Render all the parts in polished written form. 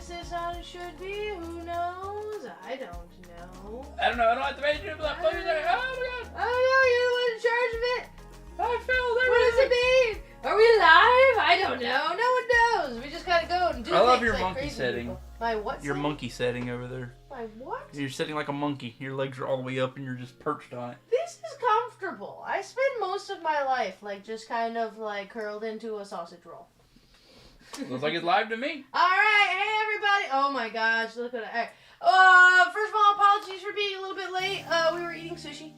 Is this how it should be? Who knows? I don't know. I don't know. I don't have to make it. Oh my god. I don't know. You're the one in charge of it. I failed everything. What does it mean? Are we live? I don't know. No one knows. We just gotta go and do I love things your like monkey crazy setting. people. My what? Your setting? monkey setting over there. My what? You're sitting like a monkey. Your legs are all the way up and you're just perched on it. This is comfortable. I spend most of my life like just kind of like curled into a sausage roll. Looks like it's live to me. Alright, hey everybody. Oh my gosh, look at it. First of all, apologies for being a little bit late. We were eating sushi.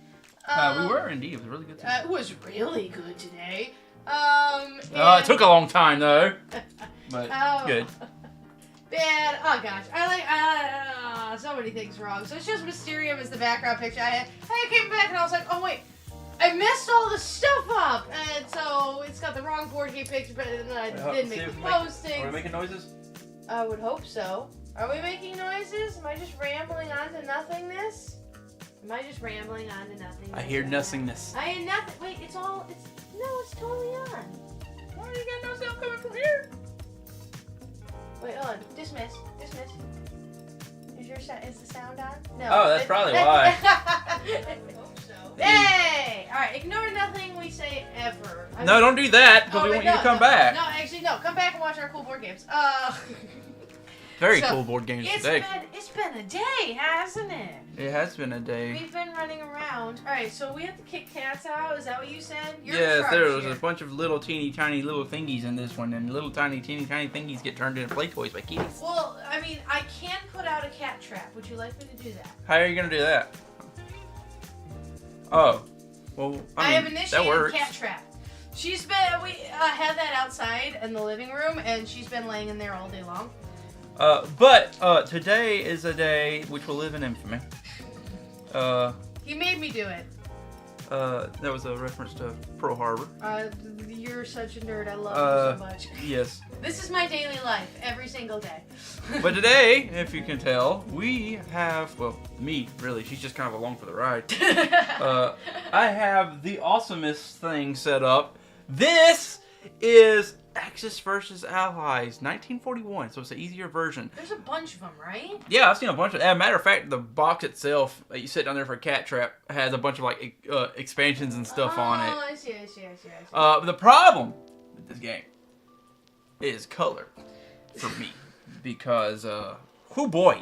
We were indeed. It was really good today. It was really good today. It took a long time though. But good. Bad. Oh gosh, I like so many things wrong. So it's just Mysterium is the background picture. I came back and I was like, oh wait, I messed all the stuff up, and so it's got the wrong board game picture, but then I didn't make the postings. Are we making noises? I would hope so. Are we making noises? Am I just rambling on to nothingness? Am I just rambling on to nothingness? I hear nothingness. I hear nothing. Wait, it's totally on. Why you got no sound coming from here? Wait, hold on. Dismiss. Is the sound on? No. Oh, that's probably why. I hope so. Hey! Alright, ignore nothing we say ever. No, don't do that, because we want you to come back. No, actually, no. Come back and watch our cool board games. Very cool board games today. It's been a day, hasn't it? It has been a day. We've been running around. Alright, so we have to kick cats out? Is that what you said? Yes, there was a bunch of little teeny tiny little thingies in this one, and little teeny tiny thingies get turned into play toys by kitties. Well, I mean, I can put out a cat trap. Would you like me to do that? How are you going to do that? Oh. Well, I have mean, initiated that works. cat trap. She's been, we had that outside in the living room, and she's been laying in there all day long. But today is a day which will live in infamy. He made me do it. That was a reference to Pearl Harbor. You're such a nerd. I love you so much. Yes. This is my daily life, every single day. But today, if you can tell, we have, well, me, really, she's just kind of along for the ride. I have the awesomest thing set up. This is Axis versus Allies, 1941, so it's an easier version. There's a bunch of them, right? Yeah, I've seen a bunch of. As a matter of fact, the box itself, you sit down there for a cat trap, has a bunch of like expansions and stuff on it. Oh, I see. The problem with this game is color for me, because oh boy.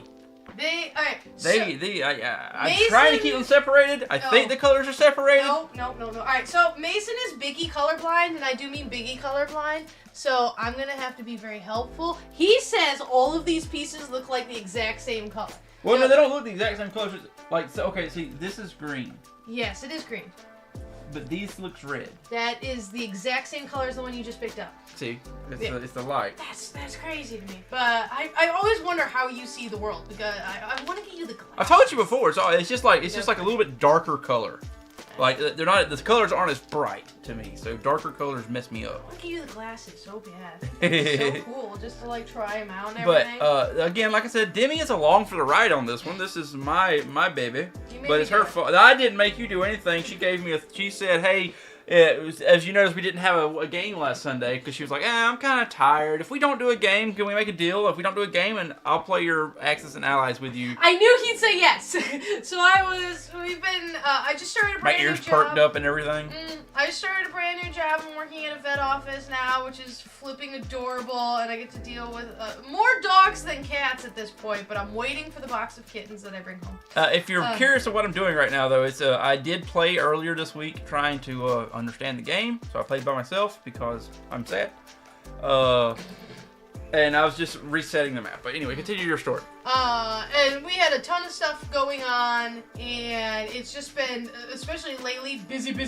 I'm trying to keep them separated. I think the colors are separated. No. Alright, so Mason is Biggie colorblind, and I do mean Biggie colorblind, so I'm gonna have to be very helpful. He says all of these pieces look like the exact same color. Well, no, they don't look the exact same colors. Like, so, okay, see, this is green. Yes, it is green. But these looks red. That is the exact same color as the one you just picked up. See, it's the light. That's crazy to me. But I always wonder how you see the world, because I want to get you the glasses. I've told you before. It's just like a little bit darker color. Like they're not, the colors aren't as bright to me. So darker colors mess me up. I want to get you the glasses so bad. It's so cool just to like try them out and everything. But again, like I said, Demi is along for the ride on this one. This is my baby. But it's her fault. I didn't make you do anything. She gave me she said, hey. As you noticed, we didn't have a game last Sunday because she was like, I'm kind of tired. If we don't do a game, can we make a deal? If we don't do a game, and I'll play your Axis and Allies with you. I knew he'd say yes. So I just started a brand new job. My ears perked up and everything. I just started a brand new job. I'm working at a vet office now, which is flipping adorable, and I get to deal with more dogs than cats at this point, but I'm waiting for the box of kittens that I bring home. If you're curious of what I'm doing right now, though, it's I did play earlier this week trying to understand the game, so I played by myself because I'm sad. And I was just resetting the map. But anyway, continue your story. And we had a ton of stuff going on, and it's just been, especially lately, busy. We're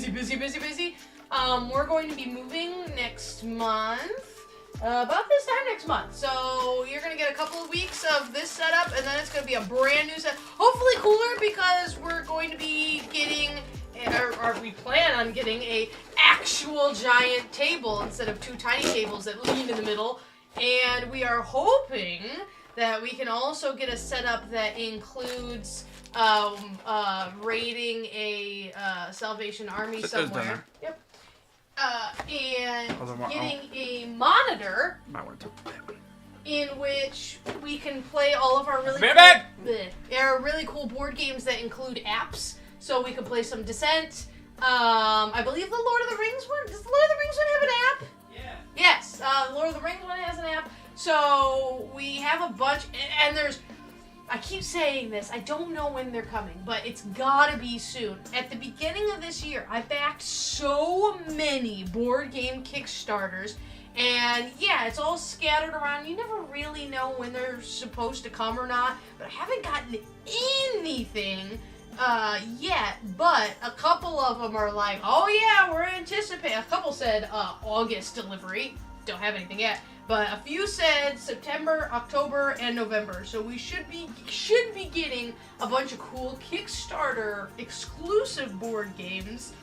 going to be moving next month. About this time next month. So you're going to get a couple of weeks of this setup, and then it's going to be a brand new set. Hopefully cooler, because we're going to be getting, or we plan on getting, a actual giant table instead of two tiny tables that lean in the middle. And we are hoping that we can also get a setup that includes raiding a Salvation Army somewhere. Yep. And getting a monitor. Might want to talk about that one. in which we can play all of our really cool board games that include apps. So we can play some Descent. I believe the Lord of the Rings one. Does the Lord of the Rings one have an app? Yeah. Yes, the Lord of the Rings one has an app. So we have a bunch, and there's. I keep saying this. I don't know when they're coming, but it's gotta be soon. At the beginning of this year, I backed so many board game Kickstarters. And yeah, it's all scattered around. You never really know when they're supposed to come or not. But I haven't gotten anything yet. But a couple of them are like, oh yeah, we're anticipating. A couple said August delivery. Don't have anything yet. But a few said September, October, and November. So we should be getting a bunch of cool Kickstarter exclusive board games.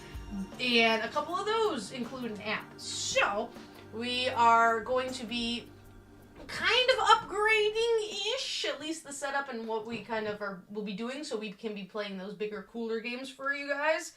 And a couple of those include an app. So we are going to be kind of upgrading-ish, at least the setup and what we kind of will be doing, so we can be playing those bigger, cooler games for you guys.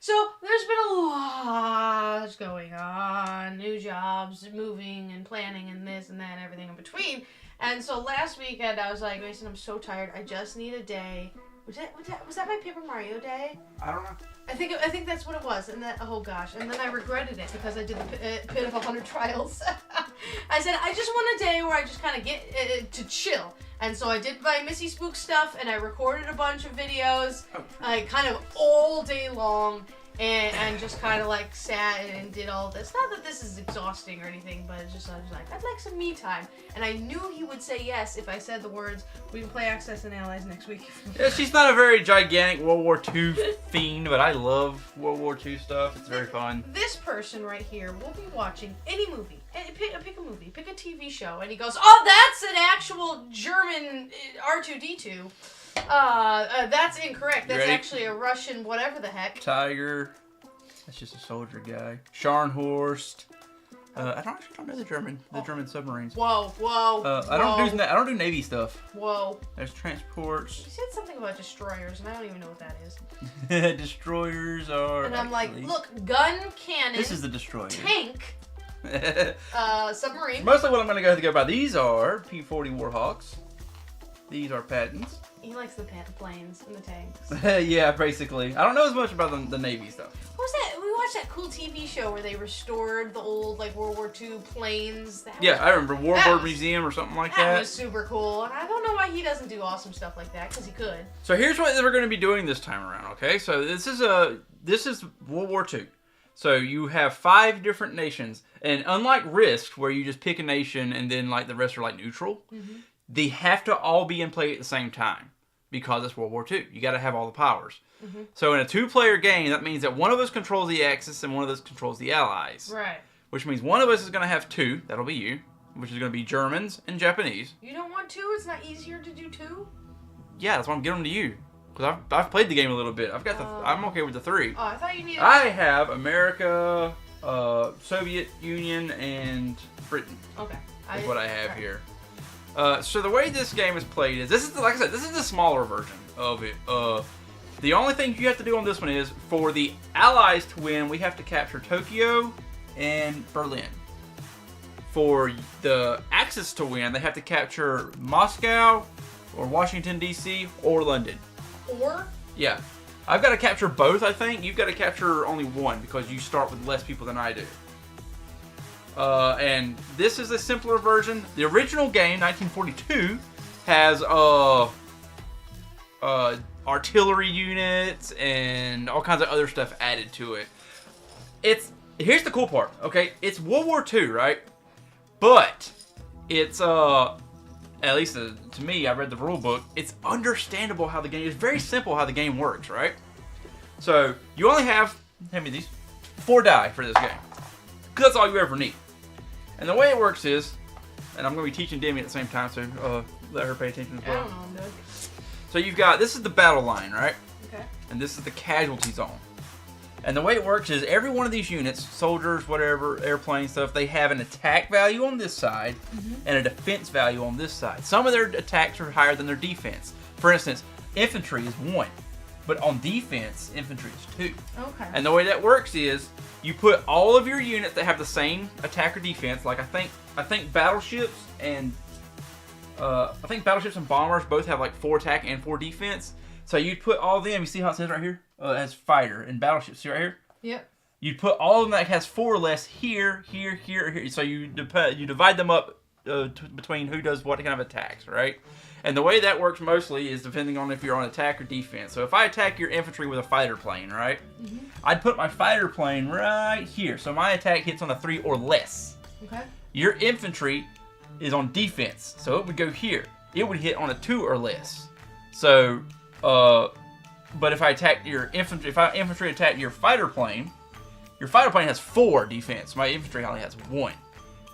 So there's been a lot going on, new jobs, moving and planning and this and that and everything in between. And so last weekend I was like, Mason, I'm so tired. I just need a day. Was that my Paper Mario day? I don't know. I think that's what it was, and that, oh gosh, and then I regretted it because I did the Pit of 100 Trials. I said, I just want a day where I just kind of get to chill, and so I did my Missy Spook stuff, and I recorded a bunch of videos, kind of all day long, and just kind of like sat and did all this. Not that this is exhausting or anything, but it's just I was like, I'd like some me time, and I knew he would say yes if I said the words, we can play Access and Allies next week. Yeah, she's not a very gigantic World War II fiend, but I love World War II stuff. It's very fun. This person right here will be watching any movie. Pick a movie, pick a TV show, and he goes, oh, that's an actual German R2-D2. That's incorrect. That's actually a Russian whatever the heck. Tiger. That's just a soldier guy. Scharnhorst. I don't know the German submarines. Whoa. I don't do Navy stuff. Whoa. There's transports. You said something about destroyers, and I don't even know what that is. Destroyers are. And I'm like, look, gun, cannon. This is the destroyer. Tank. Submarine. Mostly what I'm going to go by. These are P-40 Warhawks. These are Pattons. He likes the planes and the tanks. Yeah, basically. I don't know as much about the Navy stuff. What was that? We watched that cool TV show where they restored the old World War II planes. I remember Warbird Museum or something like that. That was super cool, and I don't know why he doesn't do awesome stuff like that, because he could. So here's what we're going to be doing this time around, okay? So this is World War II. So you have 5 different nations, and unlike Risk, where you just pick a nation and then the rest are neutral, they have to all be in play at the same time because it's World War II. You got to have all the powers. So in a 2-player game, that means that one of us controls the Axis and one of us controls the Allies. Right. Which means one of us is going to have 2. That'll be you. Which is going to be Germans and Japanese. You don't want 2? It's not easier to do 2? Yeah, that's why I'm giving them to you. Because I've played the game a little bit. I'm okay with the 3. Oh, I thought you needed. I have America, Soviet Union, and Britain. Okay. Is what I have here. So the way this game is played is, like I said, this is the smaller version of it. The only thing you have to do on this one is, for the Allies to win, we have to capture Tokyo and Berlin. For the Axis to win, they have to capture Moscow, or Washington, D.C., or London. Or? Yeah. I've got to capture both, I think. You've got to capture only one, because you start with less people than I do. And this is a simpler version. The original game, 1942, has artillery units and all kinds of other stuff added to it. Here's the cool part, okay? It's World War II, right? But it's at least to me, I read the rule book. It's understandable how the game. It's very simple how the game works, right? So you only have, hand me these, 4 die for this game, because that's all you ever need. And the way it works is, and I'm going to be teaching Demi at the same time, so let her pay attention as well. I don't know, I'm good. So you've got, this is the battle line, right? Okay. And this is the casualty zone. And the way it works is, every one of these units, soldiers, whatever, airplane stuff, they have an attack value on this side and a defense value on this side. Some of their attacks are higher than their defense. For instance, infantry is 1, but on defense, infantry is 2. Okay. And the way that works is, you put all of your units that have the same attack or defense, like I think battleships and I think battleships and bombers both have like 4 attack and 4 defense. So you'd put all of them. You see how it says right here? It has fighter and battleships. See right here? Yep. You'd put all of them that has 4 or less here, here, here, here. So you divide them up between who does what kind of attacks, right? And the way that works mostly is depending on if you're on attack or defense. So if I attack your infantry with a fighter plane, right? Mm-hmm. I'd put my fighter plane right here. So my attack hits on a 3 or less. Okay. Your infantry is on defense, so it would go here. It would hit on a 2 or less. So, but if I attack your infantry, if I infantry attack your fighter plane has 4 defense. My infantry only has 1.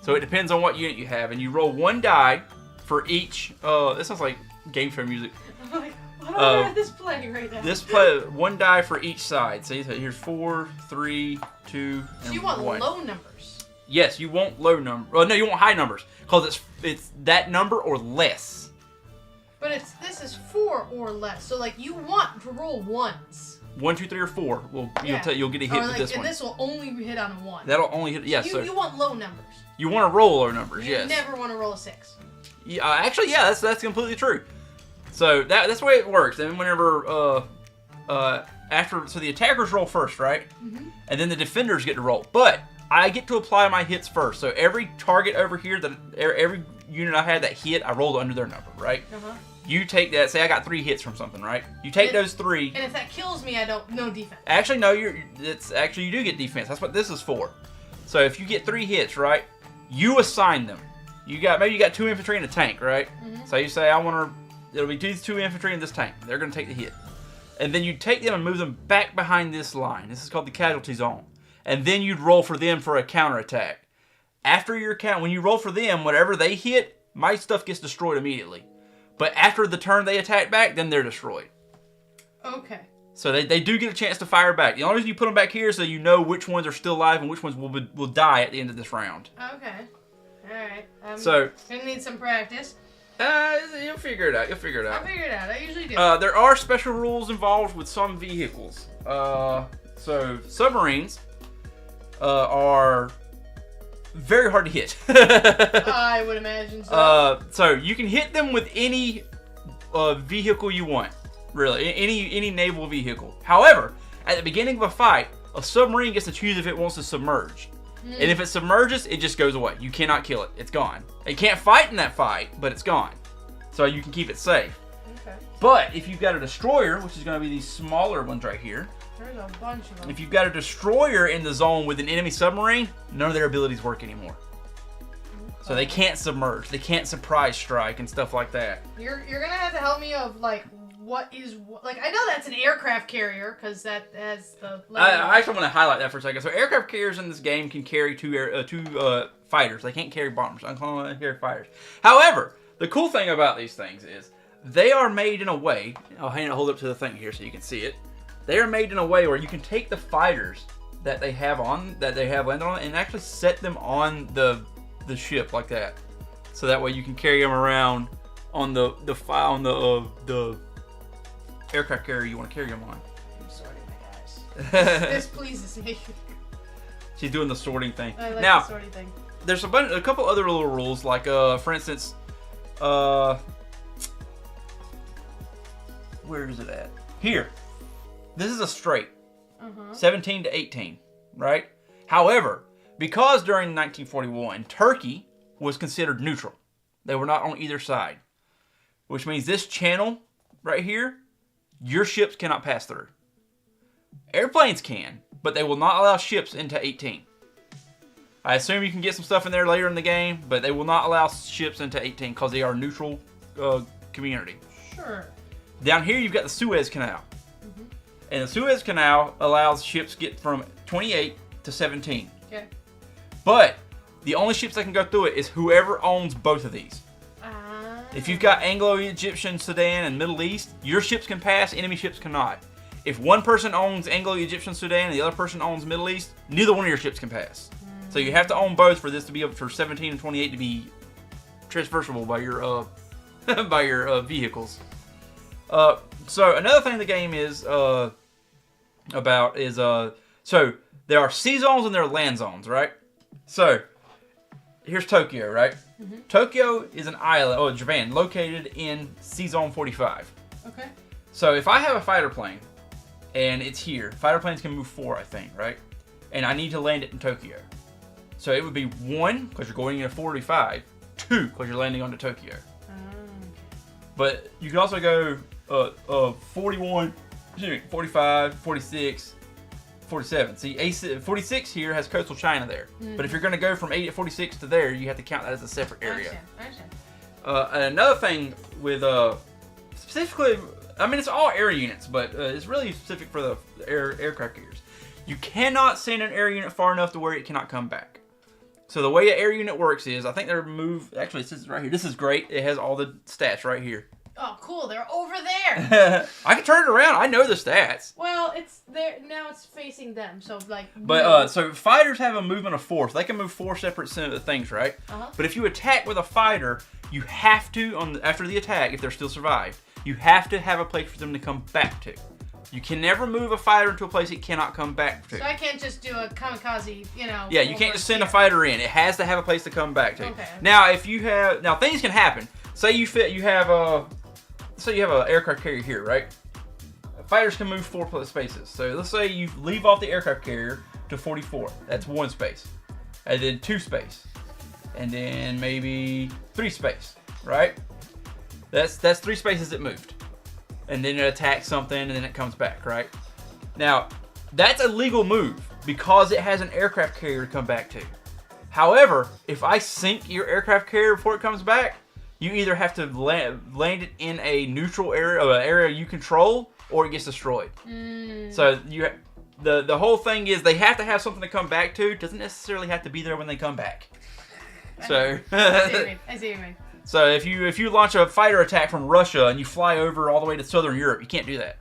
So it depends on what unit you have, and you roll 1 die for each. This sounds like game show music. I'm like, what is this playing right now? This play 1 die for each side. See, so here's 4, 3, 2, and 1. So you want low numbers. Yes, you want low numbers. Oh no, you want high numbers because it's that number or less. But this is 4 or less. So like you want to roll 1s. 1, 2, 3, or 4. Well, you'll get a hit with this one. And this will only hit on a 1. That'll only hit. Yes. So you want low numbers. You want to roll low numbers. Yes. You never want to roll a 6. Yeah, actually, yeah, that's completely true. So that's the way it works. And whenever so the attackers roll first, right? Mm-hmm. And then the defenders get to roll. But I get to apply my hits first. So every target over here, every unit I had that hit, I rolled under their number, right? Uh-huh. You take that. Say I got 3 hits from something, right? You take those 3. And if that kills me, no defense. Actually, no. You do get defense. That's what this is for. So if you get 3 hits, right? You assign them. Maybe you got 2 infantry and a tank, right? Mm-hmm. So you say it'll be 2 infantry and this tank. They're gonna take the hit, and then you take them and move them back behind this line. This is called the casualty zone. And then you'd roll for them for a counterattack. After your when you roll for them, whatever they hit, my stuff gets destroyed immediately. But after the turn they attack back, then they're destroyed. Okay. So they do get a chance to fire back. The only reason you put them back here is so you know which ones are still alive and which ones will die at the end of this round. Okay. Alright. So gonna need some practice. You'll figure it out. I'll figure it out. I usually do. There are special rules involved with some vehicles. So submarines are very hard to hit. I would imagine so. So you can hit them with any vehicle you want, really, any naval vehicle. However, at the beginning of a fight, a submarine gets to choose if it wants to submerge. And if it submerges, it just goes away. You cannot kill it. It's gone. It can't fight in that fight, but it's gone. So you can keep it safe. Okay. But if you've got a destroyer, which is going to be these smaller ones right here. There's a bunch of them. If you've got a destroyer in the zone with an enemy submarine, none of their abilities work anymore. Okay. So they can't submerge. They can't surprise strike and stuff like that. You're going to have to help me of like... I know that's an aircraft carrier because that has the. I actually want to highlight that for a second. So aircraft carriers in this game can carry two fighters. They can't carry bombers. I'm calling them carry fighters. However, the cool thing about these things is they are made in a way. I'll hold up to the thing here so you can see it. They are made in a way where you can take the fighters that they have landed on and actually set them on the ship like that. So that way you can carry them around on the aircraft carrier you want to carry them on. I'm sorting my guys. This pleases me. She's doing the sorting thing. I like the sorting thing. There's a couple other little rules, like for instance, where is it at? Here. This is a straight. 17 to 18, right? However, because during 1941, Turkey was considered neutral. They were not on either side. Which means this channel right here, your ships cannot pass through. Airplanes can, but they will not allow ships into 18. I assume you can get some stuff in there later in the game, but they will not allow ships into 18 because they are a neutral community. Sure. Down here, you've got the Suez Canal. And the Suez Canal allows ships get from 28 to 17. Okay. But the only ships that can go through it is whoever owns both of these. If you've got Anglo-Egyptian, Sudan, and Middle East, your ships can pass, enemy ships cannot. If one person owns Anglo-Egyptian, Sudan, and the other person owns Middle East, neither one of your ships can pass. So you have to own both for this to be able for 17 and 28 to be transversable by your vehicles. So another thing the game is about is so there are sea zones and there are land zones, right? So here's Tokyo, right? Tokyo is an island, or Japan, located in C-Zone 45. Okay. So if I have a fighter plane, and it's here, fighter planes can move 4, I think, right? And I need to land it in Tokyo. So it would be 1, because you're going into 45, 2, because you're landing onto Tokyo. But you can also go 41, 45, 46, 47. See, 46 here has coastal China there. But if you're going to go from 46 to there, you have to count that as a separate area. I understand. Another thing with, specifically, I mean, it's all air units, but it's really specific for the aircraft carriers. You cannot send an air unit far enough to where it cannot come back. So the way an air unit works is, I think they're moved, actually it says right here, this is great, it has all the stats right here. Oh, cool, they're over there. I can turn it around, I know the stats. Well, it's there, now it's facing them, so like... But, so fighters have a movement of 4, so they can move 4 separate things, right? But if you attack with a fighter, you have to, after the attack, if they're still survived, you have to have a place for them to come back to. You can never move a fighter into a place it cannot come back to. So I can't just do a kamikaze, Yeah, you can't just send a fighter in. It has to have a place to come back to. Okay. Now, if you have, things can happen. Say you have an aircraft carrier here, right? Fighters can move 4 spaces. So let's say you leave off the aircraft carrier to 44. That's 1 space, and then 2 space, and then maybe 3 space, right? That's 3 spaces it moved. And then it attacks something, and then it comes back, right? Now, that's a legal move because it has an aircraft carrier to come back to. However, if I sink your aircraft carrier before it comes back, you either have to land it in a neutral area, or an area you control, or it gets destroyed. So the whole thing is they have to have something to come back to. It doesn't necessarily have to be there when they come back. So I see what you mean. So if you launch a fighter attack from Russia and you fly over all the way to Southern Europe, you can't do that.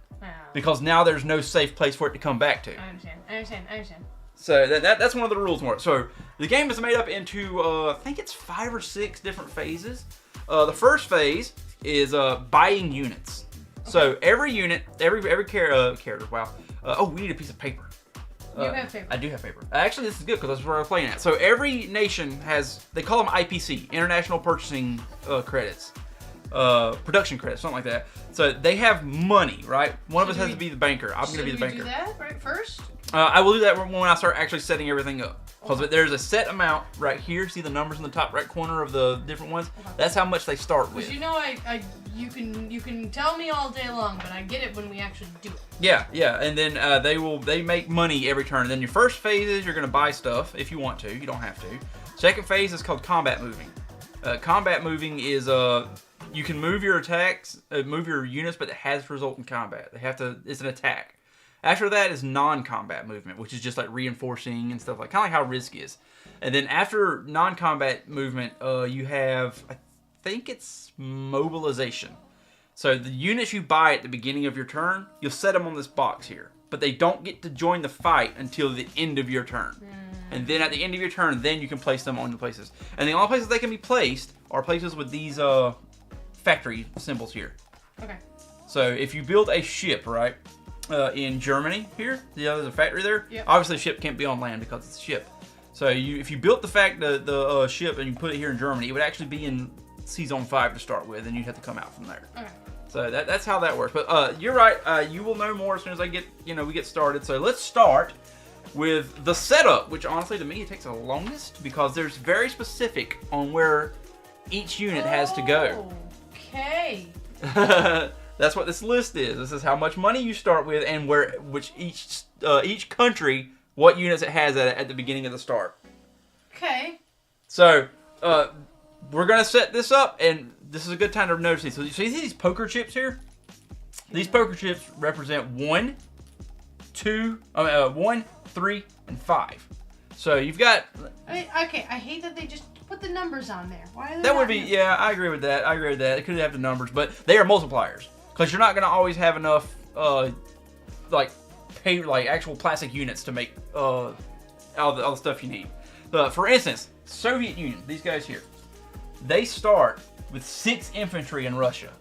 Because now there's no safe place for it to come back to. I understand. So that's one of the rules more. So the game is made up into, I think it's 5 or 6 different phases. The first phase is buying units. Okay. So every unit, every character, wow. Oh, we need a piece of paper. You have paper. I do have paper. Actually, this is good because that's where I'm playing at. So every nation has, they call them IPC, International Purchasing Credits, production credits, something like that. So they have money, right? One of us has to be the banker. I'm going to be the banker. Should we do that right first? I will do that when I start actually setting everything up. Because there's a set amount right here. See the numbers in the top right corner of the different ones? That's how much they start with. Because you know, you can tell me all day long, but I get it when we actually do it. Yeah, and then they make money every turn. And then your first phase is you're gonna buy stuff if you want to. You don't have to. Second phase is called combat moving. Combat moving is you can move your attacks, move your units, but it has to result in combat. It's an attack. After that is non-combat movement, which is just like reinforcing and stuff like, kind of like how Risk is. And then after non-combat movement, you have, I think it's mobilization. So the units you buy at the beginning of your turn, you'll set them on this box here. But they don't get to join the fight until the end of your turn. And then at the end of your turn, then you can place them on the places. And the only places they can be placed are places with these factory symbols here. Okay. So if you build a ship, right? In Germany here, there's a factory there. Yep. Obviously, the ship can't be on land because it's a ship. So if you built the ship and you put it here in Germany, it would actually be in C-Zone 5 to start with, and you'd have to come out from there. Okay. So that's how that works. But you're right. You will know more as soon as we get started. So let's start with the setup, which honestly to me it takes the longest because there's very specific on where each unit has to go. Okay. That's what this list is. This is how much money you start with and each country, what units it has at the beginning of the start. Okay. So, we're going to set this up, and this is a good time to notice these. So you see these poker chips here? These poker chips represent 1, 3, and 5. So you've got... Okay, I hate that they just put the numbers on there. Why are they That would be, yeah, I agree with that. It could have the numbers, but they are multipliers. Because you're not going to always have enough, actual plastic units to make all the stuff you need. For instance, Soviet Union, these guys here, they start with 6 infantry in Russia.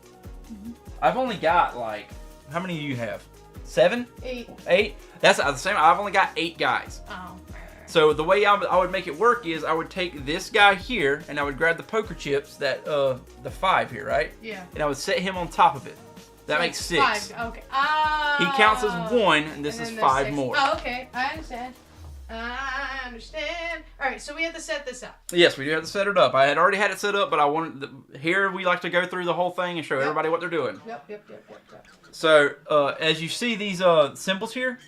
I've only got, how many do you have? 7? 8. 8? That's the same. I've only got 8 guys. Oh. So the way I would make it work is I would take this guy here and I would grab the poker chips that the 5 here, right? Yeah. And I would set him on top of it. That makes 6. 5. Okay. He counts as 1, and this is 5 6. more. Oh, okay. I understand. I understand. All right, so we have to set this up. Yes, we do have to set it up. I had already had it set up, but I wanted here we like to go through the whole thing and show everybody what they're doing. Yep. So as you see these symbols here,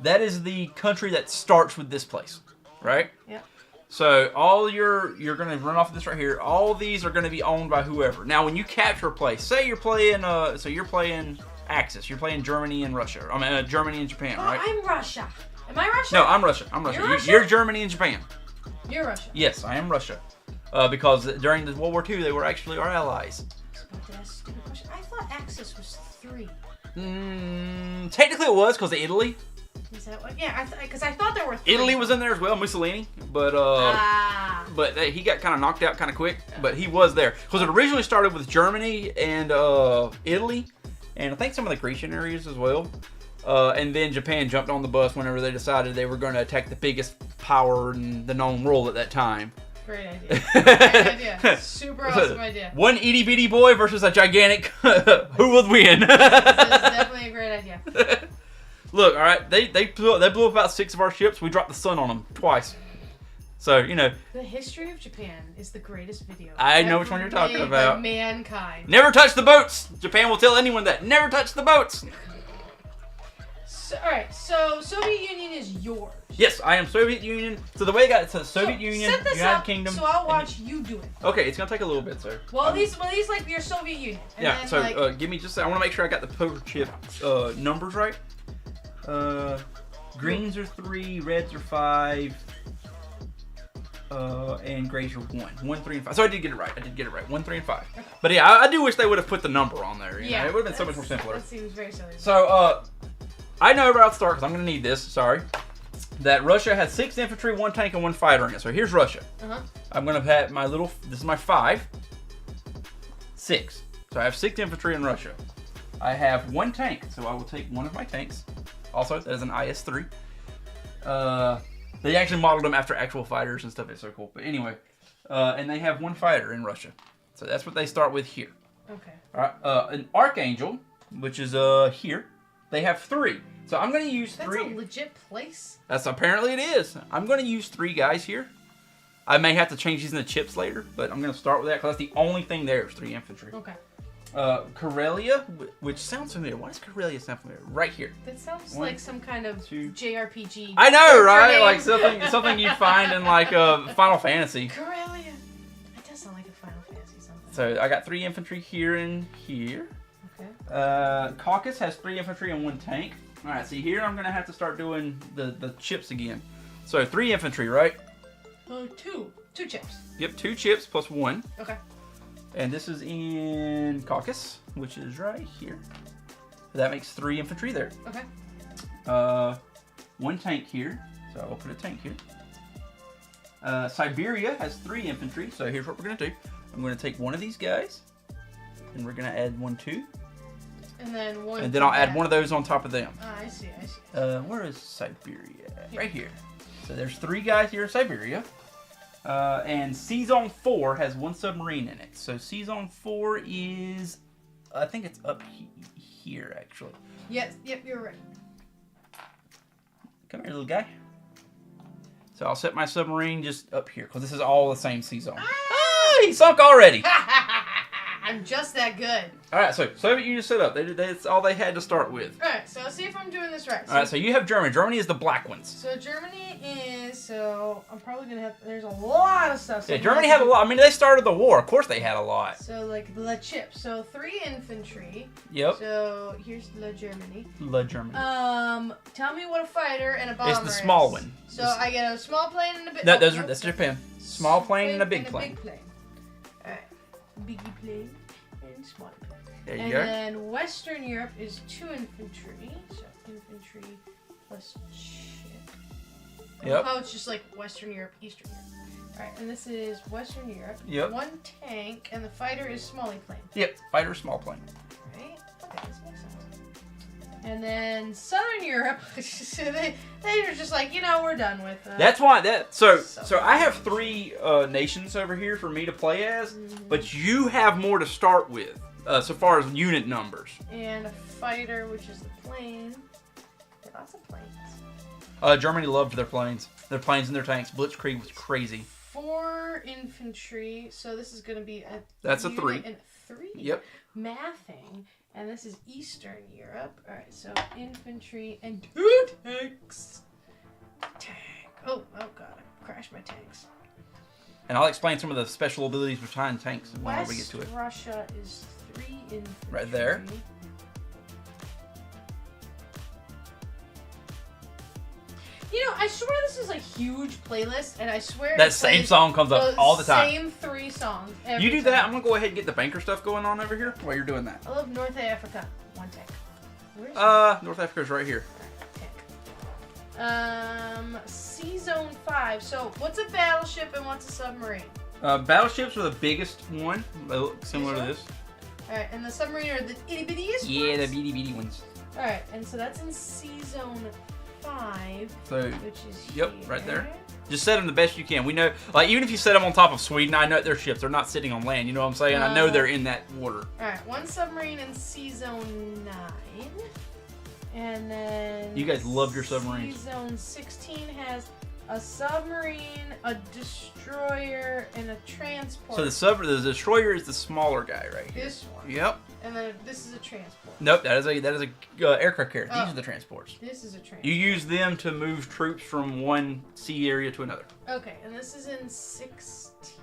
that is the country that starts with this place, right? Yep. So all you're gonna run off of this right here. All these are gonna be owned by whoever. Now, when you capture a place, say you're playing, so you're playing Axis. You're playing Germany and Russia. I mean Germany and Japan, right? I'm Russia. Am I Russia? No, I'm Russia. You're Russia? You're Germany and Japan. You're Russia. Yes, I am Russia. Because during the World War II, they were actually our allies. I thought Axis was 3. Technically it was because of Italy. Is that what? Yeah, because I thought there were 3. Italy was in there as well, Mussolini, but he got kind of knocked out kind of quick. But he was there because it originally started with Germany and Italy, and I think some of the Grecian areas as well. And then Japan jumped on the bus whenever they decided they were going to attack the biggest power in the known world at that time. Great idea. Great idea. Super awesome idea. One itty bitty boy versus a gigantic. Who would win? This is definitely a great idea. Look, all right, they blew up about 6 of our ships. We dropped the sun on them twice. So, you know. The history of Japan is the greatest video. I know which one you're talking about. By mankind. Never touch the boats. Japan will tell anyone that. Never touch the boats. So, all right, so Soviet Union is yours. Yes, I am Soviet Union. So the way I got it says Soviet Union, set this United up, Kingdom. So I'll watch you do it. Okay, it's gonna take a little bit, sir. Well, at least like your Soviet Union. And yeah. then, So like, give me just. I want to make sure I got the poker chip numbers right. Greens are 3, reds are 5, and grays are 1. 1, 3, and 5. So I did get it right. 1, 3, and 5. Okay. But yeah, I do wish they would have put the number on there. You know? It would have been so much more simpler. That seems very silly. So I know where I'll start because I'm gonna need this. Sorry. That Russia has 6 infantry, 1 tank, and 1 fighter in it. So here's Russia. I'm gonna have my little. This is my 5. 6. So I have 6 infantry in Russia. I have 1 tank, so I will take one of my tanks. Also, that is an IS-3. They actually modeled them after actual fighters and stuff. It's so cool. But anyway, and they have 1 fighter in Russia. So that's what they start with here. Okay. All right. An Archangel, which is here. They have 3. So I'm going to use 3. That's a legit place? That's apparently it is. I'm going to use 3 guys here. I may have to change these into chips later, but I'm going to start with that because that's the only thing there is 3 infantry. Okay. Karelia, which sounds familiar. Why does Karelia sound familiar? Right here. That sounds like some kind of JRPG. I know, right? Like something you'd find in like Final Fantasy. Karelia. That does sound like a Final Fantasy something. So I got 3 infantry here and here. Okay. Caucasus has 3 infantry and 1 tank. All right, see here I'm gonna have to start doing the chips again. So 3 infantry, right? 2 chips. Yep, 2 chips plus 1. Okay. And this is in Caucasus, which is right here. That makes 3 infantry there. Okay. 1 tank here, so I will put a tank here. Siberia has 3 infantry, so here's what we're gonna do. I'm gonna take one of these guys, and we're gonna add 1, 2. And then 1. And then I'll add one of those on top of them. I see. Where is Siberia? Here. Right here. So there's 3 guys here in Siberia. And Season 4 has 1 submarine in it. So Season 4 is, I think it's up here actually. Yes, yep, you're right. Come here, little guy. So I'll set my submarine just up here because this is all the same Season. Ah, he sunk already. I'm just that good. All right, so Soviet Union set up. That's all they had to start with. All right, so let's see if I'm doing this right. All right, so you have Germany. Germany is the black ones. So Germany is, so I'm probably going to have, there's a lot of stuff. So yeah, Germany had a lot. I mean, they started the war. Of course they had a lot. So, like, La Chip. So 3 infantry. Yep. So here's La Germany. La Germany. Tell me what a fighter and a bomber is. It's the small one. So I get a small plane and a big. No, that's Japan. Small plane and a big plane. All right, biggie plane and small plane. There you and go. then Western Europe is 2 infantry. So infantry plus chip. Yep. Oh, it's just like Western Europe, Eastern Europe. All right, and this is Western Europe. Yep. 1 tank, and the fighter is small plane. Yep, fighter small plane. Right. Okay, this makes sense. And then Southern Europe, they were just like, you know, we're done with that. That's why so I have 3 nations over here for me to play as, but you have more to start with, so far as unit numbers. And a fighter, which is the plane. There are lots of planes. Germany loved their planes. Their planes and their tanks. Blitzkrieg was crazy. 4 infantry, so this is going to be a That's a 3. And a 3. Yep. Mathing. And this is Eastern Europe. Alright, so infantry and 2 tanks. Tank. Oh god, I crashed my tanks. And I'll explain some of the special abilities behind tanks when we get to it. Russia is 3 infantry. Right there. You know, I swear this is a huge playlist, and I swear that same song comes up all the time. Same 3 songs. You do that. I'm gonna go ahead and get the banker stuff going on over here while you're doing that. I love North Africa. 1 tank. Where's North Africa's right here. Tank. Sea Zone 5. So, what's a battleship and what's a submarine? Battleships are the biggest one. They look similar to this. All right, and the submarine are the itty bittiest Yeah, ones? the bitty bitty ones. All right, and so that's in Sea Zone 5, so, which is yep, here. right there. Just set them the best you can. We know, like, even if you set them on top of Sweden, I know their ships. They're not sitting on land. You know what I'm saying? I know they're in that water. All right, 1 submarine in Sea Zone 9, and then you guys love your submarines. Sea Zone 16 has a submarine, a destroyer, and a transport. So the destroyer is the smaller guy right here. This one. Yep. And then this is a transport. Nope, that is a aircraft carrier. These are the transports. This is a transport. You use them to move troops from one sea area to another. Okay, and this is in 16.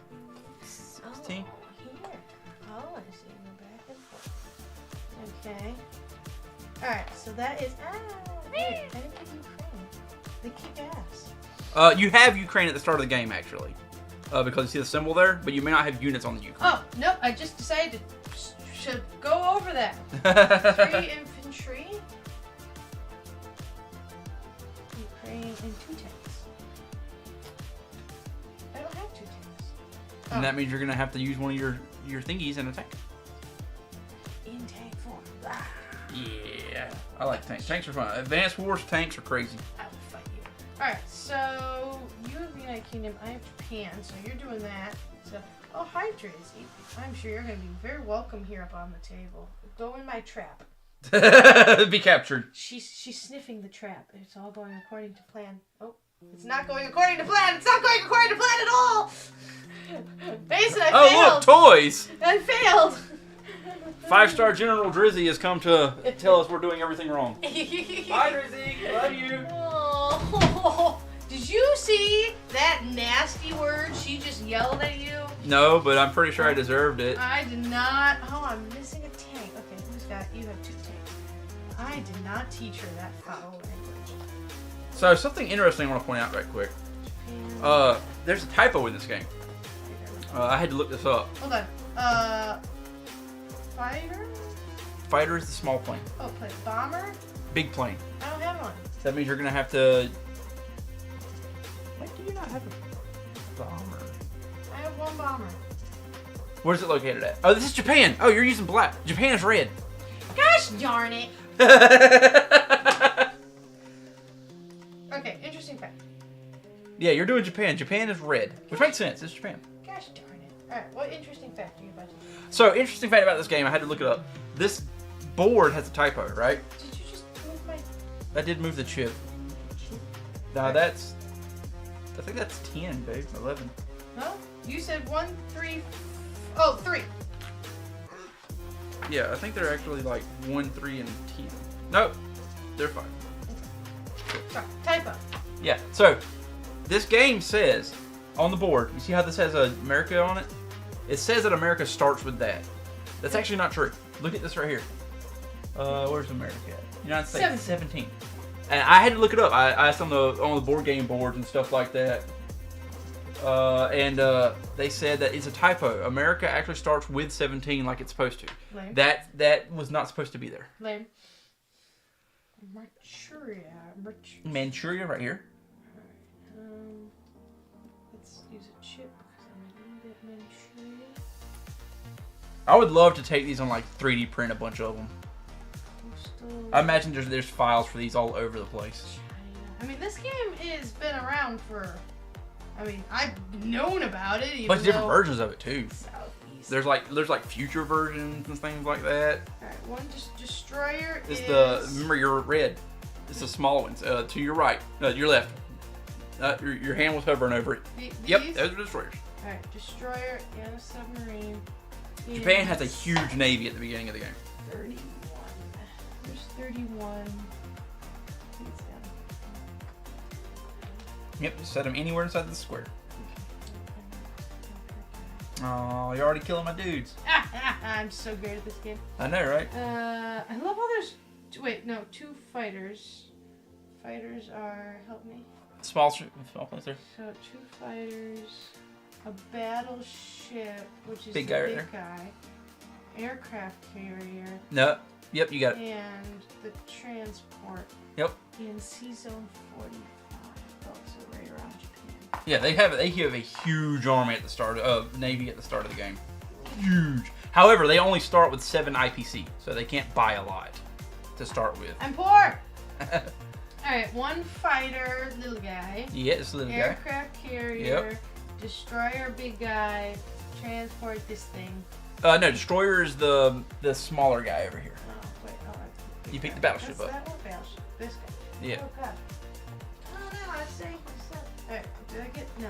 16? Oh, here. Oh, I see. Go back and forth. Okay. Alright, so that is... wait, I didn't put Ukraine. They kick ass. You have Ukraine at the start of the game, actually. Because you see the symbol there, but you may not have units on the Ukraine. Oh, nope, I just decided to should go over that. 3 infantry. Ukraine and 2 tanks. I don't have 2 tanks. And that means you're going to have to use one of your thingies in a tank. In tank form. Ah. Yeah, I like tanks. Tanks are fun. Advanced Wars tanks are crazy. I will fight you. Alright, so you have the United Kingdom, I have Japan, so you're doing that. So, oh, hi, Drizzy. I'm sure you're going to be very welcome here up on the table. Go in my trap. Be captured. She's sniffing the trap. It's all going according to plan. Oh, it's not going according to plan. It's not going according to plan at all. Mason, I failed. Oh, look, toys. I failed. 5-star General Drizzy has come to tell us we're doing everything wrong. Bye, Drizzy. Love you. Oh, did you see that nasty word she just yelled at you? No, but I'm pretty sure I deserved it. I did not. Oh, I'm missing a tank. Okay, who's got? You have 2 tanks. I did not teach her that foul language. So something interesting I want to point out right quick. There's a typo in this game. I had to look this up. Hold on. Fighter? Fighter is the small plane. Oh, plane. Bomber? Big plane. I don't have one. That means you're gonna have to. Why do you not have a bomber? I have 1 bomber. Where's it located at? Oh, this is Japan. Oh, you're using black. Japan is red. Gosh darn it. Okay, interesting fact. Yeah, you're doing Japan. Japan is red, which makes sense. It's Japan. Gosh darn it. Alright, what interesting fact are you about to do? So, interesting fact about this game, I had to look it up. This board has a typo, right? Did you just move my... I did move the chip. Now that's... I think that's 10, babe. 11. No? You said 1, 3... Oh, 3. Yeah, I think they're actually like 1, 3, and 10. Nope. They're 5. Sorry, typo. Yeah, so this game says on the board, you see how this has America on it? It says that America starts with that. That's actually not true. Look at this right here. Where's America at? United States. 17. And I had to look it up. I asked on the board game boards and stuff like that. And they said that it's a typo. America actually starts with 17 like it's supposed to. Lame. That was not supposed to be there. Lame. Manchuria right here. Alright, let's use a chip because I need it Manchuria. I would love to take these on like 3D print a bunch of them. Coastal I imagine there's files for these all over the place. I mean, this game has been around for. I mean, I've known about it. But different versions of it too. Southeast. There's like future versions and things like that. All right, one destroyer It's is. remember your red. It's the small ones. To your right, your left. Your hand was hovering over it. Yep, those are destroyers. All right, destroyer and a submarine. Japan has a huge navy at the beginning of the game. 31. There's 31. Yep, just set them anywhere inside the square. Oh, you're already killing my dudes. I'm so great at this game. I know, right? I love how there's. Wait, no, 2 fighters. Fighters are. Help me. Small place there. So 2 fighters, a battleship, which is big the guy big right guy, aircraft carrier. No. Yep, you got it. And the transport. Yep. In C Zone 45. Oh, so right around Japan. Yeah, they have a huge army at the start of navy at the start of the game. Huge. However, they only start with 7 IPC, so they can't buy a lot to start with. I'm poor. Alright, 1 fighter, little guy. Yeah, this little guy. Aircraft carrier. Destroyer, big guy. Transport, this thing. No, destroyer is the smaller guy over here. Oh, wait, alright. You picked the battleship up. That one battleship. This guy. Yeah. Oh, God. Oh, no, I say. Alright, did I get. No.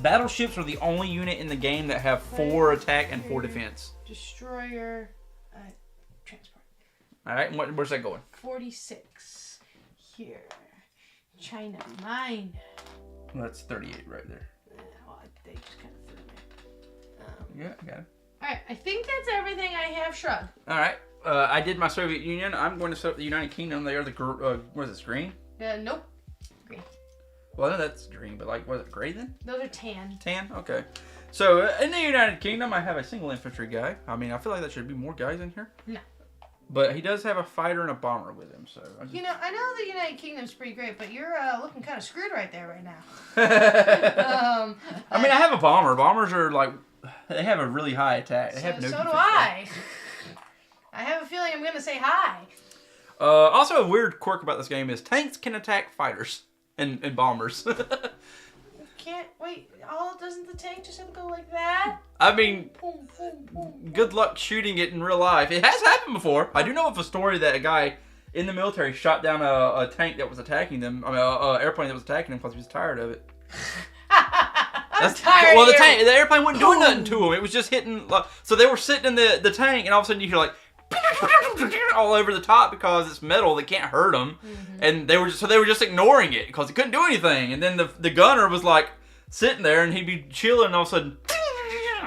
Battleships are the only unit in the game that have 4 attack and 4 defense. Destroyer, transport. Alright, where's that going? 46. Here. China mine. Well, that's 38 right there. Well, they just kind of threw me. Yeah, I got it. Alright, I think that's everything I have. Shrug. Alright, I did my Soviet Union. I'm going to set up the United Kingdom. They are the, what is this, green? Nope. Green. Well, no, that's green, but like, was it gray then? Those are tan. Tan? Okay. So, in the United Kingdom, I have a single infantry guy. I mean, I feel like there should be more guys in here. No. But he does have a fighter and a bomber with him, so... You know, I know the United Kingdom's pretty great, but you're looking kind of screwed right there right now. I mean, I have a bomber. Bombers are like... They have a really high attack. They have no so defense. do I. I have a feeling I'm going to say hi. Also, a weird quirk about this game is tanks can attack fighters and bombers. Can't wait. Doesn't the tank just have to go like that? I mean, Boom, boom, boom. good luck shooting it in real life. It has happened before. I do know of a story that a guy in the military shot down a tank that was attacking them. I mean, an airplane that was attacking him because he was tired of it. I'm tired. Well, the airplane wasn't doing nothing to him. It was just hitting. So they were sitting in the tank, and all of a sudden you hear like all over the top because it's metal that can't hurt them, and they were just ignoring it because it couldn't do anything. And then the gunner was like sitting there, and he'd be chilling, and all of a sudden,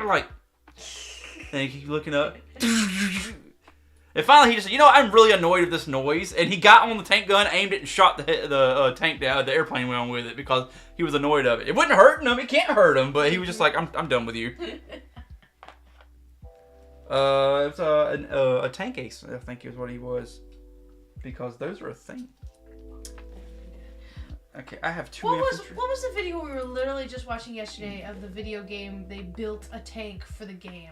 like, and he keep looking up. And finally, he just said, "You know, I'm really annoyed with this noise." And he got on the tank gun, aimed it, and shot the tank down. The airplane went on with it because he was annoyed of it. It wasn't hurting him. It can't hurt him. But he was just like, "I'm done with you." It's a tank ace, I think is what he was, because those are a thing. Okay, I have 2 infantry. What was the video we were literally just watching yesterday of the video game? They built a tank for the game.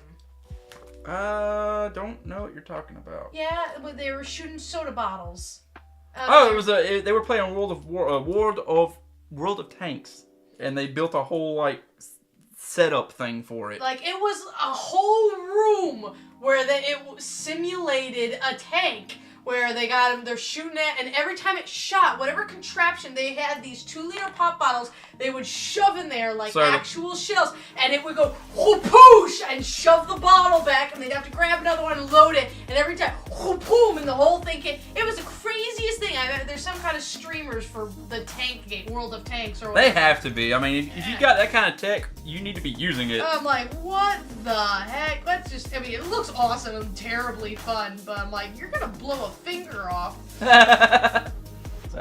Don't know what you're talking about. Yeah, but they were shooting soda bottles. It was they were playing World of Tanks, and they built a whole like setup thing for it. Like, it was a whole room where it simulated a tank. Where they're shooting at, and every time it shot, whatever contraption, they had these 2-liter pop bottles they would shove in there like actual shells, and it would go whoopoosh and shove the bottle back, and they'd have to grab another one and load it, and every time whoopoom, and the whole thing came. It was the craziest thing. There's some kind of streamers for the tank game, World of Tanks or whatever. They have to be. I mean, if you got that kind of tech, you need to be using it. I'm like, what the heck? I mean, it looks awesome and terribly fun, but I'm like, you're gonna blow a finger off. So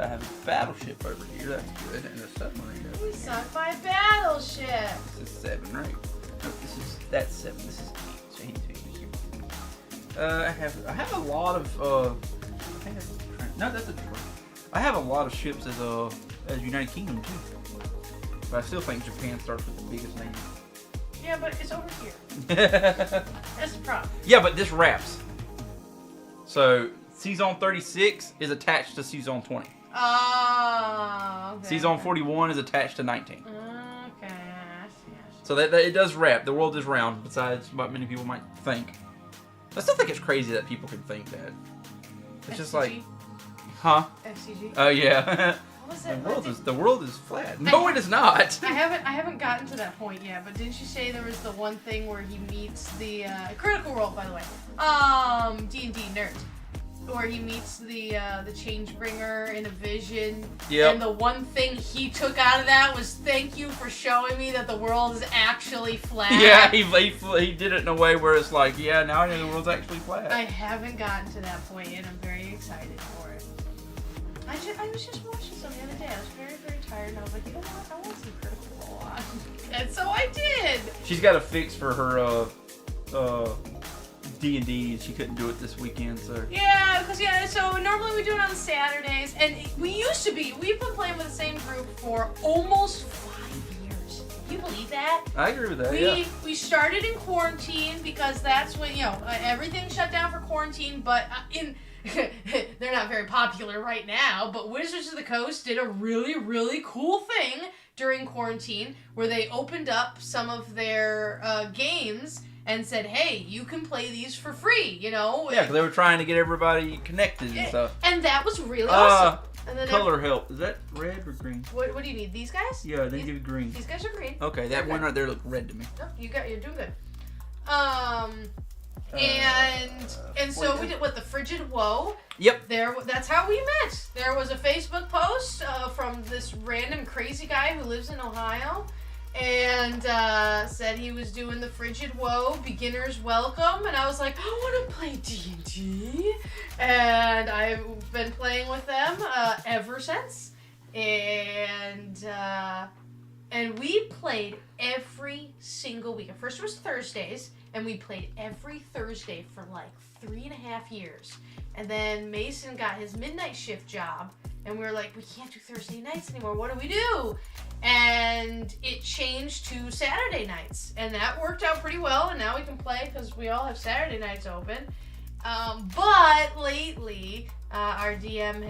I have a battleship over here. That's good, and a submarine. We sunk by a battleship. This is 7, right? No, that's 7. This is 8. So he's 8. I have a lot of I think no, that's a Detroit. I have a lot of ships as United Kingdom too. But I still think Japan starts with the biggest name. Yeah, but it's over here. That's the problem. Yeah, but this wraps. So Season 36 is attached to Season 20. Oh, okay. Season 41 is attached to 19. Okay, I see. So that it does wrap. The world is round, besides what many people might think. I still think it's crazy that people can think that. It's FCG? just like, huh? FCG? Oh yeah. What was it? The world is flat. No, it is not. I haven't gotten to that point yet, but didn't you say there was the one thing where he meets the Critical Role, by the way, D&D nerd, where he meets the change bringer in a vision. Yep. And the one thing he took out of that was thank you for showing me that the world is actually flat. Yeah, he did it in a way where it's like, yeah, now I know the world's actually flat. I haven't gotten to that point yet. I'm very excited for it. I was just watching some the other day. I was very, very tired, and I was like, you know what? I want some Critical Role on. And so I did. She's got a fix for her D&D, and she couldn't do it this weekend, so. Yeah, so normally we do it on Saturdays, and we've been playing with the same group for almost 5 years. Can you believe that? I agree with that, We started in quarantine because that's when, everything shut down for quarantine, but they're not very popular right now, but Wizards of the Coast did a really, really cool thing during quarantine where they opened up some of their games and said, hey, you can play these for free, Yeah, because they were trying to get everybody connected and stuff. And that was really awesome. And then color help. Is that red or green? What do you need? These guys? Yeah, they give you green. These guys are green. Okay, that one right there looked red to me. No, you're doing good. And so we did the Frigid Woe. Yep. That's how we met. There was a Facebook post from this random crazy guy who lives in Ohio, and said he was doing the Frigid Woe beginners welcome, and I was like, I want to play D&D, and I've been playing with them ever since, and we played every single week. At first it was Thursdays, and we played every Thursday for like 3.5 years. And then Mason got his midnight shift job, and we were like, we can't do Thursday nights anymore. What do we do? And it changed to Saturday nights, and that worked out pretty well. And now we can play because we all have Saturday nights open. But lately, our DM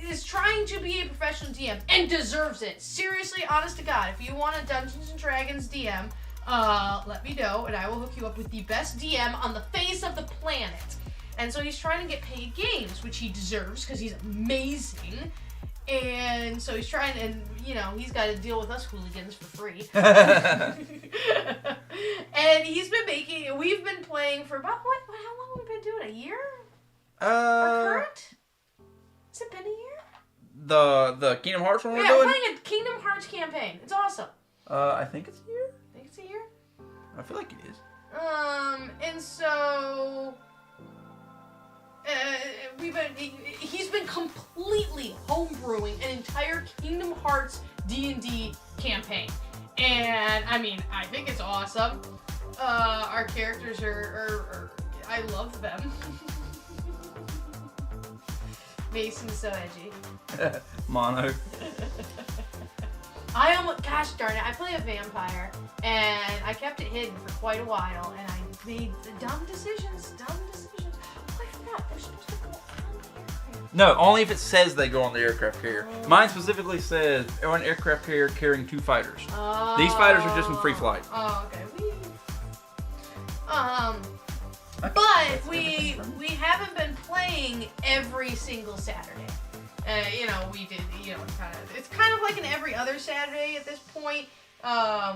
is trying to be a professional DM and deserves it. Seriously, honest to God, if you want a Dungeons and Dragons DM, let me know, and I will hook you up with the best DM on the face of the planet. And so he's trying to get paid games, which he deserves because he's amazing. And so he's trying, and he's got to deal with us hooligans for free. And we've been playing for about how long have we been doing? A year? Our current? Has it been a year? The Kingdom Hearts one we're doing? doing? Yeah, we're playing a Kingdom Hearts campaign. It's awesome. I think it's a year. I think it's a year. I feel like it is. And so he's been completely homebrewing an entire Kingdom Hearts D&D campaign, and I mean, I think it's awesome. Our characters are I love them. Mason's so edgy. Mono. Gosh darn it, I play a vampire, and I kept it hidden for quite a while, and I made dumb decisions. Oh, I forgot, they're supposed to go on the aircraft. No, only if it says they go on the aircraft carrier. Mine specifically says on an aircraft carrier carrying 2 fighters. Oh. These fighters are just in free flight. Oh, okay. But we haven't been playing every single Saturday. We did, it's kind of like an every other Saturday at this point,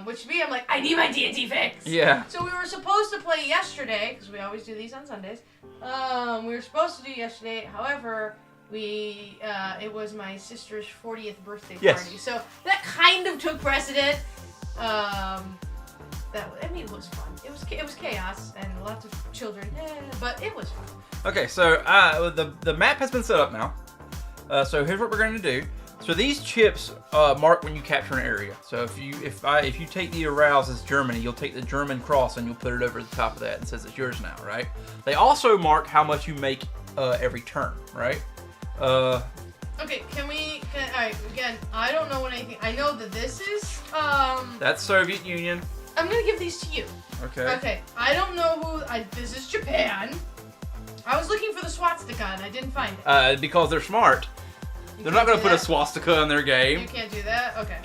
which to me, I'm like, I need my D&D fix. Yeah. So we were supposed to play yesterday, because we always do these on Sundays. We were supposed to do yesterday, however, it was my sister's 40th birthday party, so that kind of took precedent. It was fun. It was chaos and lots of children, but it was fun. Okay, so the map has been set up now. So here's what we're going to do. So these chips mark when you capture an area. So if you take the arouse as Germany, you'll take the German cross and you'll put it over the top of that. It says it's yours now, right? They also mark how much you make every turn, right? Okay, alright, again, I don't know what anything, I know that this is, That's Soviet Union. I'm gonna give these to you. Okay. Okay, I don't know this is Japan. I was looking for the swastika and I didn't find it. Because they're smart. They're not going to put a swastika in their game. You can't do that? Okay.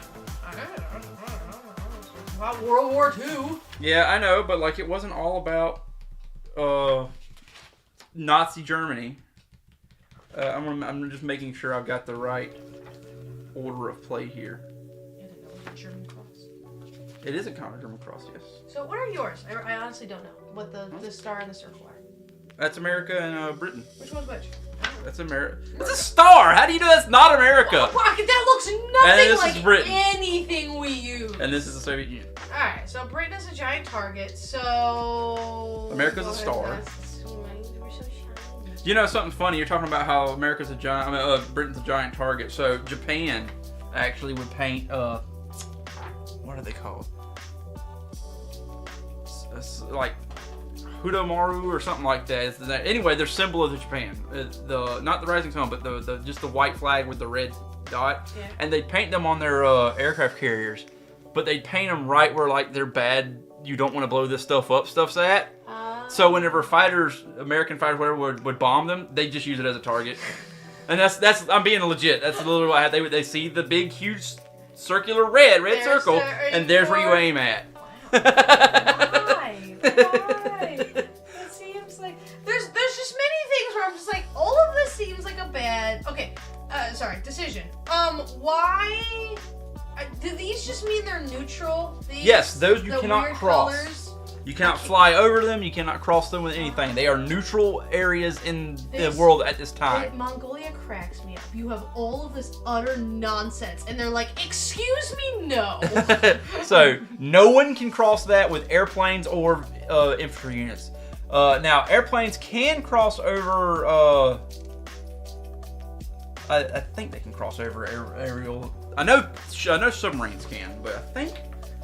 About World War II. Yeah, I know, but like it wasn't all about Nazi Germany. I'm just making sure I've got the right order of play here. German cross. It is a counter German cross, yes. So what are yours? I honestly don't know what the star and the circle are. That's America and Britain. Which one's which? That's America. It's a star! How do you know that's not America? Oh, that looks nothing like anything we use. And this is the Soviet Union. Alright, so Britain is a giant target, so... America's a star. You know something funny? You're talking about how America's a giant... Britain's a giant target. So Japan actually would paint... what are they called? Like... Hudomaru or something like that. Anyway, they're symbol of Japan. Not the rising sun, but just the white flag with the red dot. Yeah. And they paint them on their aircraft carriers, but they paint them right where like they're bad. You don't want to blow this stuff up. Stuff's at. So whenever fighters, American fighters, whatever, would bomb them, they just use it as a target. And that's I'm being legit. That's literally what happened. They see the big, huge, circular red circle, and there's where you aim at. Why? It seems like there's just many things where I'm just like, all of this seems like a bad. Okay, decision. Why? Do these just mean they're neutral? Yes, those you cannot cross. Colors? You cannot fly over them. You cannot cross them with anything. They are neutral areas in the world at this time. Mongolia cracks me up. You have all of this utter nonsense, and they're like, "Excuse me, no." So no one can cross that with airplanes or infantry units. Now airplanes can cross over. I think they can cross over aerial. I know submarines can, but I think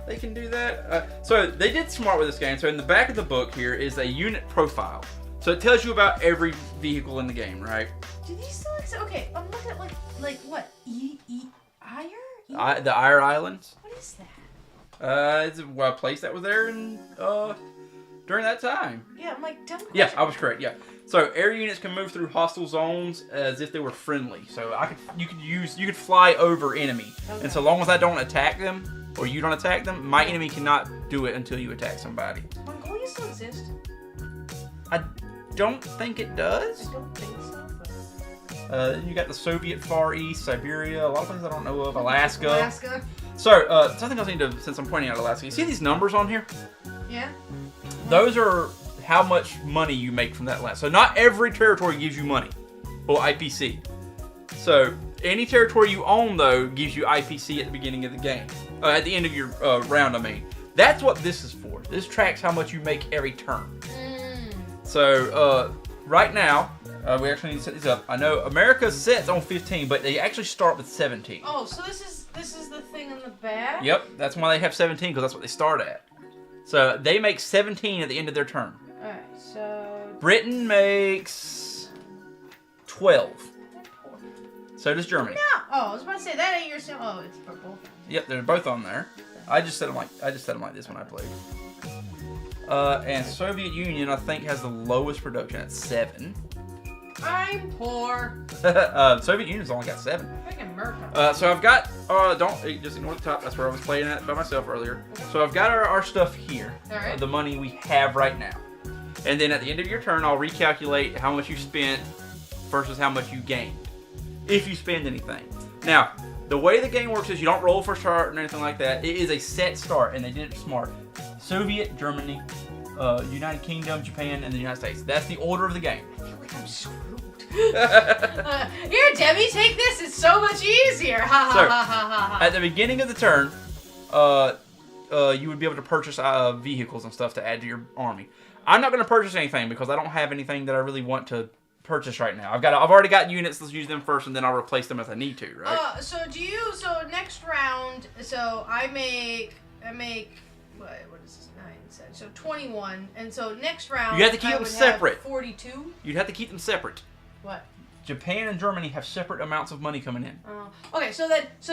they can do that. So they did smart with this game. So in the back of the book here is a unit profile. So it tells you about every vehicle in the game, right? Do these still exist? Okay, I'm looking at like what? The Eyre Islands. What is that? It's a place that was there in during that time. Yeah, I'm like, dumb question. Yeah, I was correct. Yeah. So air units can move through hostile zones as if they were friendly. So you could fly over enemy, and so long as I don't attack them or you don't attack them, my enemy cannot do it until you attack somebody. Mongolia still exist? I don't think it does. I don't think so. You got the Soviet Far East, Siberia, a lot of places I don't know of, Alaska. Alaska. So something else I need to, since I'm pointing out Alaska, you see these numbers on here? Yeah. Those are how much money you make from that land. So not every territory gives you money, or IPC. So any territory you own, though, gives you IPC at the beginning of the game. At the end of your round, I mean. That's what this is for. This tracks how much you make every turn. So right now, we actually need to set these up. I know America sets on 15, but they actually start with 17. Oh, so this is the thing in the back? Yep, that's why they have 17, because that's what they start at. So they make 17 at the end of their turn. Alright, so... Britain makes 12. So does Germany. No! Oh, I was about to say, that ain't your... Oh, it's purple. Yep, they're both on there. I just set them like this when I played. And Soviet Union, I think, has the lowest production at 7. I'm poor. Soviet Union's only got 7. I think America. So I've got, don't just ignore the top. That's where I was playing at by myself earlier. So I've got our stuff here. All right. The money we have right now. And then at the end of your turn, I'll recalculate how much you spent versus how much you gained, if you spend anything. Now, the way the game works is you don't roll for start or anything like that. It is a set start, and they did it smart. Soviet, Germany, United Kingdom, Japan, and the United States. That's the order of the game. I feel like I'm screwed. Here, Demi, take this. It's so much easier. Ha ha ha ha ha. At the beginning of the turn, you would be able to purchase vehicles and stuff to add to your army. I'm not going to purchase anything because I don't have anything that I really want to purchase right now. I've already got units. Let's use them first, and then I'll replace them if I need to. Right? So next round. So I make what is this? 9 cents. So 21, and so next round you have to keep them separate. 42. You'd have to keep them separate. What? Japan and Germany have separate amounts of money coming in. Okay, so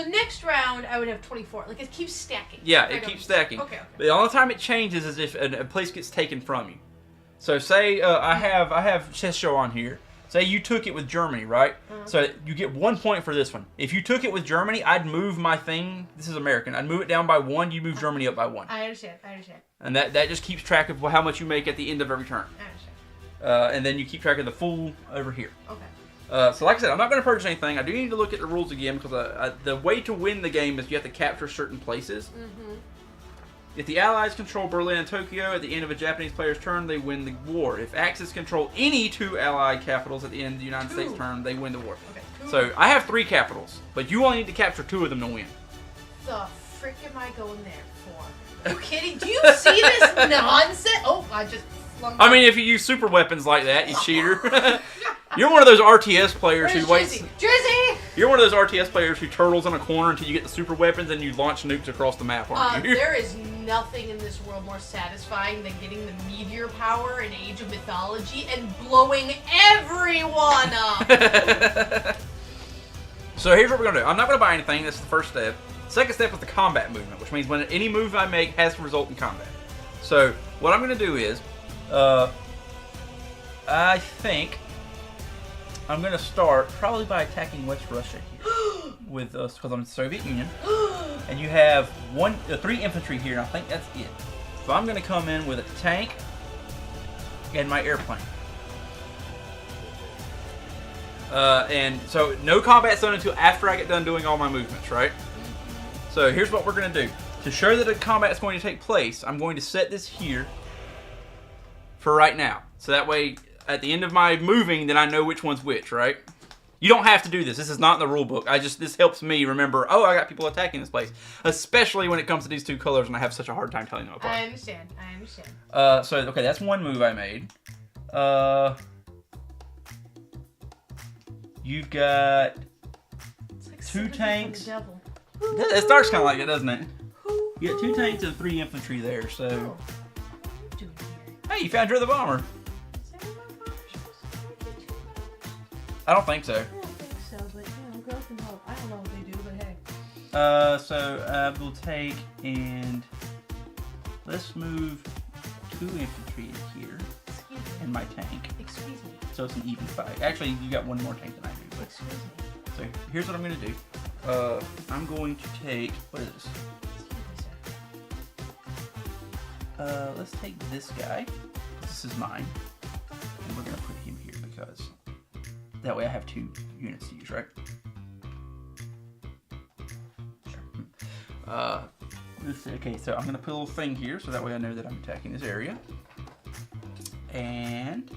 next round I would have 24. Like it keeps stacking. Yeah, it keeps stacking. Okay. But the only time it changes is if a place gets taken from you. So say I have chess show on here. Say you took it with Germany, right? So you get 1 point for this one. If you took it with Germany, I'd move my thing. This is American. I'd move it down by 1. You move Germany up by 1. I understand. And that just keeps track of how much you make at the end of every turn. I understand. And then you keep track of the full over here. Okay. So like I said, I'm not going to purchase anything. I do need to look at the rules again because the way to win the game is you have to capture certain places. If the Allies control Berlin and Tokyo at the end of a Japanese player's turn, they win the war. If Axis control any 2 Allied capitals at the end of the United States turn, they win the war. Okay. So I have 3 capitals, but you only need to capture 2 of them to win. The frick am I going there for? Are you kidding? Do you see this nonsense? Oh, I just flung. I mean, if you use super weapons like that, you cheater. You're one of those RTS players who waits. Drizzy! You're one of those RTS players who turtles in a corner until you get the super weapons and you launch nukes across the map, aren't you? There is nothing in this world more satisfying than getting the meteor power in Age of Mythology and blowing everyone up! So here's what we're going to do. I'm not going to buy anything. That's the first step. Second step is the combat movement, which means when any move I make has to result in combat. So what I'm going to do is, I think I'm going to start probably by attacking West Russia here with us because I'm in the Soviet Union. And you have 3 infantry here, and I think that's it. So I'm going to come in with a tank and my airplane. And so no combat zone until after I get done doing all my movements, right? So here's what we're going to do. To show that a combat is going to take place, I'm going to set this here for right now. So that way, at the end of my moving, then I know which one's which, right? You don't have to do this. This is not in the rule book. This helps me remember, oh, I got people attacking this place. Especially when it comes to these 2 colors and I have such a hard time telling them apart. I understand. So, okay, that's one move I made. You've got It's like 2 tanks. The devil. It starts kind of like it, doesn't it? You got 2 tanks and 3 infantry there, so... What are you doing here? Hey, you found Drizzy the bomber. I don't think so. I don't think so, but girls can help. I don't know what they do, but hey. So we'll take and let's move 2 infantry in here and my tank. Excuse me. So it's an even fight. Actually, you got 1 more tank than I do. But Excuse me. so here's what I'm gonna do. I'm going to take what is this? Let's take this guy. This is mine, and we're gonna put him here because that way I have 2 units to use, right? Sure. Okay, so I'm gonna put a little thing here so that way I know that I'm attacking this area. And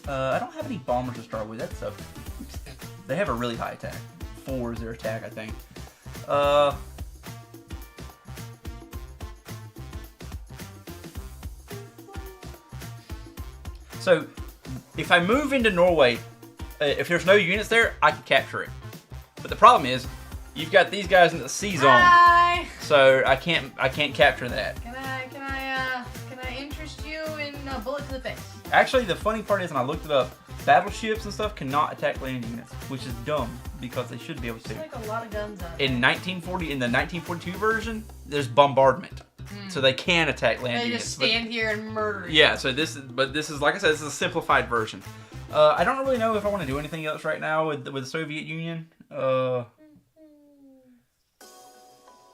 I don't have any bombers to start with. That's they have a really high attack. 4 is their attack, I think. So if I move into Norway, if there's no units there, I can capture it. But the problem is, you've got these guys in the C zone. Hi. So I can't capture that. Can I interest you in a bullet to the face? Actually, the funny part is, when I looked it up, battleships and stuff cannot attack land units, which is dumb because they should be able to. It's like a lot of guns out in the 1942 version, there's bombardment, so they can attack land they units. just stand here and murder you. Yeah, so this is like I said, this is a simplified version. I don't really know if I want to do anything else right now with the Soviet Union. I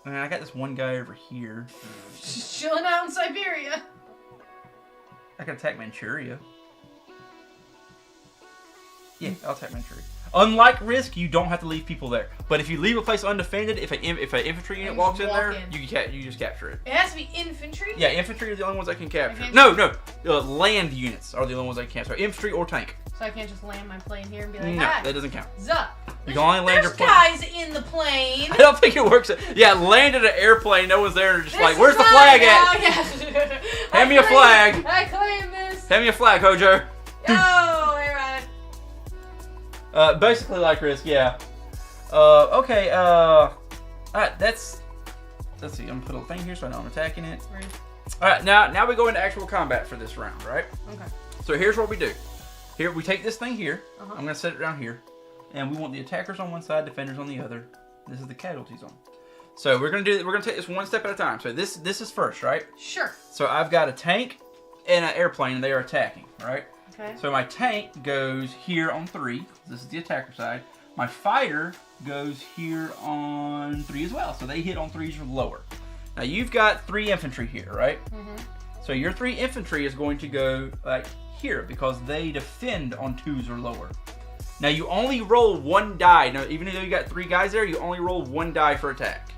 mean, I got this one guy over here. Just chilling out in Siberia. I can attack Manchuria. Yeah, I'll attack Manchuria. Unlike Risk, you don't have to leave people there. But if you leave a place undefended, if an infantry unit walks in there, you just capture it. It has to be infantry? Yeah, infantry are the only ones I can capture. No, land units are the only ones I can capture. Infantry or tank. So I can't just land my plane here and be like, no, hi. that doesn't count. Zuh. You can only land your plane. There's guys in the plane. I don't think it works. Yeah, landed an airplane, no one's there, and just like, where's the flag at? Yeah. Hand me a flag. I claim this. Hand me a flag, Hojo. Oh, hey, right. Basically like Risk, yeah. Okay, alright, let's see, I'm gonna put a thing here so I know I'm attacking it. Rude. Alright, now we go into actual combat for this round, right? Okay. So here's what we do. Here, we take this thing here, Uh-huh. I'm gonna set it down here, and we want the attackers on one side, defenders on the other. This is the casualty zone. So we're gonna take this one step at a time. So this is first, right? Sure. So I've got a tank in an airplane and they are attacking, right? Okay. So my tank goes here on 3. This is the attacker side. My fighter goes here on 3 as well. So they hit on 3s or lower. Now you've got 3 infantry here, right? Mm-hmm. So your 3 infantry is going to go like here because they defend on 2s or lower. Now you only roll 1 die. Now even though you got 3 guys there, you only roll 1 die for attack.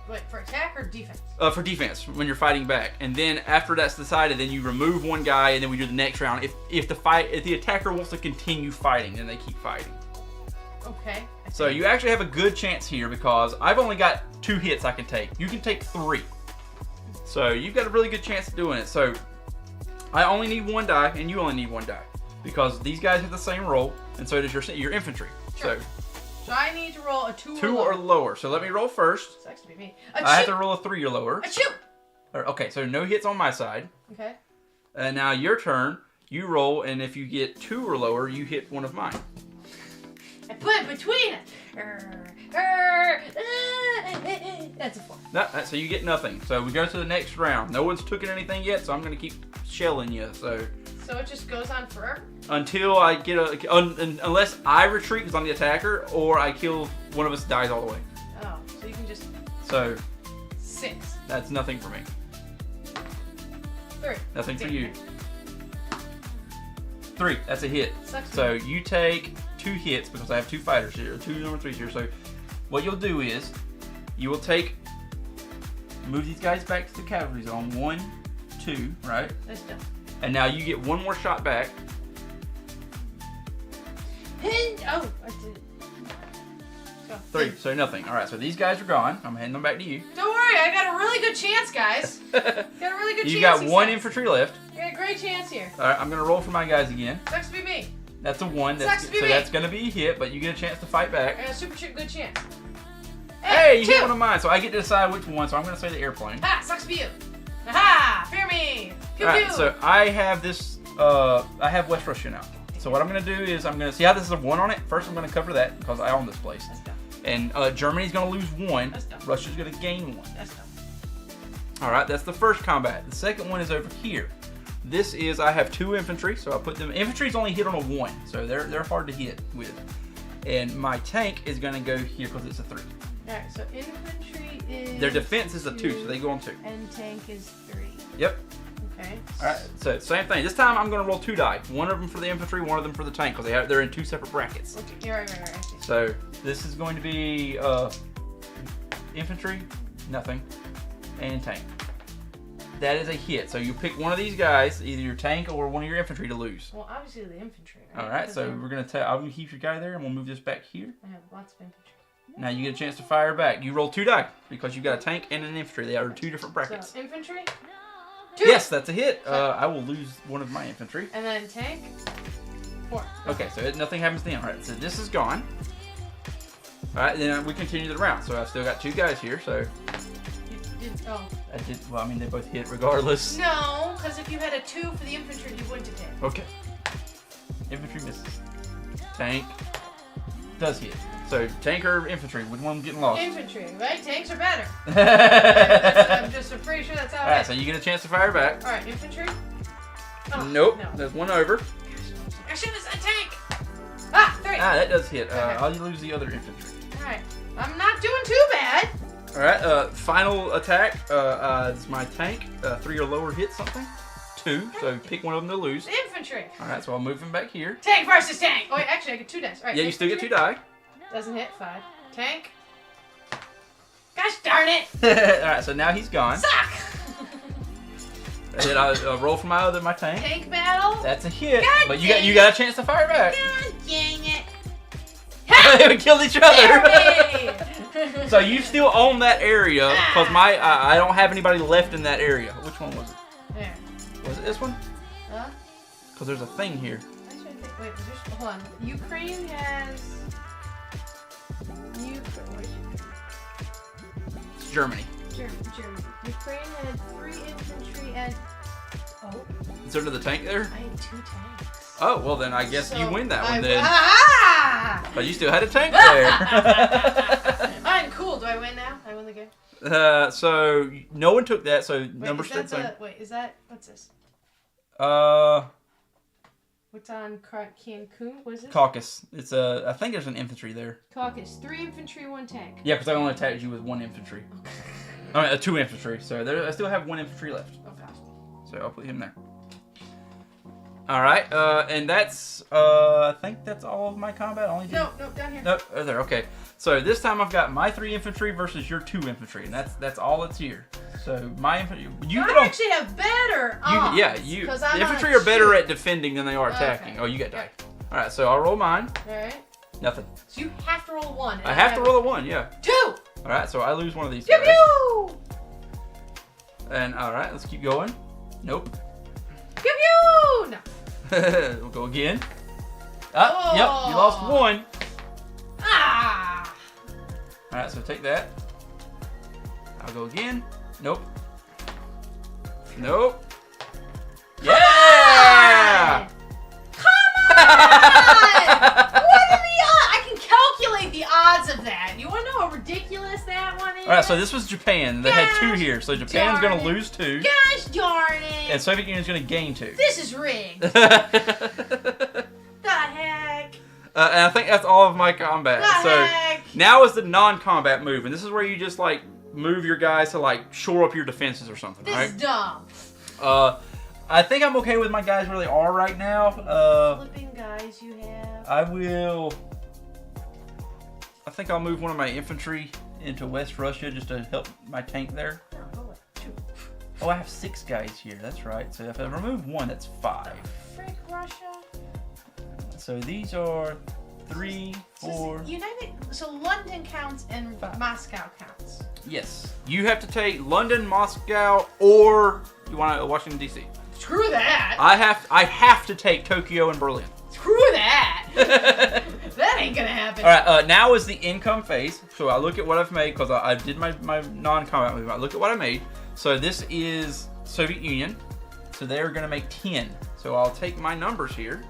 Wait, for attack or defense? For defense, when you're fighting back. And then after that's decided, then you remove 1 guy, and then we do the next round. If the attacker wants to continue fighting, then they keep fighting. Okay. So you actually have a good chance here because I've only got 2 hits I can take. You can take 3. So you've got a really good chance of doing it. So I only need 1 die, and you only need 1 die because these guys have the same roll, and so does your infantry. Sure. So I need to roll a 2 or lower. So let me roll first. Sucks to be me. I have to roll a 3 or lower. Achoo! Okay, so no hits on my side. Okay. And now your turn. You roll, and if you get 2 or lower, you hit one of mine. I put it between it. That's a 4. No, so you get nothing. So we go to the next round. No one's taken anything yet, so I'm going to keep shelling you. So it just goes on forever? Until I get unless I retreat because I'm the attacker, or I kill one of us dies all the way. Oh, so you can just... So 6. That's nothing for me. 3. Nothing for you. 3. That's a hit. Sucks. So you take 2 hits because I have 2 fighters here, 2 number 3s here. So what you'll do is you will move these guys back to the cavalry zone. 1, 2, right? That's done. And now you get 1 more shot back. Oh, I did. Go. 3. So nothing. All right. So these guys are gone. I'm handing them back to you. Don't worry. I got a really good chance, guys. Got a really good chance. You got 1 infantry left. I got a great chance here. All right. I'm gonna roll for my guys again. Sucks to be me. That's a 1. Sucks to be me. That's gonna be a hit, but you get a chance to fight back. I got a super good chance. Hey, you 2. hit one of mine, so I get to decide which one. So I'm gonna say the airplane. Ha! Sucks to be you. Aha! Fear me. Pew All right. pew. So I have this. I have West Russia now. So what I'm gonna do is I'm gonna see how this is a 1 on it. First, I'm gonna cover that because I own this place. That's dumb. And Germany's gonna lose 1. That's dumb. Russia's gonna gain 1. That's dumb. All right, that's the first combat. The second one is over here. This is I have 2 infantry, so I put them. Infantry's only hit on a 1, so they're hard to hit with. And my tank is gonna go here because it's a 3. All right. So infantry is. Their defense is a 2, so they go on 2. And tank is 3. Yep. Okay. All right, so same thing. This time I'm going to roll 2 die. 1 of them for the infantry, 1 of them for the tank, because they're in 2 separate brackets. Okay, you're right. I see. So this is going to be infantry, nothing, and tank. That is a hit. So you pick one of these guys, either your tank or one of your infantry, to lose. Well, obviously the infantry. Right? All right, so we're going to I'm going to keep your guy there, and we'll move this back here. I have lots of infantry. Now you get a chance to fire back. You roll 2 die because you got a tank and an infantry. They are 2 different brackets. So infantry. 2. Yes, that's a hit. I will lose 1 of my infantry. And then tank. 4. Okay, so nothing happens to him. All right, so this is gone. All right, then we continue the round. So I've still got 2 guys here. So You did. Oh. I did. Well, I mean, they both hit regardless. No, because if you had a 2 for the infantry, you wouldn't have hit. Okay. Infantry misses. Tank does hit. So tank or infantry, which one getting lost? Infantry, right? Tanks are better. I'm pretty sure that's how. All right, so you get a chance to fire back. All right, infantry. Oh, Nope, no. there's 1 over. I should have said tank. Ah, 3. Ah, that does hit. Okay. I'll lose the other infantry. All right, I'm not doing too bad. All right, final attack. It's my tank. 3 or lower hit something. 2, so pick one of them to lose. Infantry. All right, so I'll move him back here. Tank versus tank. Oh, wait, actually, I get 2 dice. All right. Yeah, you still get 2 die. Doesn't hit. 5. Tank. Gosh darn it. All right, so now he's gone. Suck. And then I'll roll for my tank. Tank battle. That's a hit. God But dang you got a chance to fire back. God dang it. We killed each other. Hear me. So you still own that area because I don't have anybody left in that area. Which one was it? There. Was it this one? Huh? Because there's a thing here. Actually, wait, hold on. Ukraine has. It's Germany. Germany. Ukraine had 3 infantry and. Oh. Is there the tank there? I had 2 tanks. Oh, well then I guess you win that one then. Ah! But you still had a tank there. I'm cool. Do I win now? I win the game. So no one took that. So Wait, number is that six. wait, is that what's this? What's on Cancun? What is it? Caucus. It's I think there's an infantry there. Caucus. 3 infantry, 1 tank. Yeah, because I only attacked you with 1 infantry. I mean, 2 infantry. So I still have 1 infantry left. Okay. So I'll put him there. All right, and that's I think that's all of my combat. Only no, down here. Nope, there. Okay, so this time I've got my 3 infantry versus your 2 infantry, and that's all that's here. So my infantry, I actually have better odds. The infantry are better at defending than they are attacking. Okay. Oh, you got die. All right, so I'll roll mine. All right. Nothing. So you have to roll a 1. I have to roll a 1. Yeah. 2. All right, so I lose one of these Pew guys. pew. And all right, let's keep going. Nope. Pew pew. No. We'll go again. Yep, you lost 1. Ah! Alright, so take that. I'll go again. Nope. Nope. Yeah! Come on! What are the odds? I can calculate the odds of that. You want to know how ridiculous that one is? Alright, so this was Japan. They had 2 here. So Japan's going to lose 2. Gosh darn it! And Soviet Union's going to gain 2. This is rigged. The heck? And I think that's all of my combat. Heck? Now is the non-combat move. And this is where you just, like, move your guys to, like, shore up your defenses or something, this right? is dumb. I think I'm okay with my guys where they are right now. Flipping guys you have. I think I'll move one of my infantry into West Russia just to help my tank there. Oh, I have 6 guys here. That's right. So if I remove 1, that's 5. Frick Russia. So these are 3, 4. So London counts and 5. Moscow counts. Yes. You have to take London, Moscow, or you want Washington D.C. Screw that. I have to take Tokyo and Berlin. Screw that. That ain't gonna happen. All right. Now is the income phase. So I look at what I've made because I did my non-combat movement. I look at what I made. So this is Soviet Union. So they're going to make 10. So I'll take my numbers here.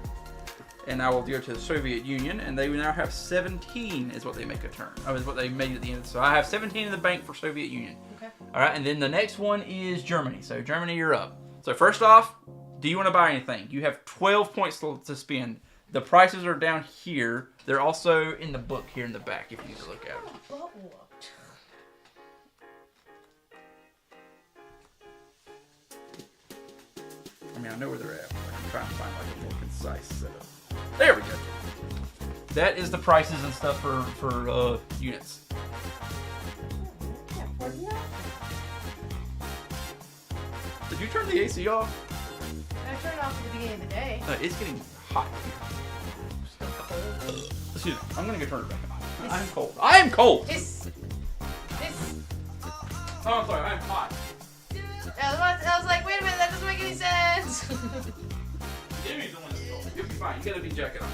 And I will go to the Soviet Union. And they now have 17 is what they make a turn. Oh, is what they made at the end. So I have 17 in the bank for Soviet Union. Okay. All right. And then the next one is Germany. So Germany, you're up. So first off, do you want to buy anything? You have 12 points to spend. The prices are down here. They're also in the book here in the back if you need to look at them. I mean, I know where they're at. I'm trying to find like a more concise setup. There we go. That is the prices and stuff for units. Did you turn the AC off? I turned it off at the beginning of the day. It's getting hot here. Excuse me. I'm gonna go turn it back on. I'm cold. I am cold. Oh, I'm sorry. I'm hot. I was like, wait a minute, that doesn't make any sense. Demi's the one that's cold. You'll be fine. You got a big jacket on.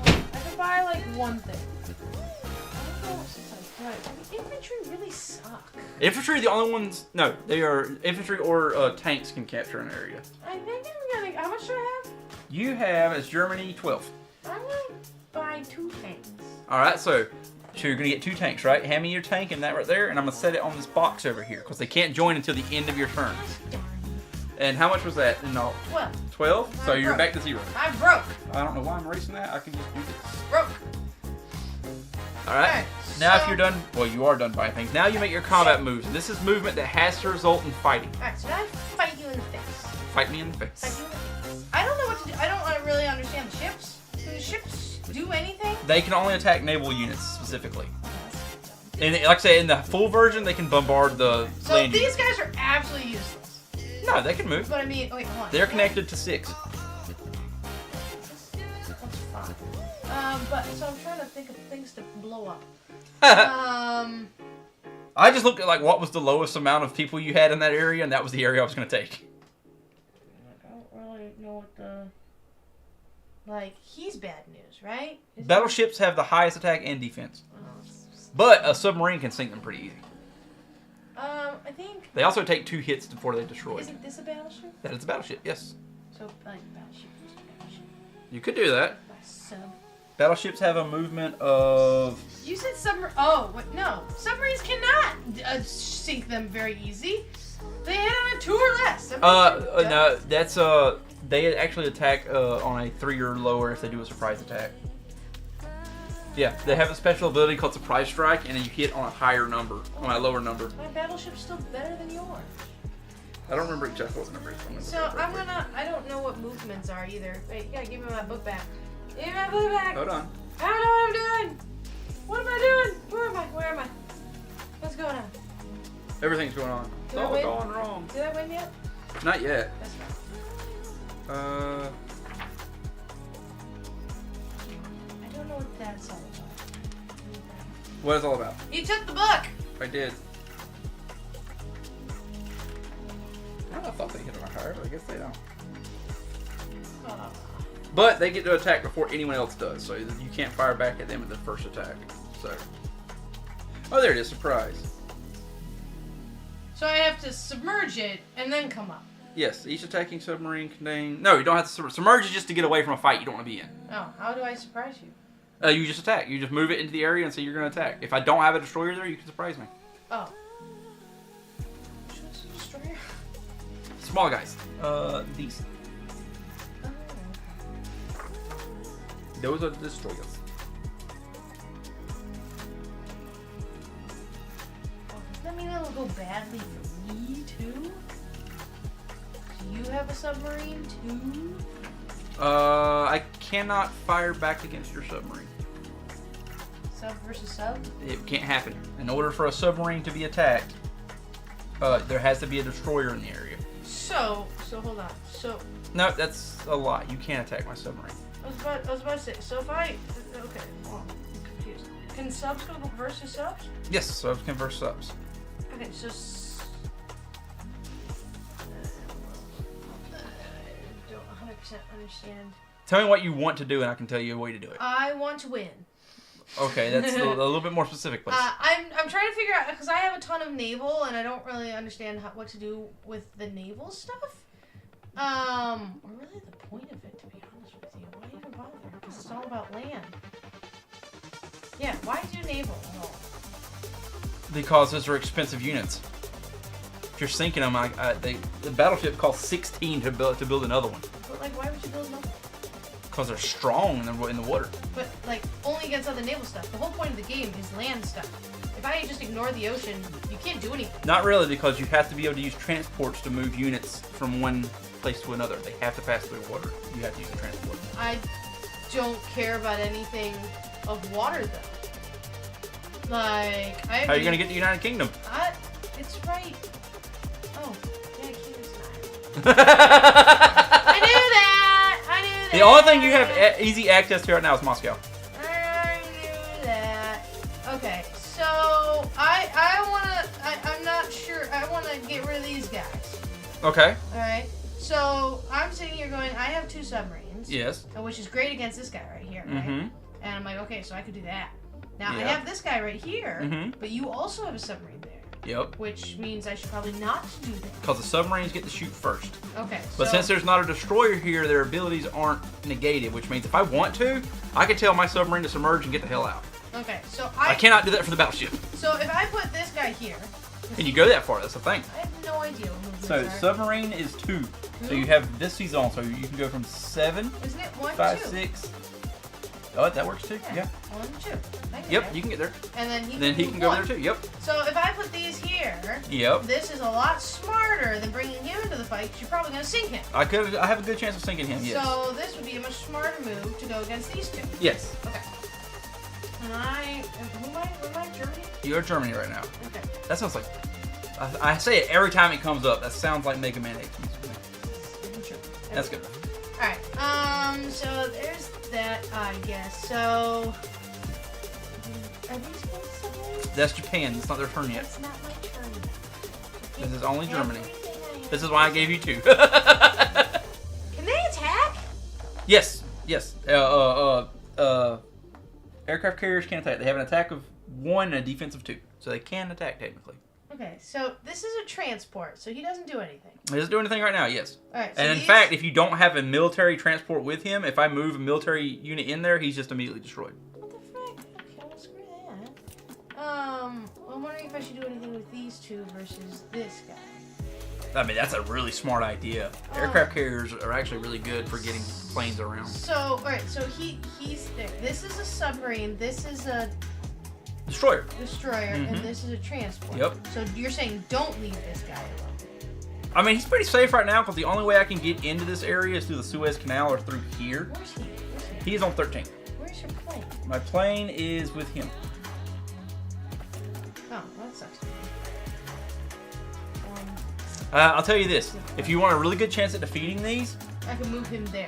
I can buy like one thing. I don't know since I tried. Infantry really suck. Infantry are the only ones. No, they are infantry or tanks can capture an area. I think I'm gonna. How much do I have? You have as Germany 12. I'm gonna buy 2 tanks. All right, so you're gonna get 2 tanks, right? Hand me your tank and that right there, and I'm gonna set it on this box over here because they can't join until the end of your turn. And how much was that in all? 12. 12? So you're back to 0. I'm broke. I don't know why I'm erasing that. I can just do this. Broke. All right. Now if you're done, well, you are done buying things. Now you make your combat moves. And this is movement that has to result in fighting. All right, so now I fight you in the face. Fight me in the Fight face. you in the face. I don't know what to do. I don't really understand the ships. Do the ships do anything? They can only attack naval units specifically. And like I say, in the full version, they can bombard the So land these units. guys are absolutely useless. No, they can move. But I mean, wait, hold on. They're connected to 6. That's fine. But so I'm trying to think of things to blow up. I just looked at like what was the lowest amount of people you had in that area, and that was the area I was going to take. I don't really know what the... Like, he's bad news, right? Battleships have the highest attack and defense. But a submarine can sink them pretty easy. I think... They also take 2 hits before they destroy. Isn't this a battleship? That is a battleship, yes. So, like, battleship versus battleship. You could do that. By sub. Battleships have a movement of... You said submarine... Oh, wait, no. Submarines cannot sink them very easy. They hit him at 2 or less. No, that's they actually attack on a 3 or lower if they do a surprise attack. Yeah, they have a special ability called Surprise Strike, and then you hit on a higher number, on a lower number. My battleship's still better than yours. I don't remember exactly what the number is. So I don't know what movements are either. Wait, yeah, give me my book back. Give me my book back. Hold on. I don't know what I'm doing. What am I doing? Where am I? What's going on? Everything's going on. It's all going wrong. Did I win yet? Not yet. That's right. I don't know what that's all about. What is it all about? You took the book! I did. I thought they hit on a higher, but I guess they don't. But they get to attack before anyone else does, so you can't fire back at them at the first attack. So, oh, there it is, surprise. So I have to submerge it and then come up. Yes, each attacking submarine contains... No, you don't have to submerge it just to get away from a fight you don't want to be in. Oh, how do I surprise you? You just attack. You just move it into the area and say you're going to attack. If I don't have a destroyer there, you can surprise me. Oh. Which one's the destroyer? Small guys. These. Oh. Those are the destroyers. Oh, does that mean it'll go badly for me too? Do you have a submarine too? I cannot fire back against your submarine. Sub versus sub? It can't happen. In order for a submarine to be attacked, there has to be a destroyer in the area. So hold on. So. No, that's a lie. You can't attack my submarine. I was about to say. So if I. Okay. Hold on. I'm confused. Can subs go versus subs? Yes, subs can verse subs. Okay, so. I don't 100% understand. Tell me what you want to do, and I can tell you a way to do it. I want to win. Okay, that's a little bit more specific, please. I'm trying to figure out, because I have a ton of naval, and I don't really understand what to do with the naval stuff. Or really the point of it, to be honest with you. Why even bother? Because it's all about land. Yeah, why do naval at all? Because those are expensive units. If you're sinking them, the battleship costs 16 to build another one. But like, why would you build another? Because they're strong in the water. But like, only against other naval stuff. The whole point of the game is land stuff. If I just ignore the ocean, you can't do anything. Not really, because you have to be able to use transports to move units from one place to another. They have to pass through water. You have to use a transport. I don't care about anything of water though. Like, how are you gonna get the United Kingdom? It's right. Oh, yeah, Kingdom's not. I knew that. The only thing you have easy access to right now is Moscow. I knew that. Okay, so I'm not sure. I wanna get rid of these guys. Okay. All right. So I'm sitting here going, I have 2 submarines. Yes. Which is great against this guy right here, right? Mm-hmm. And I'm like, okay, so I could do that. Now Yeah. I have this guy right here, Mm-hmm. but you also have a submarine there. Yep. Which means I should probably not do that. Because the submarines get to shoot first. Okay. But since there's not a destroyer here, their abilities aren't negated, which means if I want to, I can tell my submarine to submerge and get the hell out. Okay, so I cannot do that for the battleship. So if I put this guy here. Can you go that far? That's the thing. I have no idea what movements So are. submarine is 2. So you have this season, so you can go from 7, Isn't it 1, 5, 2? 6. Oh, that works too. Yeah. 1, 2. Yep, you can get there. And then he can go there too. Yep. So if I put these here, Yep. this is a lot smarter than bringing him into the fight because you're probably going to sink him. I have a good chance of sinking him. Yes. So this would be a much smarter move to go against these 2. Yes. Okay. And who am I, Germany? You're Germany right now. Okay. That sounds like, I say it every time it comes up. That sounds like Mega Man 8. That's good. Alright, so there's that, I guess. So, are these both submarines? That's Japan. It's not their turn yet. It's not my turn. This is only Germany. This is why I gave you 2. Can they attack? Yes. Yes. Aircraft carriers can attack. They have an attack of 1 and a defense of 2. So they can attack technically. Okay, so this is a transport, so he doesn't do anything. He doesn't do anything right now, yes. Alright, so and in fact, if you don't have a military transport with him, if I move a military unit in there, he's just immediately destroyed. What the frick? Okay, well, screw that. I'm wondering if I should do anything with these 2 versus this guy. I mean, that's a really smart idea. Aircraft carriers are actually really good for getting planes around. So, alright, so he's there. This is a submarine, this is a Destroyer, and this is a transport. Yep. So you're saying don't leave this guy alone. I mean, he's pretty safe right now because the only way I can get into this area is through the Suez Canal or through here. Where's he? He's on 13. Where's your plane? My plane is with him. Oh, well, that sucks. I'll tell you this. If you want a really good chance at defeating these, I can move him there.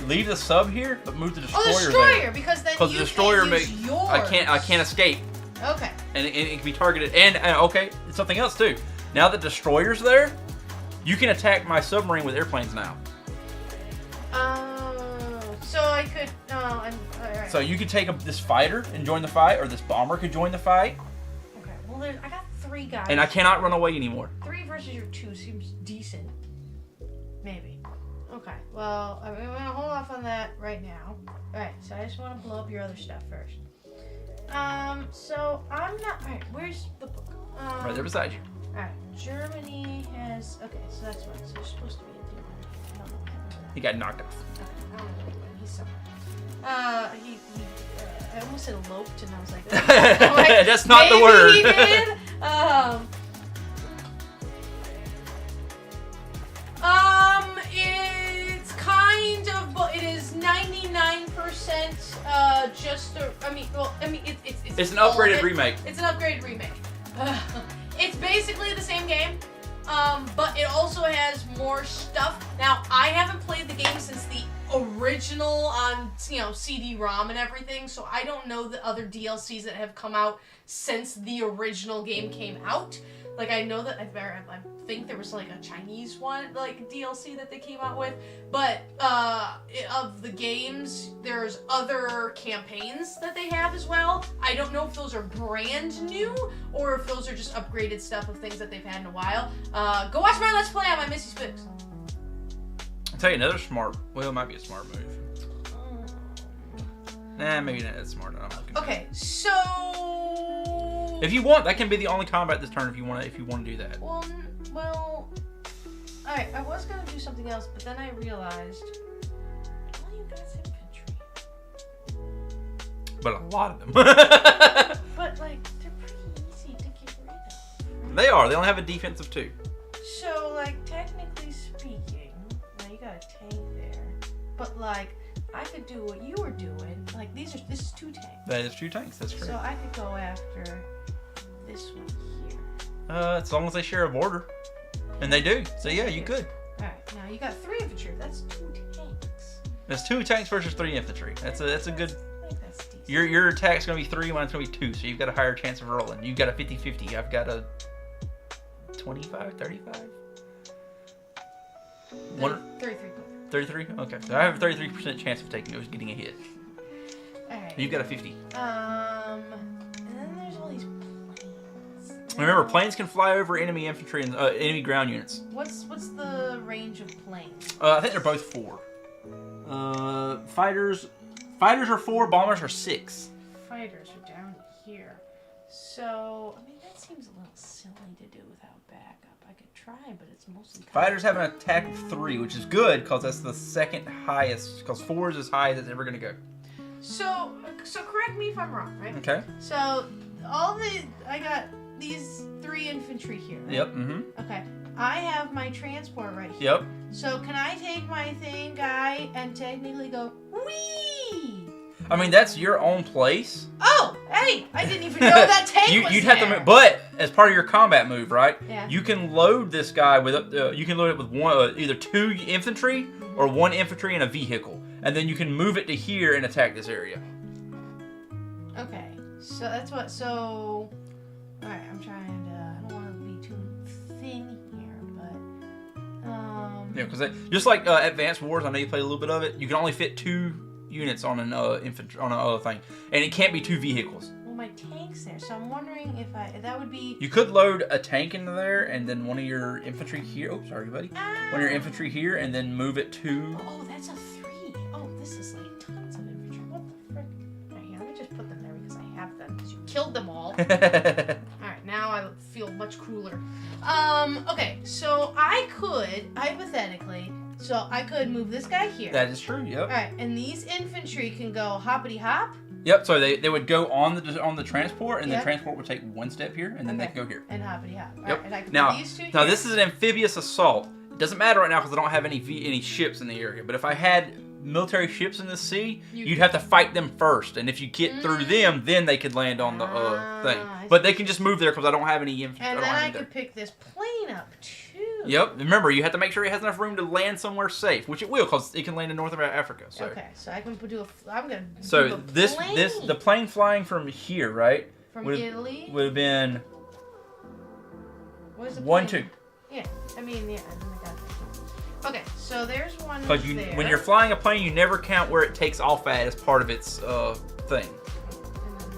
leave the sub here, but move the destroyer there. Oh, the destroyer, because then you the destroyer can't use yours. I can't escape. Okay. And it can be targeted. And okay, it's something else too. Now that destroyer's there, you can attack my submarine with airplanes now. So I could. All right. So you could take this fighter and join the fight, or this bomber could join the fight. Okay. Well, I got 3 guys. And I cannot run away anymore. 3 versus your 2 seems decent. Maybe. Okay. Well, I'm gonna hold off on that right now. All right. So I just want to blow up your other stuff first. So I'm not. All right. Where's the book? Right there beside you. All right. Germany has. Okay. So that's what. So you're supposed to be in Germany. I don't know. He got knocked off. Okay. I don't know. He's somewhere. I almost said eloped, and I was like, oh. That's not the word. He did. It's kind of, but it is 99%. It's an upgraded remake. It's an upgraded remake. It's basically the same game. But it also has more stuff. Now, I haven't played the game since the original on, CD-ROM and everything, so I don't know the other DLCs that have come out since the original game came out. Like, I know that I think there was like a Chinese one, like DLC that they came out with, but of the games, there's other campaigns that they have as well. I don't know if those are brand new or if those are just upgraded stuff of things that they've had in a while. Go watch my Let's Play on my Missy Spicks. I'll tell you another smart, well, it might be a smart move. Nah, maybe not as smart. Okay, so if you want, that can be the only combat this turn if you want to do that. Well, alright, I was gonna do something else, but then I realized, well, you guys infantry. But a lot of them. But like, they're pretty easy to get rid of. Right? They are. They only have a defensive 2. So, like, technically speaking, now you got a tank there, but like, I could do what you were doing. Like, this is 2 tanks. That is 2 tanks. That's correct. So I could go after this one here. As long as they share a border, and they do. So yeah, you could. All right, now you got 3 infantry. That's 2 tanks. That's 2 tanks versus 3 infantry. That's a good. I think that's decent. Your attack's gonna be 3, mine's gonna be 2. So you've got a higher chance of rolling. You've got a 50-50. I've got a 25, 35. 33. 33? Okay. So I have a 33% chance of getting a hit. Alright. You've got a 50. And then there's all these planes. Remember, planes can fly over enemy infantry and enemy ground units. What's the range of planes? I think they're both 4. Fighters are 4, bombers are 6. Fighters are down here. So, I mean, that seems a little silly to do without backup. I could try, but it's mostly... Fighters have an attack of 3, which is good, because that's the second highest, because 4 is as high as it's ever going to go. So correct me if I'm wrong, right? Okay. So, I got these 3 infantry here. Right? Yep, Okay. I have my transport right here. Yep. So, can I take my guy, and technically go, whee! I mean, that's your own place. Oh, hey! I didn't even know that tank was You'd there. have to move, but as part of your combat move, right? Yeah. You can load this guy with you can load it with one, either 2 infantry or 1 infantry and a vehicle, and then you can move it to here and attack this area. Okay, so that's what. So, all right, I'm trying to. I don't want to be too thin here, but Yeah, because just like Advanced Wars, I know you played a little bit of it. You can only fit 2 units on an infantry on another thing, and it can't be 2 vehicles. Well, my tank's there, so I'm wondering if that would be. You could load a tank into there, and then one of your infantry here. Oh, sorry, buddy. One of your infantry here, and then move it to. Oh, that's a 3. Oh, this is like tons of infantry. What the frick? Right here, let me just put them there because I have them. Because you killed them all. All right, now I feel much cooler. Okay, so I could, hypothetically, move this guy here. That is true, yep. Alright, and these infantry can go hoppity hop. Yep, so they would go on the transport, and the transport would take one step here, and then they could go here. And hoppity hop. Yep. Alright, and I can Now, put these two here. now this is an amphibious assault. It doesn't matter right now because I don't have any ships in the area. But if I had military ships in the sea, you'd have to fight them first. And if you get through them, then they could land on the thing. But they can just move there because I don't have any infantry. And then I could pick this plane up too. Yep. Remember, you have to make sure it has enough room to land somewhere safe, which it will because it can land in North Africa. So. Okay, so I can do a. I'm gonna. So do a the plane flying from here, right? From Italy. Would have been. What is the 1, plane? 2. Yeah, I mean, yeah. Okay, so there's one Because there. when you're flying a plane, you never count where it takes off at as part of its thing. And then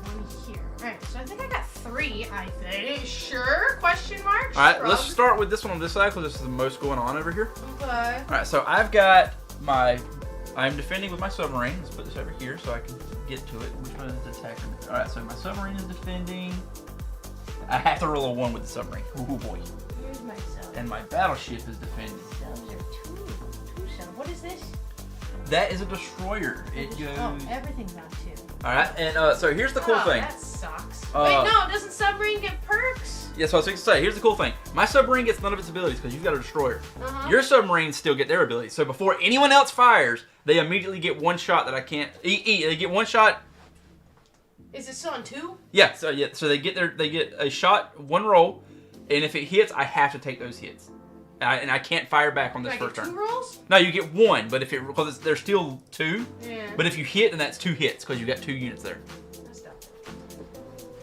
one here. Alright, so I think I got 3, I think. Sure? Question mark? Alright, let's start with this one on this side because this is the most going on over here. Okay. Alright, so I've got I'm defending with my submarine. Let's put this over here so I can get to it. Which one is attacking? Alright, so my submarine is defending. I have to roll a 1 with the submarine. Ooh boy. Here's my sub. And my battleship is defending. Subs are 2 subs. What is this? That is a destroyer. It goes. Oh, everything's on 2. Alright, and so here's the cool thing. That sucks. Wait, no, doesn't submarine get perks? Yeah, so I was going to say, here's the cool thing. My submarine gets none of its abilities because you've got a destroyer. Your submarines still get their abilities. So before anyone else fires, they immediately get 1 shot that I can't. They get 1 shot. Is it still on 2? Yeah, so they get a shot, 1 roll, and if it hits, I have to take those hits. And I can't fire back on this first turn. 2 rolls? No, you get 1, but because there's still 2. Yeah. But if you hit, then that's 2 hits because you got 2 units there.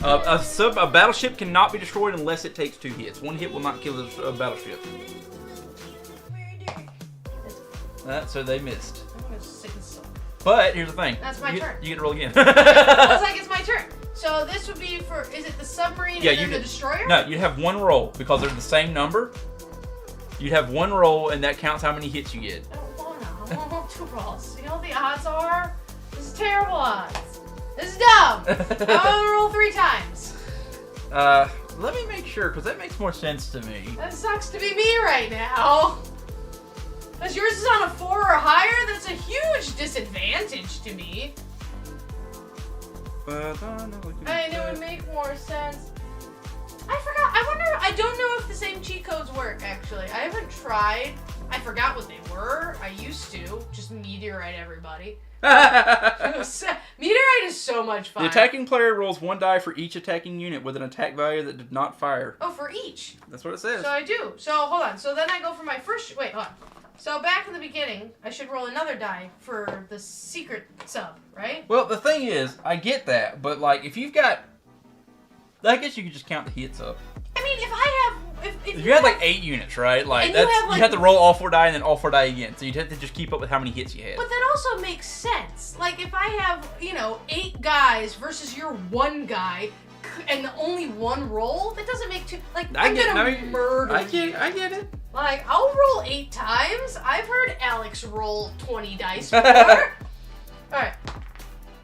That's dumb. A battleship cannot be destroyed unless it takes 2 hits. 1 hit will not kill a battleship. So they missed. But here's the thing. That's my turn. You get to roll again. Looks like it's my turn. So this would be for, is it the submarine and then the destroyer? No, you'd have 1 roll because they're the same number. You'd have 1 roll and that counts how many hits you get. I don't want 2 rolls. You know what the odds are? This is terrible odds. This is dumb. I want to roll 3 times. Let me make sure because that makes more sense to me. That sucks to be me right now. Because yours is on a 4 or higher, that's a huge disadvantage to me. I mean, it would make more sense. I forgot. I don't know if the same cheat codes work, actually. I haven't tried. I forgot what they were. I used to. Just meteorite everybody. Meteorite is so much fun. The attacking player rolls 1 die for each attacking unit with an attack value that did not fire. Oh, for each? That's what it says. So I do. So, hold on. So then I go for my first... Wait, hold on. So back in the beginning, I should roll another die for the secret sub, right? Well, the thing is, I get that, but like if you've got, I guess you could just count the hits up. I mean, if I have, if you had like 8 units, right? Like and that's you have to roll all 4 die and then all 4 die again. So you'd have to just keep up with how many hits you had. But that also makes sense. Like if I have, 8 guys versus your 1 guy, and only 1 roll, that doesn't make 2. Like I'm gonna murder you. I get it. Like, I'll roll 8 times. I've heard Alex roll 20 dice before. Alright.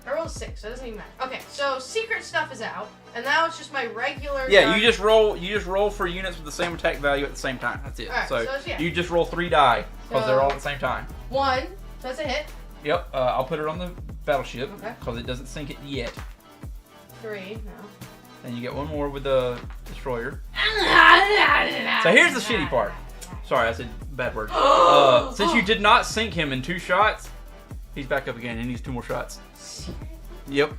I rolled 6, so it doesn't even matter. Okay, so secret stuff is out, and now it's just my regular... Yeah, you just roll for units with the same attack value at the same time. That's it. Alright, so you just roll 3 die, because they're all at the same time. 1, so that's a hit. Yep, I'll put it on the battleship, Okay. because it doesn't sink it yet. 3, no. And you get 1 more with the destroyer. So here's the shitty part. Sorry, I said bad word. Since you did not sink him in 2 shots, he's back up again. He needs 2 more shots. Yep.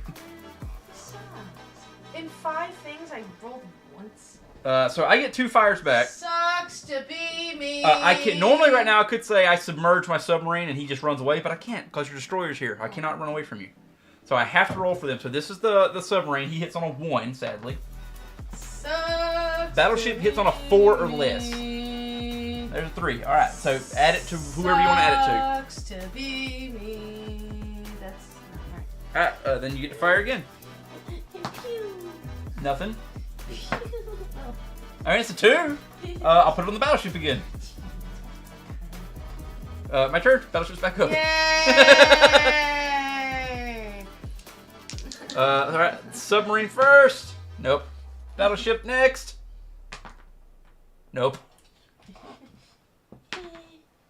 In 5 things, I rolled once. So I get 2 fires back. Sucks to be me. I can normally right now I could say I submerge my submarine and he just runs away, but I can't because your destroyer's here. I cannot run away from you. So I have to roll for them. So this is the submarine. He hits on a 1, sadly. Sucks. Battleship hits on a 4 or less. There's a 3. All right. So add it to whoever you want to add it to. Sucks to be me. That's not right. All right. Then you get to fire again. Nothing. I mean, it's a 2. I'll put it on the battleship again. My turn. Battleship's back up. Yay! All right. Submarine first. Nope. Battleship next. Nope.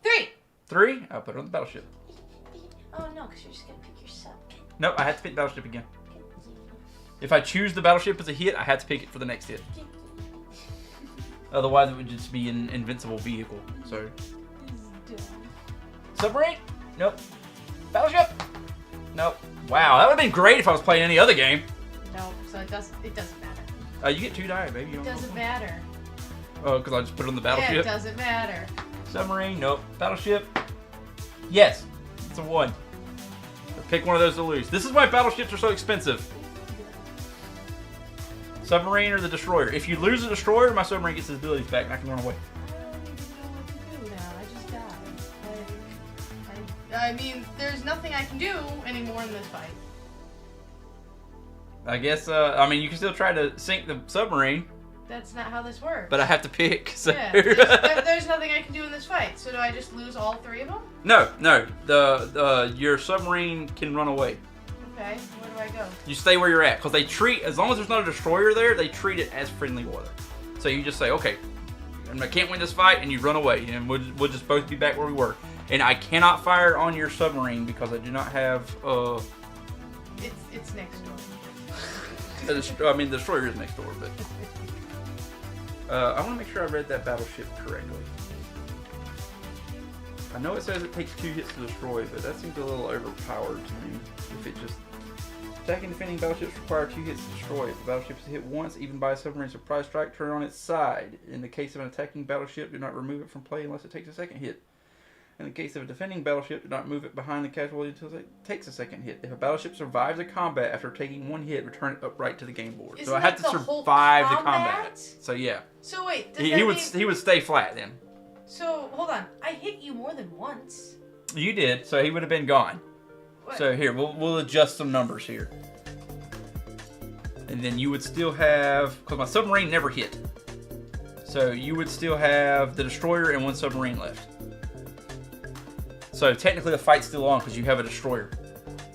3. 3? I'll put it on the battleship. Oh no, because you're just gonna pick yourself. Nope, I have to pick battleship again. If I choose the battleship as a hit, I have to pick it for the next hit. Otherwise, it would just be an invincible vehicle. So. Submarine? Nope. Battleship? Nope. Wow, that would have been great if I was playing any other game. Nope. So it doesn't matter. You get 2 die, baby. It doesn't matter. Oh, because I just put it on the battleship? Yeah, it doesn't matter. Submarine? Nope. Battleship? Yes. It's a 1. So pick one of those to lose. This is why battleships are so expensive. Submarine or the destroyer. If you lose the destroyer, my submarine gets his abilities back and I can run away. I don't even know what to do now. I just died. I mean, there's nothing I can do anymore in this fight. I guess, I mean, you can still try to sink the submarine. That's not how this works. But I have to pick. So. Yeah, there's nothing I can do in this fight. So do I just lose all 3 of them? No. Your submarine can run away. Okay, where do I go? You stay where you're at, because they treat, as long as there's not a destroyer there, they treat it as friendly water. So you just say, okay, I can't win this fight, and you run away, and we'll just both be back where we were. And I cannot fire on your submarine because I do not have. It's next door. I mean, the destroyer is next door, but I want to make sure I read that battleship correctly. I know it says it takes 2 hits to destroy, but that seems a little overpowered to me. If it just attacking and defending battleships require 2 hits to destroy. If the battleship is hit once, even by a submarine surprise strike, turn it on its side. In the case of an attacking battleship, do not remove it from play unless it takes a second hit. In the case of a defending battleship, do not move it behind the casualty until it takes a second hit. If a battleship survives a combat after taking 1 hit, return it upright to the game board. So I had to survive the combat. So yeah. So wait, he would stay flat then. So hold on, I hit you more than once. You did, so he would have been gone. What? So here, we'll adjust some numbers here. And then you would still have, because my submarine never hit. So you would still have the destroyer and 1 submarine left. So technically the fight's still on because you have a destroyer.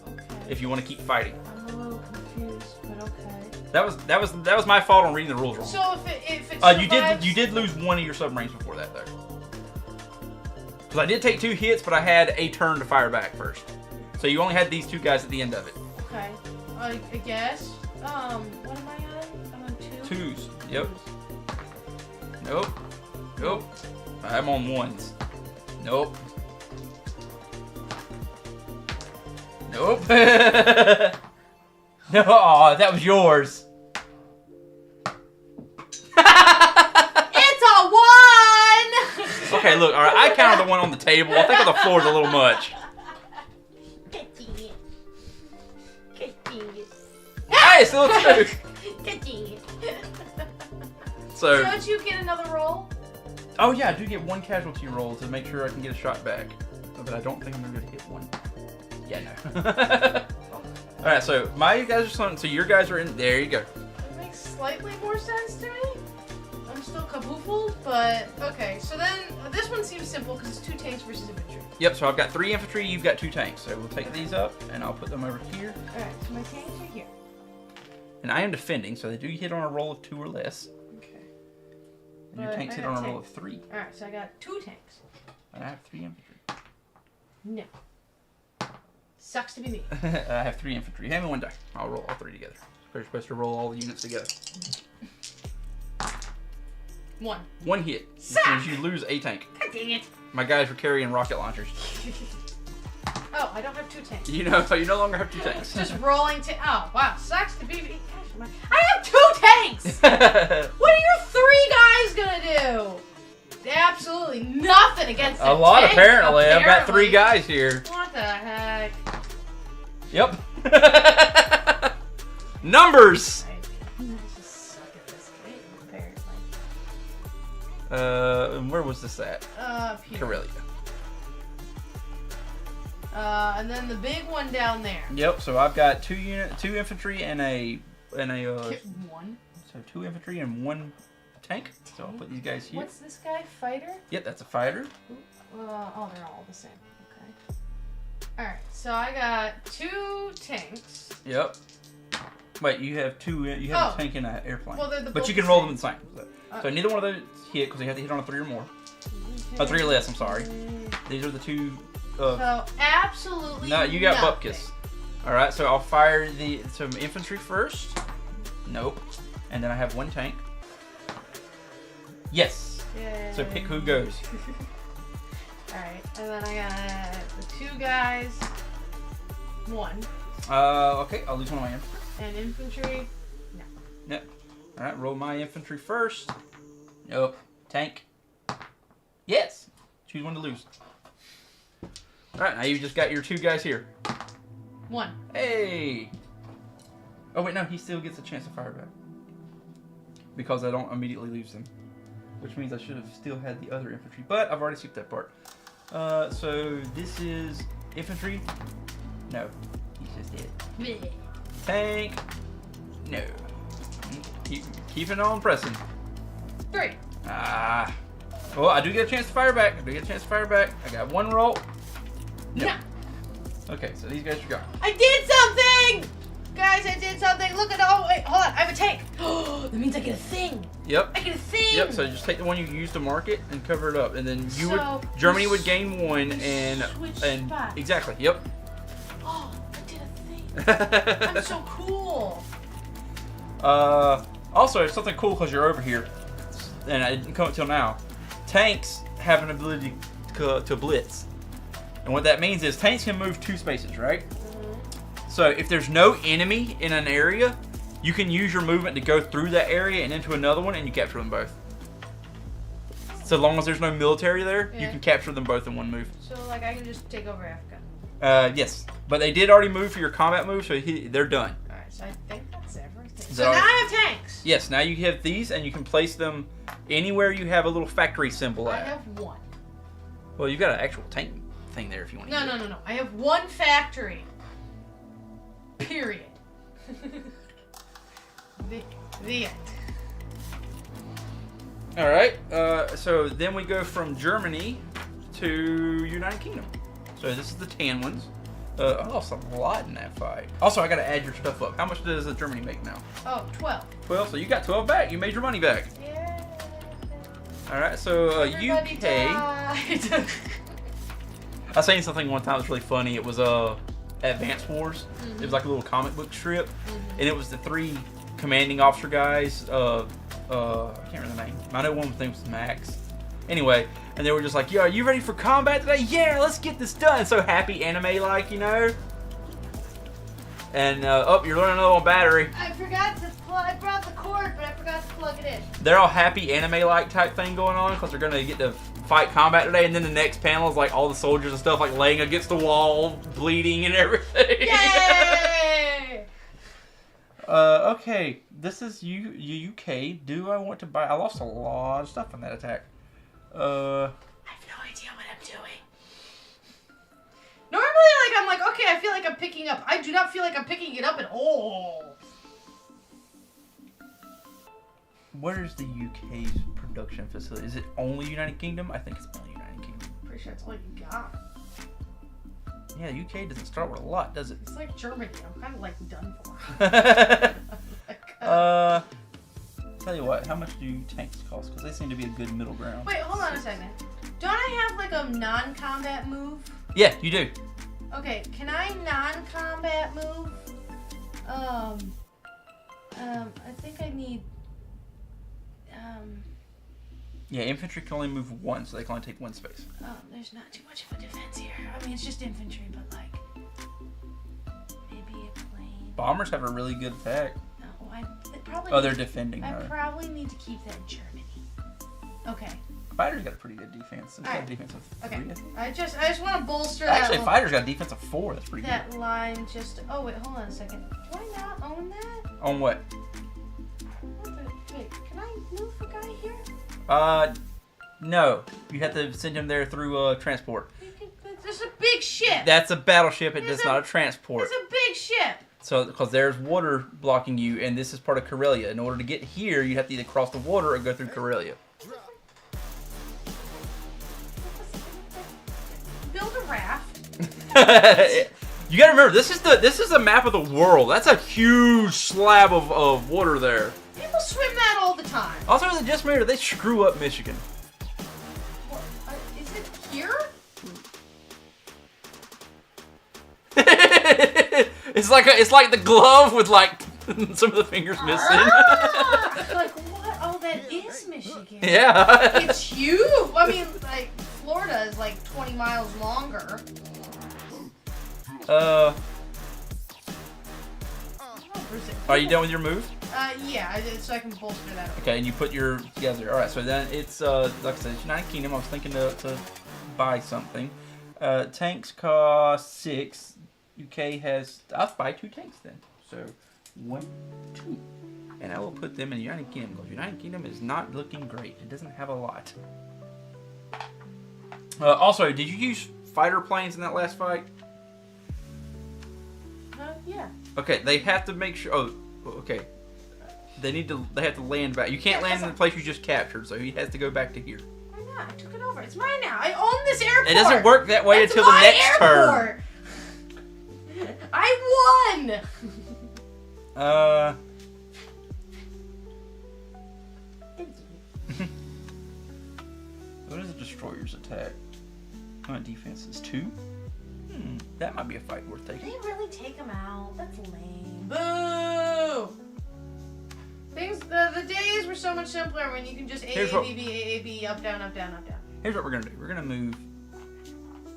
Okay. If you want to keep fighting. I'm a little confused, but okay. That was my fault on reading the rules wrong. So if it survives... you did lose 1 of your submarines before that though. Because I did take 2 hits, but I had a turn to fire back first. So you only had these 2 guys at the end of it. Okay. I guess. What am I on? I'm on 2. 2s. Yep. Nope. Nope. I'm on 1s. Nope. Nope. No, aw, that was yours. It's a 1! Okay, look, alright, I counted the 1 on the table. I think on the floor is a little much. Hey, it's still 2. So don't you get another roll? Oh yeah, I do get 1 casualty roll to make sure I can get a shot back. But I don't think I'm gonna be able to hit 1. Yeah, no. Alright, so my guys are so your guys are in. There you go. It makes slightly more sense to me. I'm still kaboofled, but okay. So then this one seems simple because it's 2 tanks versus infantry. Yep, so I've got 3 infantry, you've got 2 tanks. So we'll take these up and I'll put them over here. Alright, so my tanks are here. And I am defending, so they do hit on a roll of 2 or less. Okay. And your tanks hit on a roll of 3. Alright, so I got 2 tanks. And I have 3 infantry. No. Sucks to be me. I have 3 infantry. Hand me 1 die. I'll roll all 3 together. You're supposed to roll all the units together. 1. 1 hit. Which means you lose a tank. God dang it. My guys were carrying rocket launchers. Oh, I don't have 2 tanks. You no longer have 2 tanks. Just rolling oh, wow. Sucks to be me. Gosh, I have 2 tanks! What are your 3 guys gonna do? Absolutely nothing against a lot, tank, apparently. I've got 3 guys here. What the heck? Yep. Numbers! I just suck at this game, apparently. Where was this at? Corellia. And then the big one down there. Yep, so I've got 2 infantry and a 1. So 2 infantry and 1 tank. So I'll put these guys here. What's this guy? Fighter? Yep, that's a fighter. Oh, they're all the same. Okay. Alright, so I got 2 tanks. Yep. Wait, you have two. You have a tank and an airplane. Well, they're but you can roll them the same. So neither one of those hit because you have to hit on a 3 or more. Oh, 3 or less. I'm sorry. These are the two. So absolutely. No, you got nothing. bupkis. All right, so I'll fire some infantry first. Nope. And then I have 1 tank. Yes. Yay. So pick who goes. Alright, and then I got the 2 guys. 1. Okay, I'll lose one of my infantry. And infantry? No. Yep. Alright, roll my infantry first. Nope. Tank. Yes. Choose one to lose. Alright, now you just got your 2 guys here. 1. Hey! Oh wait, no, he still gets a chance to fire back. Because I don't immediately lose them. Which means I should have still had the other infantry. But I've already skipped that part. So this is infantry. No. He's just dead. Tank. No. Keeping on pressing. 3. Ah. Well, I do get a chance to fire back. I got 1 roll. No. Okay, so these guys are gone. I did something! Guys, I did something. Look at, oh, wait, hold on. I have a tank. Oh, that means I get a thing. Yep. I get a thing. Yep, so just take the one you used to mark it and cover it up. And then Germany would gain 1 and spots. Exactly, yep. Oh, I did a thing. I'm so cool. Also, it's something cool because you're over here. And I didn't come until now. Tanks have an ability to blitz. And what that means is tanks can move 2 spaces, right? So if there's no enemy in an area, you can use your movement to go through that area and into another one, and you capture them both. So long as there's no military there, you can capture them both in 1 move. So, like, I can just take over Africa? Yes. But they did already move for your combat move, so they're done. Alright, so I think that's everything. So now I have tanks! Yes, now you have these, and you can place them anywhere you have a little factory symbol at. I have 1. Well, you've got an actual tank thing there if you want to No. I have 1 factory. Period. The end. Alright, so then we go from Germany to United Kingdom. So this is the tan ones. I lost a lot in that fight. Also, I gotta add your stuff up. How much does Germany make now? Oh, 12. 12, so you got 12 back. You made your money back. Yeah. Alright, so Everybody UK. died. I seen something one time that was really funny. It was Advance Wars. It was like a little comic book strip. And it was the 3 commanding officer guys. I can't remember the name. I know one thing was Max. Anyway, and they were just like, yo, are you ready for combat today? Yeah, let's get this done. So happy anime-like, you know? And, you're learning another one battery. I forgot to plug. I brought the cord, but I forgot to plug it in. They're all happy anime-like type thing going on because they're going to get to fight combat today. And then the next panel is like all the soldiers and stuff like laying against the wall, bleeding and everything. Yay! Okay, this is UK. Do I want to buy? I lost a lot of stuff in that attack. I have no idea what I'm doing. Normally, I'm like, okay, I feel like I'm picking up. I do not feel like I'm picking it up at all. Where is the UK's production facility? Is it only United Kingdom? I think it's only United Kingdom. Pretty sure it's all you got. Yeah, UK doesn't start with a lot, does it? It's like Germany. I'm kind of like done for. Tell you what, how much do tanks cost? Because they seem to be a good middle ground. Wait, hold on a second. Don't I have like a non-combat move? Yeah, you do. Okay, can I non-combat move? I think I need. Yeah, infantry can only move 1, so they can only take 1 space. There's not too much of a defense here. I mean, it's just infantry, but like maybe a plane. Bombers have a really good attack. No, I probably. Oh, they're defending. I probably need to keep that in Germany. Okay. Fighters got a pretty good defense. It's got a defense of 3, Okay. I think. I just want to bolster Actually, that. fighters got a defense of 4. That's pretty That good. line just. Oh wait, hold on a second. Do I not own that? On what? Wait, can I move a guy here? No. You have to send him there through transport. There's a big ship. That's a battleship. It is not a transport. It's a big ship. So, because there's water blocking you, and this is part of Karelia. In order to get here, you have to either cross the water or go through Karelia. Build a raft. You gotta remember, this is the map of the world. That's a huge slab of water there. People swim that all the time. Also, is it just me or they screw up Michigan? What, is it here? It's like the glove with like some of the fingers missing. Like what? Oh, that is Michigan. Yeah. It's huge. I mean, like Florida is like 20 miles longer. Are you done with your move? Yeah, so I can bolster that up. Okay, and you put your together. All right, so then it's like I said, it's United Kingdom. I was thinking to buy something. Tanks cost 6. UK has. I'll buy 2 tanks then. So 1, 2, and I will put them in the United Kingdom because United Kingdom is not looking great. It doesn't have a lot. Also, did you use fighter planes in that last fight? Yeah. Okay, they have to make sure. Oh, okay. They have to land back. You can't land in the place you just captured, so he has to go back to here. Why not? I took it over. It's mine now. I own this airport. It doesn't work that way until the next turn. I won. What is a destroyer's attack? Defense is 2. That might be a fight worth taking. They really take them out. That's lame. Boo! The days were so much simpler when you can just A-A-B-B, up, down, up, down, up, down. Here's what we're gonna do. We're gonna move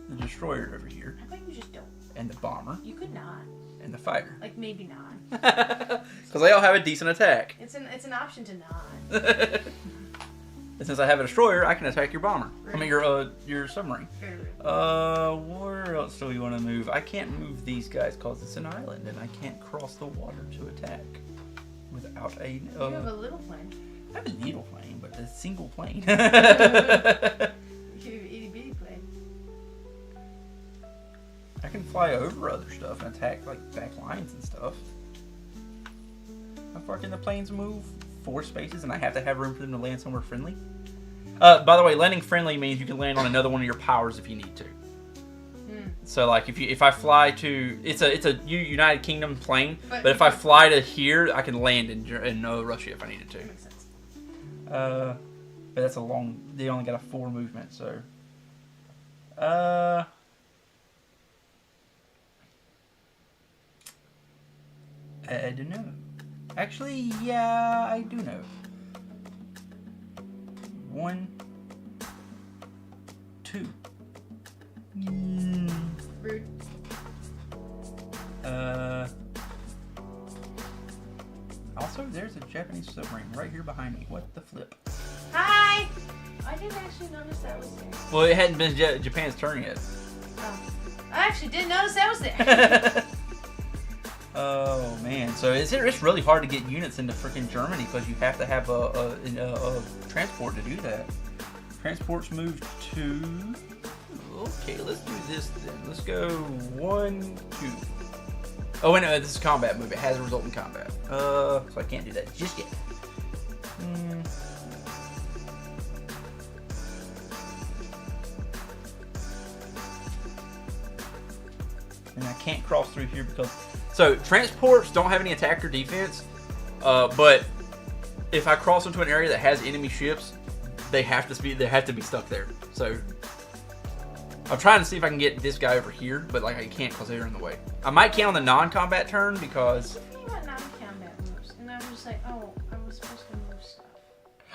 the destroyer over here. How about you just don't? And the bomber. You could not. And the fighter. Like maybe not. Because they all have a decent attack. It's an option to not. And since I have a destroyer, I can attack your bomber. Right. I mean your submarine. Right. Where else do we want to move? I can't move these guys because it's an island and I can't cross the water to attack without a. You have a little plane. I have a little plane, but a single plane. You have an itty bitty plane. I can fly over other stuff and attack like back lines and stuff. How far can the planes move? 4 spaces, and I have to have room for them to land somewhere friendly. By the way, landing friendly means you can land on another one of your powers if you need to. So like if I fly to it's a United Kingdom plane, but if I fly to here, I can land in Russia if I needed to. Makes sense. But that's a long. They only got a 4 movement, so. I don't know. Actually, yeah, I do know. 1, 2. Rude. Also, there's a Japanese submarine right here behind me. What the flip? Hi! I didn't actually notice that was there. Well, it hadn't been Japan's turn yet. Oh. I actually didn't notice that was there. Oh man, so it's really hard to get units into freaking Germany because you have to have a transport to do that. Transports moved to. Okay, let's do this then. Let's go 1, 2. Oh wait, no, this is combat move. It has a result in combat. So I can't do that just yet. And I can't cross through here because. So transports don't have any attack or defense, but if I cross into an area that has enemy ships, they have to be stuck there. So I'm trying to see if I can get this guy over here, but like I can't because they're in the way. I might count on the non-combat turn because. I was thinking about non-combat moves, and I was just like, oh, I was supposed to move stuff.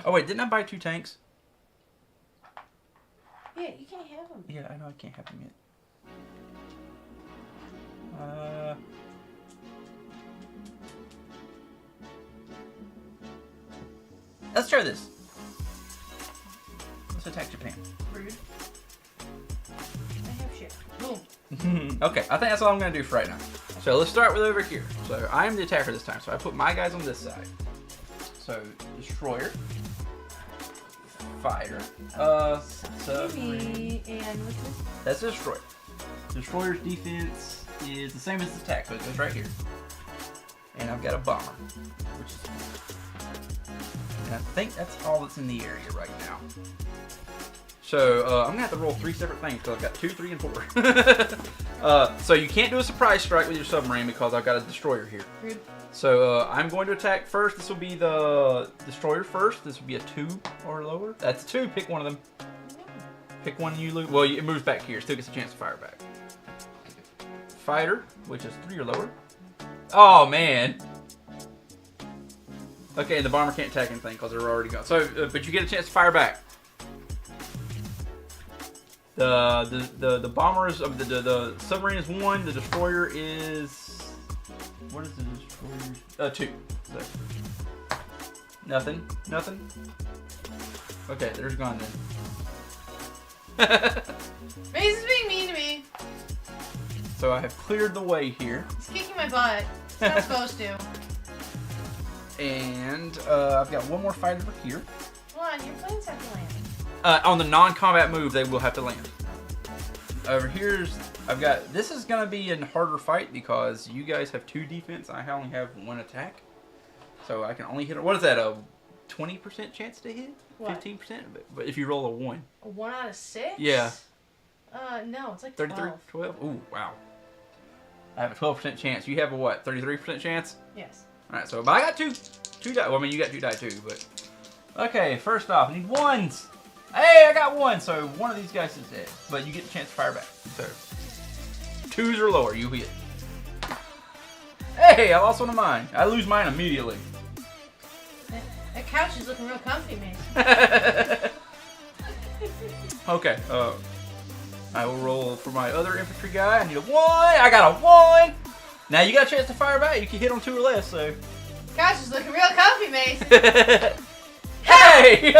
Oh wait, didn't I buy 2 tanks? Yeah, you can't have them. Yeah, I know I can't have them yet. Let's try this. Let's attack Japan. Rude. I have shit. Boom. Okay, I think that's all I'm going to do for right now. So let's start with over here. So I am the attacker this time. So I put my guys on this side. So destroyer, fighter, submarine. And what's this? That's a destroyer. Destroyer's defense is the same as the attack, so it goes right here. And I've got a bomber, which is. And I think that's all that's in the area right now. So I'm gonna have to roll 3 separate things because I've got 2, 3, and 4. So you can't do a surprise strike with your submarine because I've got a destroyer here. Rude. So I'm going to attack first. This will be the destroyer first. This will be a 2 or lower. That's a 2. Pick one of them. Pick one you lose. Well, it moves back here. Still gets a chance to fire back. Fighter, which is 3 or lower. Oh, man. Okay, the bomber can't attack anything because they're already gone. So, but you get a chance to fire back. The bomber is the submarine is 1. The destroyer is what is the destroyer? 2. So, nothing. Okay, there's gone then. Maze is being mean to me. So I have cleared the way here. He's kicking my butt. He's not supposed to. And I've got one more fighter over here. Come on, your planes have to land. On the non-combat move, they will have to land. Over here's I've got. This is gonna be a harder fight because you guys have 2 defense. I only have 1 attack, so I can only hit. What is that? A 20% chance to hit? 15%? But if you roll a 1. A 1 out of 6? Yeah. No, it's like 12. 33? 12? Ooh, wow. I have a 12% chance. You have a what? 33% chance? Yes. Alright, so but I got 2 die. Well, I mean, you got 2 die too, but. Okay, first off, I need 1s. Hey, I got 1, so one of these guys is dead. But you get a chance to fire back. So, 2s or lower, you hit. Hey, I lost one of mine. I lose mine immediately. That couch is looking real comfy, man. Okay, I will roll for my other infantry guy. I need a 1. I got a 1. Now you got a chance to fire back. You can hit on 2 or less, so. Couch is looking real comfy, Mace. Hey!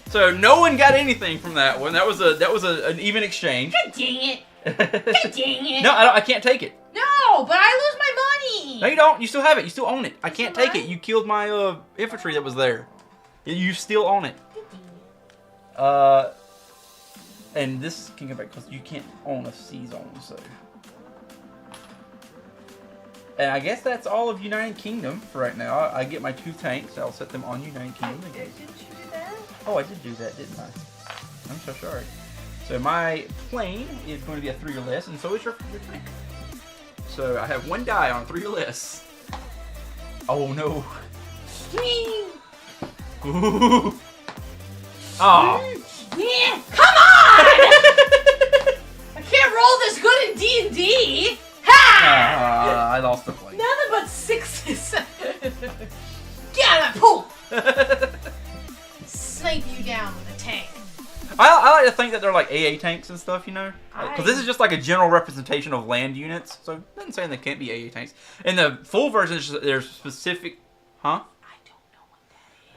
So no one got anything from that one. That was an even exchange. God dang it! God dang it! No, I can't take it. No, but I lose my money. No, you don't. You still have it. You still own it. I can't take it. You killed my infantry that was there. You still own it. And this can go back because you can't own a sea zone, so. And I guess that's all of United Kingdom for right now. I get my 2 tanks. I'll set them on United Kingdom again. Didn't you do that? Oh, I did do that, didn't I? I'm so sorry. So my plane is going to be a 3 or less, and so is your tank. So I have 1 die on 3 or less. Oh no. Ooh. Oh. Yeah, come on! I can't roll this good in D&D. Ha! I lost the plane. Nothing but 6s. Get out of that pool! Snipe you down with a tank. I like to think that they're like AA tanks and stuff, you know? Because this is just like a general representation of land units. So it doesn't say they can't be AA tanks. In the full version, there's specific... Huh? I don't know what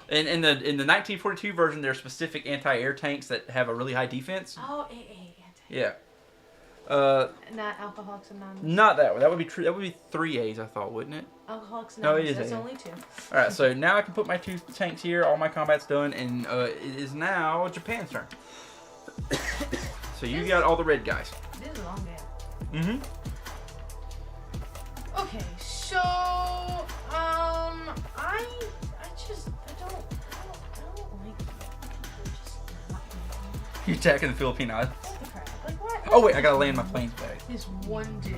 that is. In the 1942 version, there's specific anti-air tanks that have a really high defense. Oh, AA. Yeah. Not Alcoholics Anonymous. Not that one. That would be true. That would be 3 A's, I thought, wouldn't it? Alcoholics No, Anonymous. it is That's A. only 2. All right, so now I can put my 2 tanks here. All my combat's done, and it is now Japan's turn. So you got all the red guys. This is a long day. Mm-hmm. Okay, so I don't like you. Just not You attacking the Philippine Islands? Holy crap. Like what? Oh wait, I gotta land my planes back. This one dude.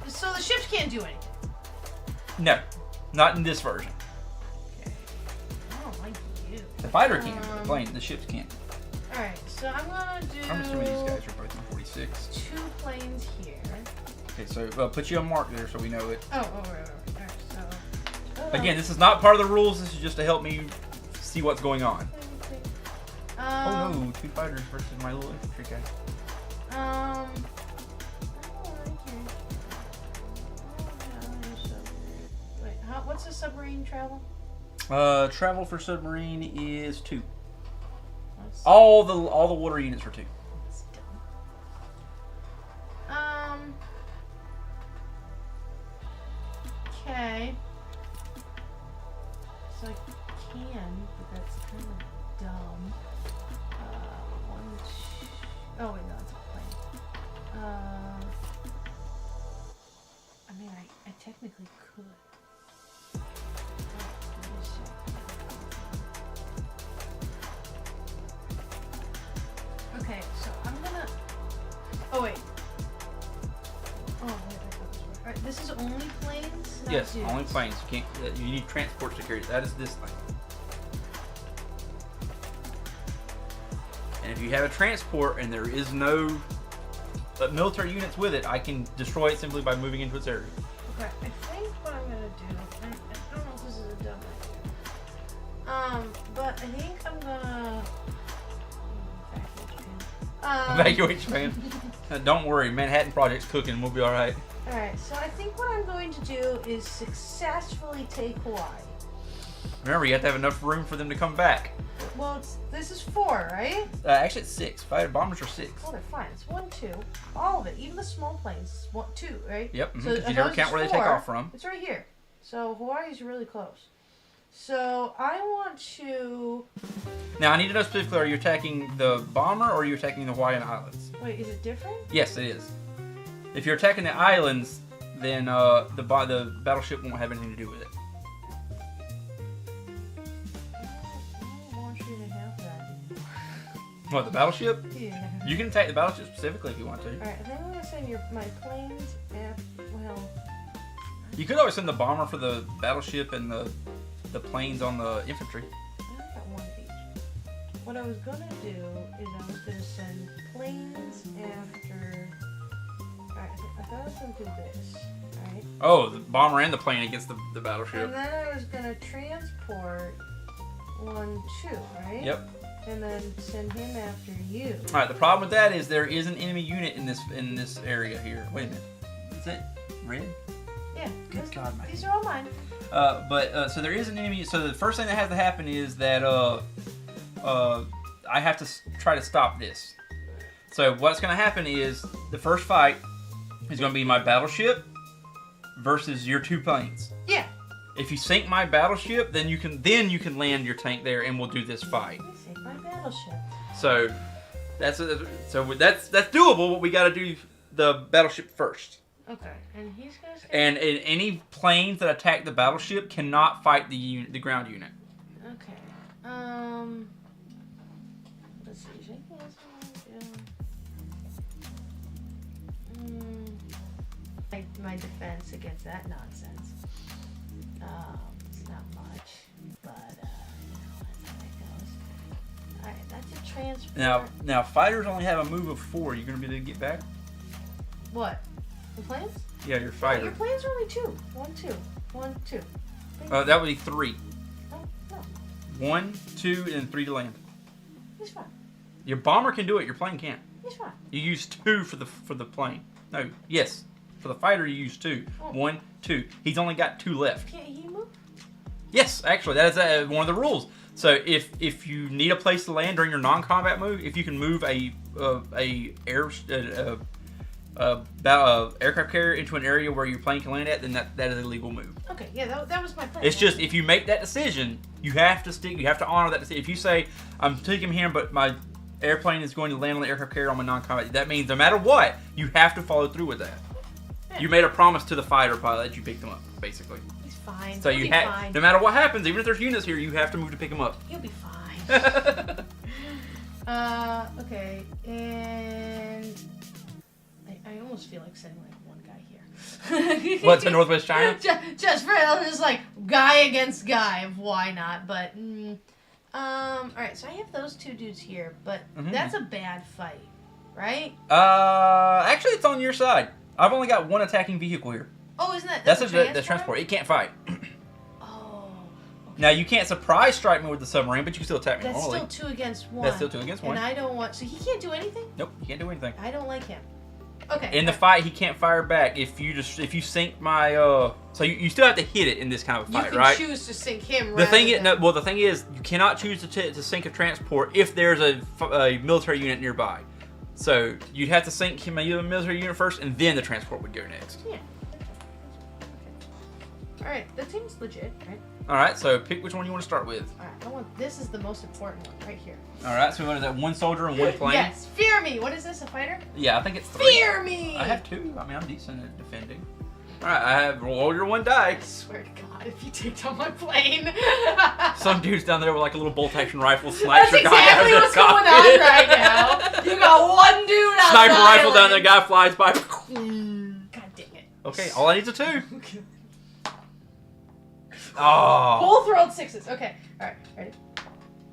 So the ships can't do anything. No, not in this version. Okay. I don't like you. The fighter can, but the ships can't. Alright, so I'm gonna do... I'm assuming these guys are both in 46. 2 planes here. Okay, so put you on mark there so we know it. Oh, right. Alright, so... Again, this is not part of the rules. This is just to help me see what's going on. Oh no, 2 fighters versus my little infantry guy. I don't like you. Wait, what's the submarine travel? Travel for submarine is 2. All the water units are 2. That's dumb. Okay. So I can, but that's kind of dumb. Oh wait, no, it's a plane. I mean, I technically could. Oh wait. Oh, wait. Alright, this is only planes? Not Yes, dudes. only planes. You can't. You need transport security. That is this thing. And if you have a transport and there is no military units with it, I can destroy it simply by moving into its area. Okay, I think what I'm gonna do, and I don't know if this is a dumb idea. But I think I'm gonna Evacuate Japan. Don't worry, Manhattan Project's cooking. We'll be all right. All right, so I think what I'm going to do is successfully take Hawaii. Remember, you have to have enough room for them to come back. Well, this is 4, right? Actually, it's 6. Fighter bombers are 6. Oh, they're fine. It's 1, 2. All of it, even the small planes. 1, 2, right? Yep. So you never count where they take off from. It's right here. So Hawaii's really close. So I want to. Now I need to know specifically: are you attacking the bomber or are you attacking the Hawaiian Islands? Wait, is it different? Yes, it is. If you're attacking the islands, then the battleship won't have anything to do with it. I want you to have that. What, the battleship? Yeah. You can attack the battleship specifically if you want to. All right, I think I'm gonna send my planes. Well. You could always send the bomber for the battleship and the planes on the infantry. I got one of each. What I was gonna do is I was gonna send planes after. Alright, I thought I was gonna do this. Alright. Oh, the bomber and the plane against the battleship. And then I was gonna transport 1, 2, right? Yep. And then send him after you. Alright, the problem with that is there is an enemy unit in this area here. Wait a minute. Is it red? Yeah. Good God, man. These are all mine. So there is an enemy. So the first thing that has to happen is that I have to try to stop this. So what's going to happen is the first fight is going to be my battleship versus your 2 planes. Yeah. If you sink my battleship, then you can land your tank there, and we'll do this fight. Let me sink my battleship. So that's doable. But we got to do the battleship first. Okay, and he's gonna. And any planes that attack the battleship cannot fight the ground unit. Okay. Let's see. My defense against that nonsense. It's not much, but that's how it goes. All right, that's a transport. Now fighters only have a move of 4. You gonna be able to get back? What? The planes? Yeah, your fighter. Your planes are only 2. 1, 2. 1, 2. That would be 3. Oh, no. 1, 2, and 3 to land. He's fine. Your bomber can do it. Your plane can't. He's fine. You use 2 for the plane. No, yes, for the fighter you use 2. Oh. 1, 2. He's only got 2 left. Can't he move? Yes, actually, that is one of the rules. So if you need a place to land during your non-combat move, if you can move a aircraft carrier into an area where your plane can land at, then that is a legal move. Okay, yeah, that was my plan. It's just if you make that decision, you have to honor that decision. If you say I'm taking him here, but my airplane is going to land on the aircraft carrier on my non-combat, that means no matter what, you have to follow through with that. Yeah. You made a promise to the fighter pilot that you picked him up, basically. He's fine. So He'll be fine. No matter what happens, even if there's units here, you have to move to pick him up. You'll be fine. Okay, and I almost feel like sending like one guy here. What, to Northwest China? just for just like guy against guy. Why not? But all right. So I have those 2 dudes here, but that's a bad fight, right? Actually, it's on your side. I've only got 1 attacking vehicle here. Oh, isn't that that's the transport? It can't fight. Oh. Okay. Now you can't surprise strike me with the submarine, but you can still attack me That's normally. still 2 against 1. That's still 2 against 1. And I don't want. So he can't do anything. Nope, he can't do anything. I don't like him. Okay. In the fight, he can't fire back. If you sink my so you still have to hit it in this kind of fight, right? You can choose to sink him. The thing is, you cannot choose to sink a transport if there's a military unit nearby. So you'd have to sink him a military unit first, and then the transport would go next. Yeah. All right, that seems legit, right? All right, so pick which one you want to start with. All right, this is the most important one right here. All right, so what is that? 1 soldier and 1 plane. Yes, fear me. What is this? A fighter? Yeah, I think it's 3. Fear me. I have 2. I mean, I'm decent at defending. All right, I have roll your 1 die. I swear to God, if you take down my plane. Some dude's down there with like a little bolt action rifle sniper. That's exactly what's going on right now. You got 1 dude sniper rifle island. down there, guy flies by. God dang it. Okay, all I need is a 2. Oh. Both rolled 6s. Okay. All right. Ready?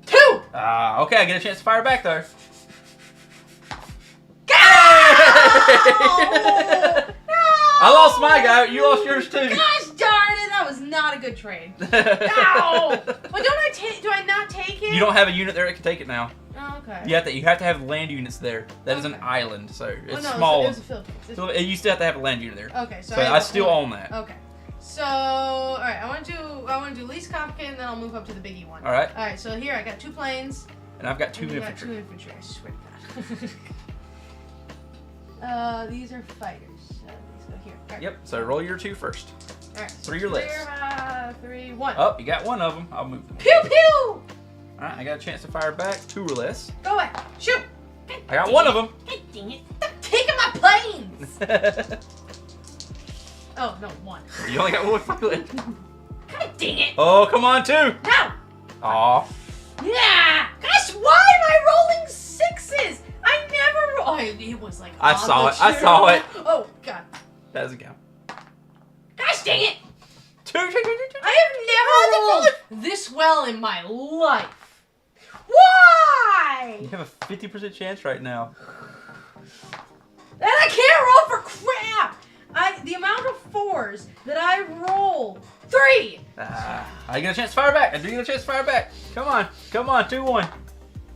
2. Okay, I get a chance to fire back though. Go! I lost my guy. You lost yours too. Gosh darn it! That was not a good trade. Ow! But don't I take? Do I not take it? You don't have a unit there that can take it now. Oh, okay. You have to have land units there. That is an island, so it's no, small. It was a Philippines. So you still have to have a land unit there. Okay, so I still own that. Okay. So, all right, I want to do least complicated, and then I'll move up to the biggie one. All right. All right. So here I got 2 planes. And I've got 2 and you infantry. Got 2 infantry. I swear to God. These are fighters. These go here. All right. Yep. So roll your 2 first. All right. 3 or less. 3, 1. Oh, you got one of them. I'll move them. Pew pew. All right, I got a chance to fire back. 2 or less. Go away. Shoot. I got one of them. God dang it. Stop taking my planes. Oh no, 1. You only got 1 pilot. God dang it. Oh, come on, 2. No. Aw. Yeah! Gosh, why am I rolling 6s? I never roll. Oh, it was like. I saw it. I saw it. Oh God. That doesn't count. Gosh dang it! 2. I have never rolled this well in my life. Why? You have a 50% chance right now. And I can't roll for crap. The amount of 4s that I rolled. 3. I get a chance to fire back. I do get a chance to fire back. Come on. Come on. 2-1.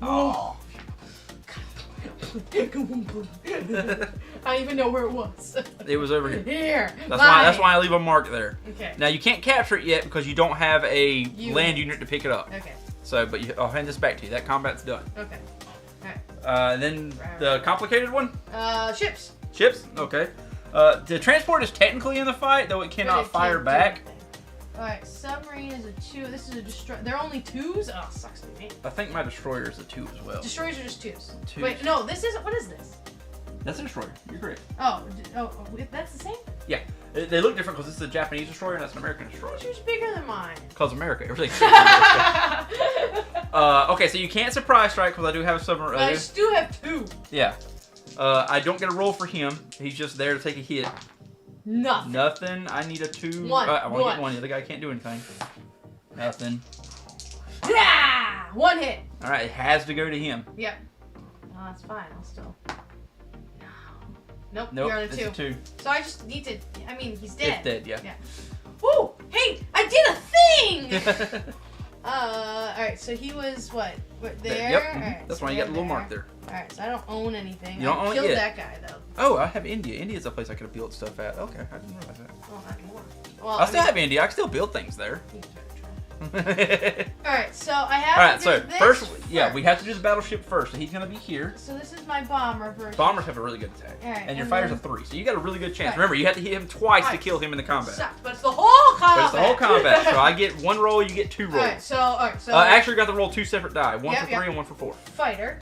Oh. I don't even know where it was. It was over here. Here. That's why I leave a mark there. Okay. Now you can't capture it yet because you don't have a land unit to pick it up. Okay. So, but I'll hand this back to you. That combat's done. Okay. Alright. Then the complicated one. Ships. Ships. Okay. The transport is technically in the fight, though it cannot fire back. Alright, submarine is a 2. This is a destroyer. They're only 2s? Oh, sucks to me. I think my destroyer is a 2 as well. Destroyers are just 2s. 2s. Wait, no, this isn't. What is this? That's a destroyer. You're correct. Oh, that's the same? Yeah. They look different because this is a Japanese destroyer and that's an American destroyer. Yours bigger than mine. Because America. Everything's okay, so you can't surprise strike because I do have a submarine. I do have 2. Yeah. I don't get a roll for him. He's just there to take a hit. Nothing. Nothing. I need a 2. 1. I want to get 1. The other guy can't do anything. Nothing. Yeah! 1 hit. All right, it has to go to him. Yep. No, that's fine. I'll still. Nope. Nope. You're on a it's 2. a 2. So I just need to. I mean, he's dead. It's dead. Yeah. Yeah. Woo! Hey, I did a thing. All right. So he was what? There. Yep. All right, That's so why you got the little there. mark there. All right. So I don't own anything. You don't own it killed yet. that guy though. Oh, I have India. India's a place I could have built stuff at. Okay, I didn't realize that. Well, not anymore. Well, I still have India. I can still build things there. Alright, so I have Alright, to so do this first, yeah, we have to do the battleship first. So he's going to be here. So this is my bomber version. Bombers have a really good attack. Alright, and your and fighter's then- a 3. So you got a really good chance. Right. Remember, you have to hit him twice to kill him in the combat. Sucks, but it's the whole combat. But it's the whole combat. So I get 1 roll, you get 2 rolls. Alright, so Actually, you got to roll 2 separate die. One Yep, for 3 yep. and 1 for 4. fighter.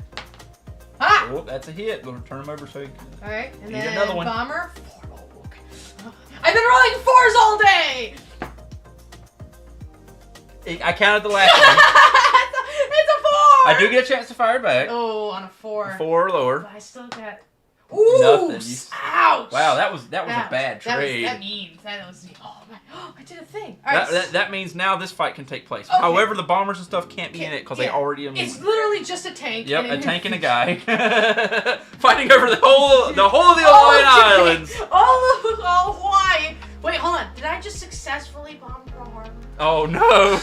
Ah! Oh, that's a hit. We'll turn him over so he can... Alright, and You get then another one. bomber. 4. Oh, okay. I've been rolling 4s all day! I counted the last one. It's a 4! I do get a chance to fire back. Oh, on a 4. 4 or lower. But I still got. Ooh! Nothing. Ouch! Wow, that was a bad trade. That means that was. Oh my! Oh, I did a thing. All right. That means now this fight can take place. Okay. However, the bombers and stuff can't be in it because they Yeah. already It's immune. literally just a tank. Yep, and a tank and a guy fighting over the whole of the Hawaiian Japan. Islands. All of Hawaii. Wait, hold on. Did I just successfully bomb Pearl Harbor? Oh no!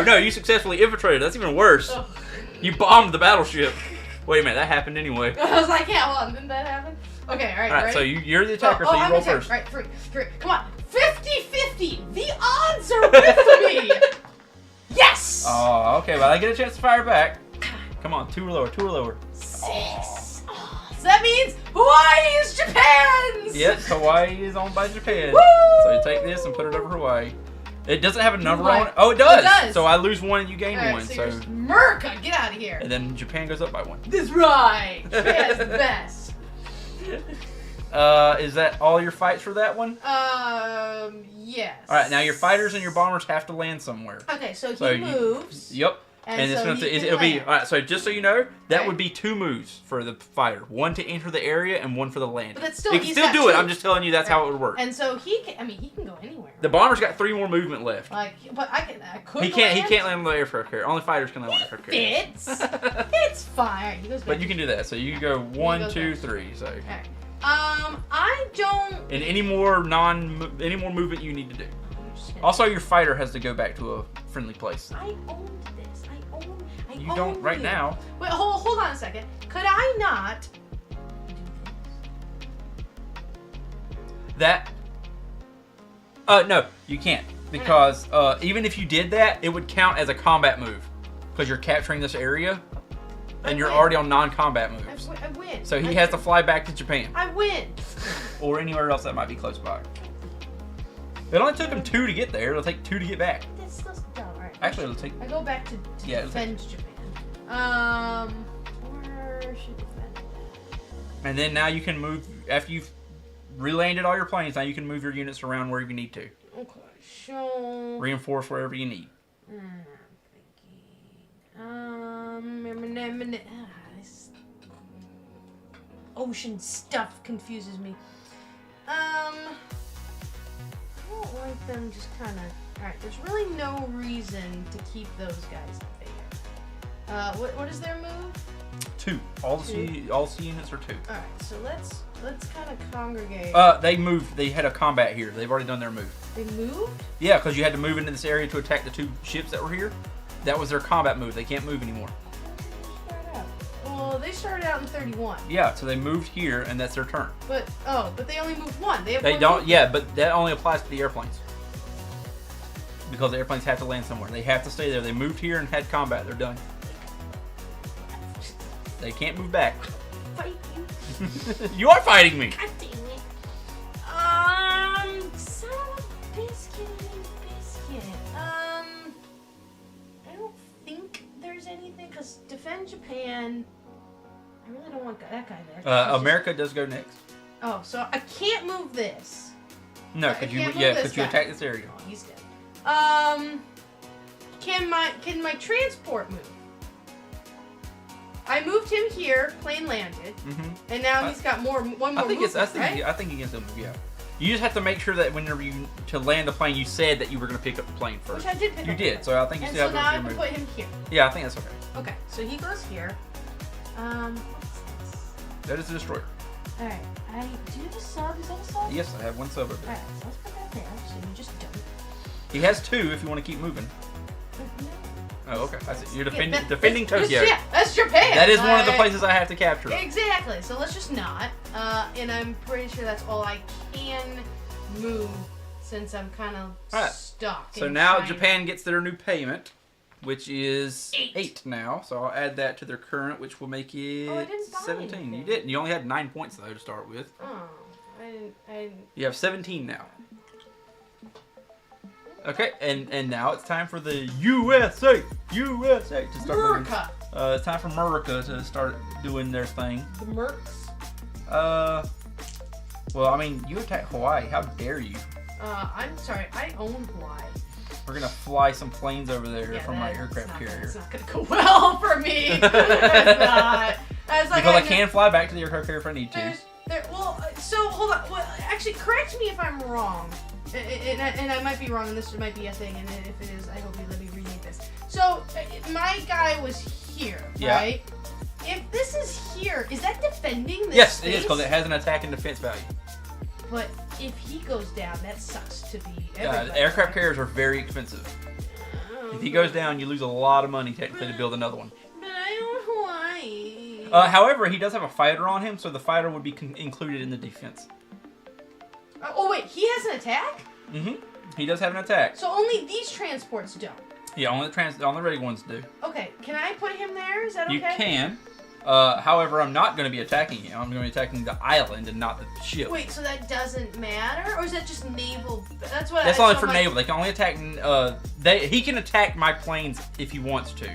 no, you successfully infiltrated. That's even worse. Ugh. You bombed the battleship. Wait a minute, that happened anyway. I was like, yeah, hold on. Didn't that happen? Okay, all right. All right, ready? so you're the attacker, so you I'm roll the attacker. first. All right, 3. Come on. 50-50. The odds are with me. Yes. Oh, okay. Well, I get a chance to fire back. Come on, 2 or lower. 2 or lower. 6. Oh, so that means Hawaii is Japan's. Yes, Hawaii is owned by Japan. Woo! So you take this and put it over Hawaii. It doesn't have a number Why? on it. Oh, it does. It does. So I lose 1 and you gain All right, 1. so So you're America, get out of here. and then Japan goes up by 1. That's right. Japan's the best. Is that all your fights for that one? Yes. All right, now your fighters and your bombers have to land somewhere. Okay, so So he moves. Yep. And so it'll be all right. So just so you know, that Right. would be 2 moves for the fighter: 1 to enter the area and 1 for the landing. But that's still he can he's still got do it. 2. I'm just telling you that's how it would work. And so he can. I mean, he can go anywhere. The bomber's got 3 more movement left. Like, but I could. He can't land on the aircraft carrier. Only fighters can land on the aircraft carrier. Fits. It's fine. He goes back. But you can do that. So you can go 1, 2, back. 3. So. Alright. I don't. And any more movement you need to do. Also, your fighter has to go back to a friendly place. I owned this. You don't right now. Wait, hold on a second. Could I not do That. No, you can't. Because even if you did that, it would count as a combat move. Because you're capturing this area. And you're already on non-combat moves. I win. So he has to fly back to Japan. I win. Or anywhere else that might be close by. It only took him 2 to get there. It'll take 2 to get back. That's dumb. Alright. Actually, it'll take... I go back to defend Japan. Where should defend? And then now you can move... After you've relanded all your planes, now you can move your units around wherever you need to. Okay, so... Reinforce wherever you need. This ocean stuff confuses me. I don't like them just kind of... Alright, there's really no reason to keep those guys there. What is their move? 2. All C units are 2. Alright, so let's kind of congregate. They moved. They had a combat here. They've already done their move. They moved? Yeah, because you had to move into this area to attack the 2 ships that were here. That was their combat move. They can't move anymore. Well, they started out in 31. Yeah, so they moved here, and that's their turn. But they only moved 1. They They don't. Yeah, but that only applies to the airplanes. Because the airplanes have to land somewhere. They have to stay there. They moved here and had combat. They're done. They can't move back. Fight you. You are fighting me. God dang it. Son of a biscuit. I don't think there's anything, because defend Japan. I really don't want that guy there. America does go next. Oh, so I can't move this. No, because you attack this area. Oh, he's dead. Can my transport move? I moved him here, plane landed, and now he's got one more movement, right? I think he gets a move. Yeah. You just have to make sure that whenever to land the plane, you said that you were going to pick up the plane first. Which I did pick up. You did, so I think you still have to now I can put him here. Yeah, I think that's okay. Okay, so he goes here. What's this? That is a destroyer. All right, I do the sub. Is that a sub? Yes, I have 1 sub over All there. right, so let's put that there. So you just don't. He has 2 if you want to keep moving. Oh, okay. I see. You're defending Tokyo. Yeah, that's Japan. That is one of the places I have to capture. Exactly. So let's just not. And I'm pretty sure that's all I can move since I'm kind of stuck. So now Japan gets their new payment, which is 8 now. So I'll add that to their current, which will make it 17. Anything. You didn't. You only had 9 points though to start with. Oh, I didn't. You have 17 now. Okay, and now it's time for the USA to start moving. It's time for America to start doing their thing. The Mercs? Well, I mean, you attack Hawaii. How dare you? I'm sorry. I own Hawaii. We're gonna fly some planes over there from my aircraft carrier. That's not gonna go well for me. It's not. Because I can fly back to the aircraft carrier if I need to. So hold on. Well, actually, correct me if I'm wrong. And I might be wrong, and this might be a thing, and if it is, I hope you let me rename this. So, my guy was here, right? If this is here, is that defending this Yes, space? it is, because it has an attack and defense value. But if he goes down, that sucks to be everybody. Aircraft carriers are very expensive. If he goes down, you lose a lot of money, technically, to build another one. But I own Hawaii. However, he does have a fighter on him, so the fighter would be included in the defense. Oh wait, he has an attack? He does have an attack. So only these transports don't? Yeah, only the ready ones do. Okay, can I put him there? Is that okay? You can. However, I'm not going to be attacking him. I'm going to be attacking the island and not the ship. Wait, so that doesn't matter? Or is that just naval? That's only for naval. They can only attack... he can attack my planes if he wants to.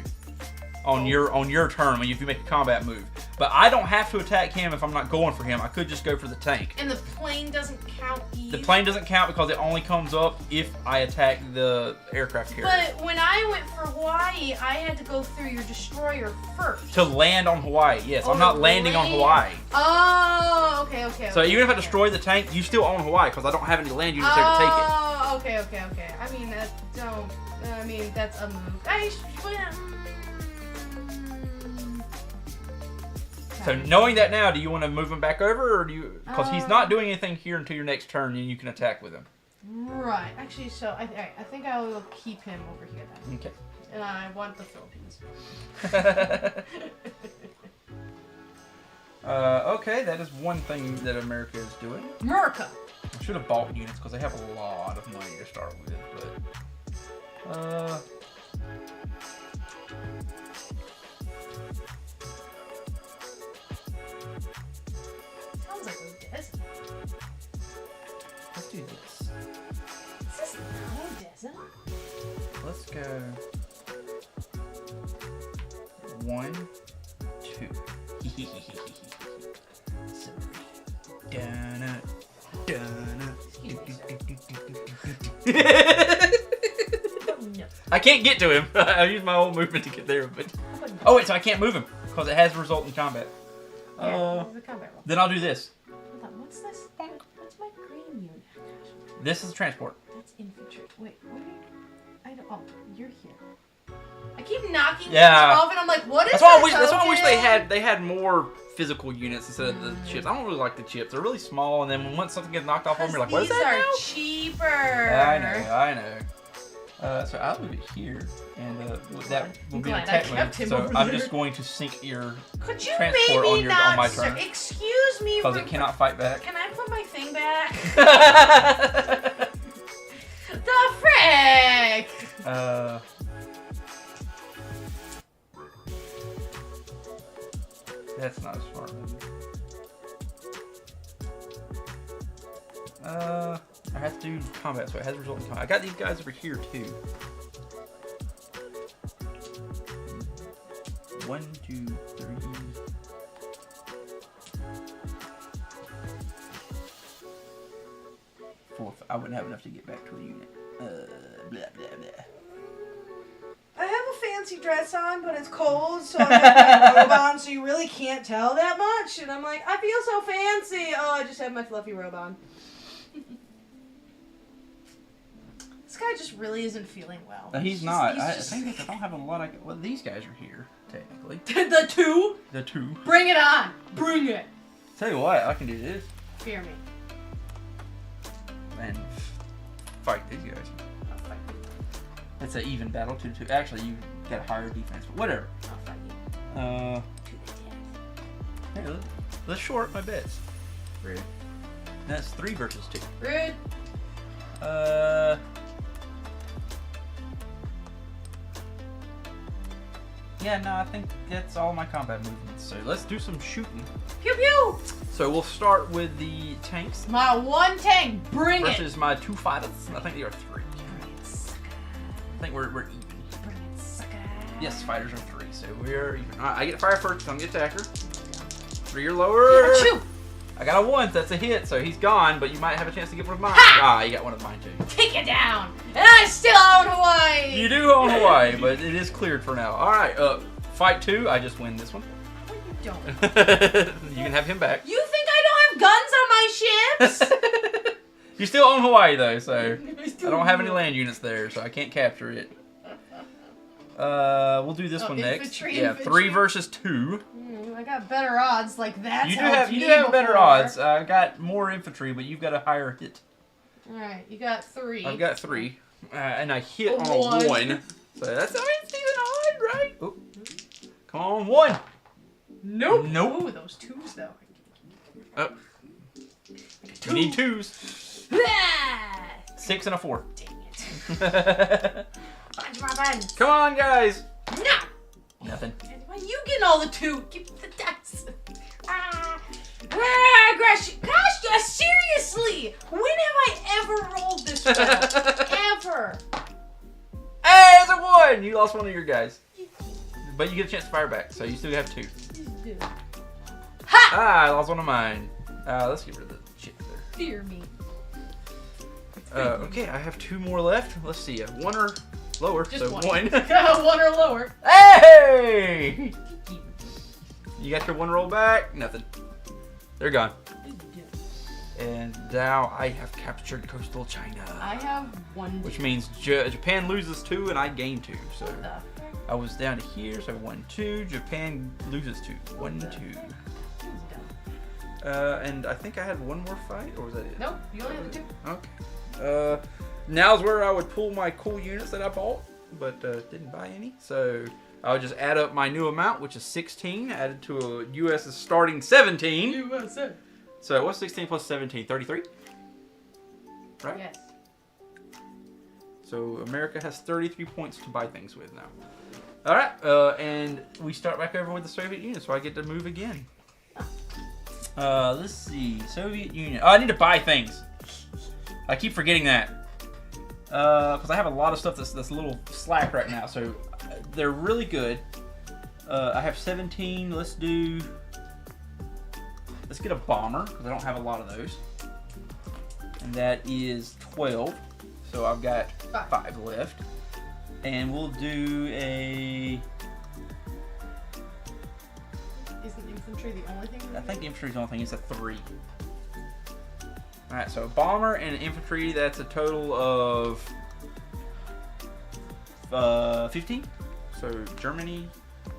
On your turn, if you make a combat move. But I don't have to attack him if I'm not going for him. I could just go for the tank. And the plane doesn't count either. The plane doesn't count because it only comes up if I attack the aircraft carrier. But when I went for Hawaii, I had to go through your destroyer first. To land on Hawaii, yes. I'm not landing on Hawaii. Oh, okay. So even if I destroy the tank, you still own Hawaii because I don't have any land units there to take it. Oh, okay. I mean, that's a move. So knowing that now, do you want to move him back over, or do you? Because he's not doing anything here until your next turn, and you can attack with him. Right. Actually, so I think I will keep him over here then. Okay. And I want the Philippines. Okay, that is one thing that America is doing. America. I should have bought units because they have a lot of money to start with, but Sounds like Odessa. let's do this. Is this not Odessa? Let's go 1, 2. Dun-na, dun-na. No. I can't get to him. I used my whole movement to get there, but oh wait, so I can't move him because it has result in combat. Yeah, it's a combat roll. Then I'll do this. Hold on, what's this? What's my green unit? Gosh, This is transport. that's infantry. Wait, what are you? I don't. Oh, you're here. I keep knocking things Yeah. off, and I'm like, what is That's why I wish. that That's why I wish token? they had more physical units instead of the chips. I don't really like the chips. They're really small, and then once something gets knocked off on them, you're like, what is These that are now? cheaper. I know. So I'll move it here, and that will be an glad I attack kept move. him So over I'm there. just going to sink your Could you transport maybe on my not, sir? turn Excuse me. because it cannot fight back. Can I put my thing back? The frick! That's not a smart move. I have to do combat, so it has result in combat. I got these guys over here too. 1, 2, 3. Fourth, I wouldn't have enough to get back to a unit. Blah blah blah. I have a fancy dress on, but it's cold, so I have my robe on, so you really can't tell that much. And I'm like, I feel so fancy. Oh, I just have my fluffy robe on. This guy just really isn't feeling well. He's not. I think I don't have a lot of. Well, these guys are here technically. The two? The two. Bring it on. Bring it. Tell you what, I can do this Fear me. and fight these guys. I'll fight you. It's an even battle, 2-2. Actually, you got higher defense, but whatever. I'll fight you. Uh, To the death. hey, let's short my bets. Rude. That's 3 versus 2. Rude. Yeah, no, I think that's all my combat movements. So let's do some shooting. Pew pew. So we'll start with the tanks My one tank. Bring it. versus my 2 fighters. I think they are 3. Bring it, sucker. I think we're even. Bring it, sucker. Yes, fighters are 3, so we're even. Alright, I get fire first because I'm the attacker. 3 or lower. Achoo. I got a 1, so that's a hit, so he's gone, but you might have a chance to get one of mine. Ha! Ah, you got one of mine too. Take it down. And I still own Hawaii. You do own Hawaii, but it is cleared for now. Alright, fight 2, I just win this one. No, you don't. You can have him back. You think I don't have guns on my ships? You still own Hawaii though, so I don't have any land units there, so I can't capture it. We'll do this one next. Infantry, Yeah, infantry. 3 versus 2. I got better odds. Like that. You do have better odds. I got more infantry, but you've got a higher hit. All right, you got 3. I've got 3, and I hit on a 1. So that's it's even odd, right? Oh. Come on, 1. Nope. Nope. Ooh, those 2s though. Oh. We need 2s. Ah! 6 and a 4. Dang it. Bunch my buttons. Come on, guys. No. Nothing. Why you getting all the 2? Give the dice. Aggression. Gosh, seriously. When have I ever rolled this well? Ever. Hey, it's a 1. You lost one of your guys. But you get a chance to fire back, so you still have 2. I lost one of mine. Let's get rid of the shit there. Fear me. Okay, I have 2 more left. Let's see. One or lower. Just so one. 1. 1 or lower. Hey! You got your 1 roll back? Nothing. They're gone. And now I have captured coastal China. I have 1. Which means Japan loses 2 and I gain 2. So What the? I was down to here, so 1, 2. Japan loses 2. 1, 2. And I think I had 1 more fight, or was that it? Nope, you only have 2. Okay. Now's where I would pull my cool units that I bought, but didn't buy any. So I would just add up my new amount, which is 16, added to a U.S.'s starting 17. USA. So what's 16 plus 17? 33? Right? Yes. So America has 33 points to buy things with now. All right, and we start back over with the Soviet Union, so I get to move again. Let's see, Soviet Union. Oh, I need to buy things. I keep forgetting that. Because I have a lot of stuff that's a little slack right now, so they're really good. I have 17. Let's get a bomber, because I don't have a lot of those. And that is 12. So I've got 5 left. And we'll do a... Isn't infantry the only thing? I think infantry's the only thing. It's a 3. Alright, so a bomber and an infantry, that's a total of 15. So Germany...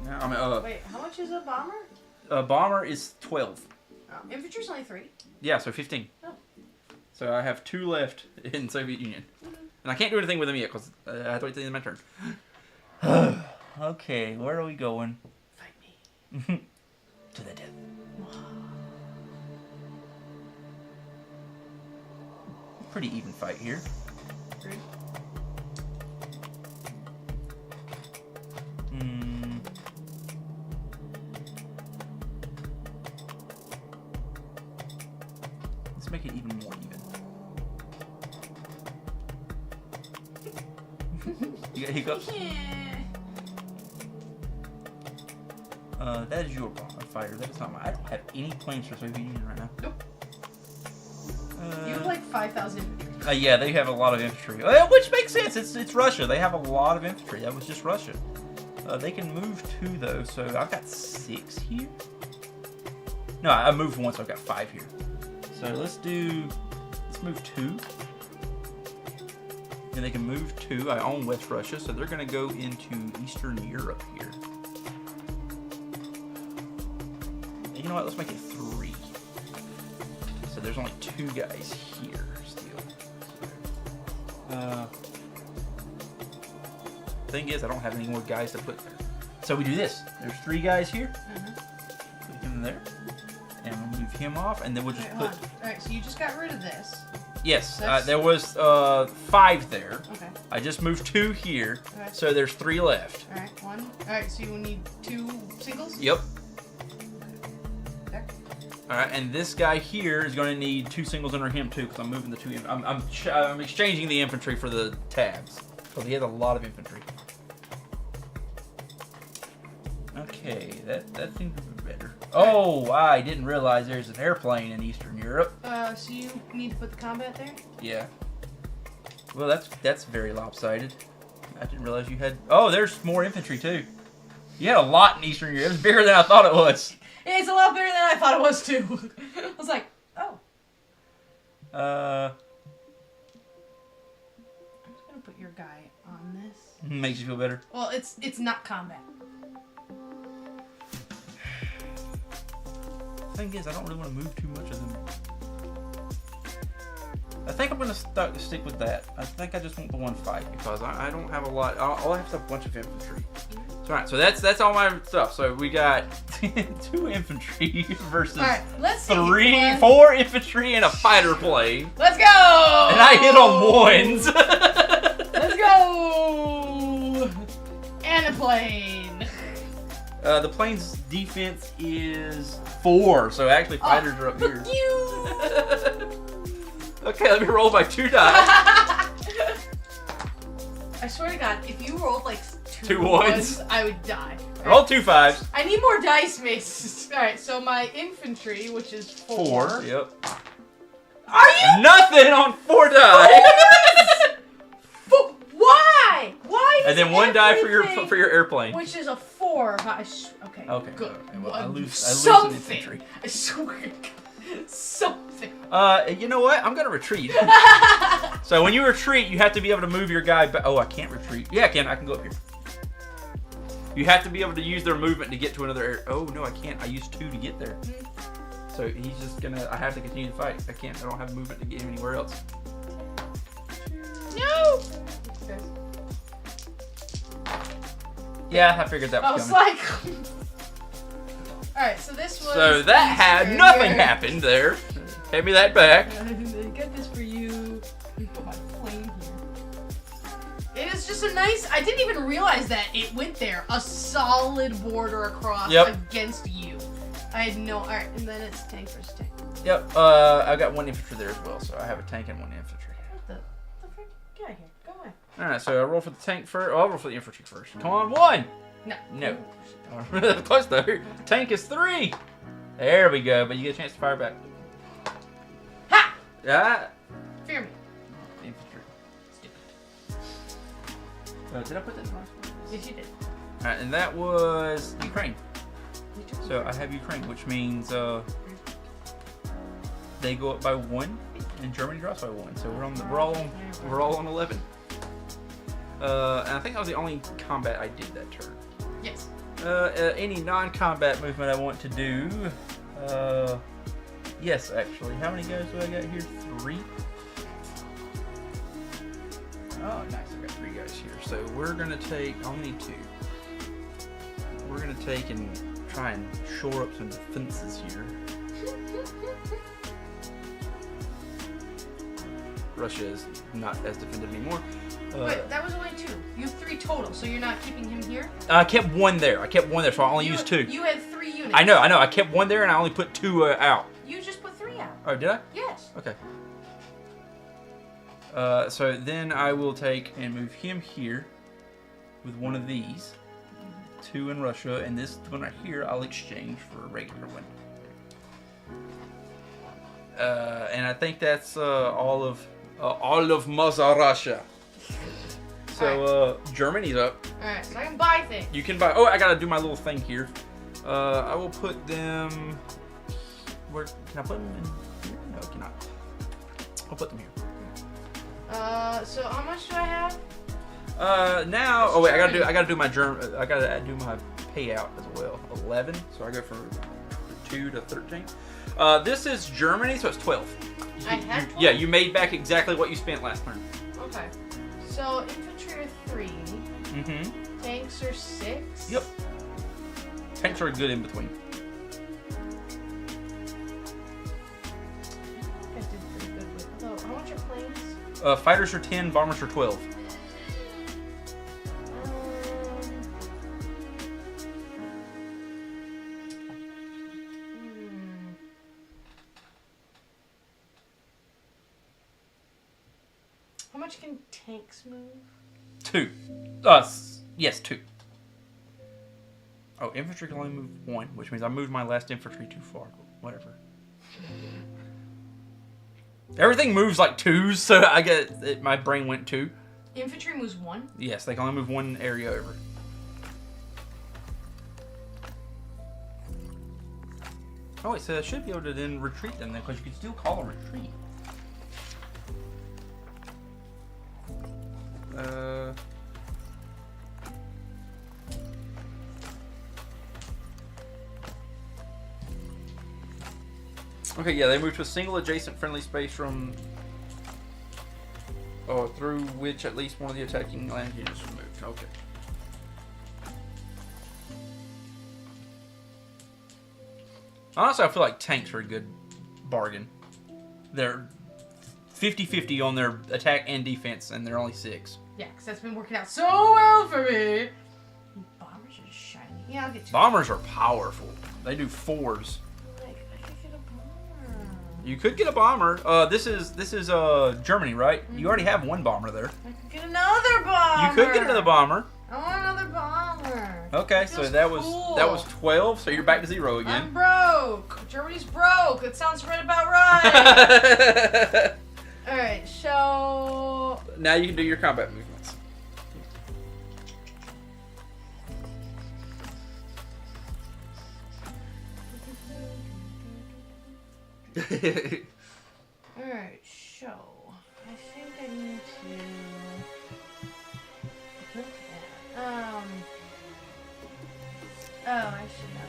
No, I mean, wait, how much is a bomber? A bomber is 12. Oh, infantry's only 3. Yeah, so 15. Oh. So I have 2 left in Soviet Union. And I can't do anything with them yet because I have to wait till the end of my turn. Okay, where are we going? Fight me. To the death. Pretty even fight here. Great. Let's make it even more even. You got hiccups? That is your fighter. That is not mine. I don't have any planes for Soviet Union right now. Nope. You have like 5,000 infantry. Yeah, they have a lot of infantry. Which makes sense. It's Russia. They have a lot of infantry. That was just Russia. They can move 2 though, so I've got 6 here. No, I moved 1, so I've got 5 here. So let's move 2. And they can move 2. I own West Russia, so they're going to go into Eastern Europe here. You know what? Let's make it 3. So there's only 2 guys here still. Thing is, I don't have any more guys to put there. So we do this. There's 3 guys here. Put him there. And we'll move him off, and then we'll just put... Alright, so you just got rid of this. Yes, there was 5 there. Okay. I just moved 2 here, Okay. so there's 3 left. Alright, 1. Alright, so you need 2 singles? Yep. There. Alright, and this guy here is going to need 2 singles under him too, because I'm moving the 2. I'm exchanging the infantry for the tabs, because he has a lot of infantry. Okay, that seems to be better. Oh, I didn't realize there's an airplane in Eastern Europe. So you need to put the combat there? Yeah. Well, that's very lopsided. I didn't realize you had... Oh, there's more infantry too. You had a lot in Eastern Europe. It was bigger than I thought it was. It's a lot bigger than I thought it was too. I was like, oh. I'm just gonna put your guy on this. Makes you feel better. Well, it's not combat. Thing is, I don't really want to move too much of them. I think I'm going to stick with that. I think I just want the 1 fight because I don't have a lot. All I have is a bunch of infantry. So, alright, so that's all my stuff. So we got 2 infantry versus let's see. 4 infantry and a fighter plane. Let's go! And I hit on 1s. Let's go! And a plane. The plane's defense is 4, so actually fighters are up here. You. Okay, let me roll my 2 die. I swear to God, if you rolled like 2 2 ones, I would die. Roll 2 5s. I need more dice, Mace. Alright, so my infantry, which is 4. Yep. Are you? Nothing on 4 die. Why? Why? And then 1 die for your airplane. Which is a 4. Okay. Okay. Good. Okay, well, I lose Something. an infantry. I swear. Something. You know what? I'm gonna retreat. So when you retreat, you have to be able to move your guy back. Oh, I can't retreat. Yeah, I can. I can go up here. You have to be able to use their movement to get to another area. Oh no, I can't. I used 2 to get there. So he's just gonna. I have to continue to fight. I can't. I don't have movement to get him anywhere else. No. Okay. Yeah, I figured that was I coming. was like. Alright, so this was. So that had nothing happened there. Pay me that back. Get this for you. Put my plane here. It is just a nice. I didn't even realize that it went there. A solid border across against you. I had no. Alright, and then it's tank versus tank. Yep. I got 1 infantry there as well, so I have a tank and 1 infantry. What the frick? Get out of here. Go away. Alright, so I roll for the tank first. Oh, I'll roll for the infantry first. Come on, 1! No. No. Close though. Tank is 3! There we go, but you get a chance to fire back. Ha! Yeah. Fear me. Infantry. Stupid. Did I put that in the last one? Yes, you did. Alright, and that was Ukraine. So I have Ukraine, which means they go up by 1, and Germany drops by 1. So we're all on 11. And I think that was the only combat I did that turn. Yes. Any non-combat movement I want to do. Yes, actually. How many guys do I got here? 3. Oh, nice. I got 3 guys here. So we're gonna take. I'll need 2. We're gonna take and try and shore up some defenses here. Russia is not as defended anymore. Wait, that was only 2. You have 3 total, so you're not keeping him here? I kept 1 there. So I only used 2. You had 3 units. I know. I kept 1 there, and I only put 2 out. You just put 3 out. Oh, did I? Yes. Okay. So then I will take and move him here with 1 of these. 2 in Russia, and this one right here I'll exchange for a regular one. And I think that's all of Mother Russia. So Germany's up. Alright, so I can buy things. You can buy. Oh, I gotta do my little thing here. I will put them. Where can I put them in here? No, I cannot. I'll put them here. So how much do I have? Now. Oh wait, I gotta do my I gotta do my payout as well. 11. So I go from 2 to 13. This is Germany, so it's 12. I had 12? Yeah, you made back exactly what you spent last turn. Okay. So infantry are 3. Mm-hmm. Tanks are 6. Yep. Tanks are good in between. I did pretty good with. Although, how much are planes? Fighters are 10, bombers are 12. How much can tanks move? 2. Yes, 2. Oh, infantry can only move 1, which means I moved my last infantry too far. Whatever. Everything moves like 2s, so I get it, my brain went 2. Infantry moves 1? Yes, they can only move 1 area over. Oh wait, so I should be able to then retreat them then, because you can still call a retreat. Okay, yeah, they move to a single adjacent friendly space from through which at least one of the attacking land units is moved. Okay. Honestly, I feel like tanks are a good bargain. They're 50-50 on their attack and defense, and they're only 6. Yeah, because that's been working out so well for me. Bombers are shiny. Yeah, I'll get 2. Bombers are powerful. They do 4s. I could get a bomber. You could get a bomber. This is Germany, right? You already have 1 bomber there. I could get another bomber. You could get another bomber. I want another bomber. Okay, so that was 12. So you're back to 0 again. I'm broke. Germany's broke. That sounds right about right. All right, so now you can do your combat movements. all right, so I think I need to put that. Oh, I should know.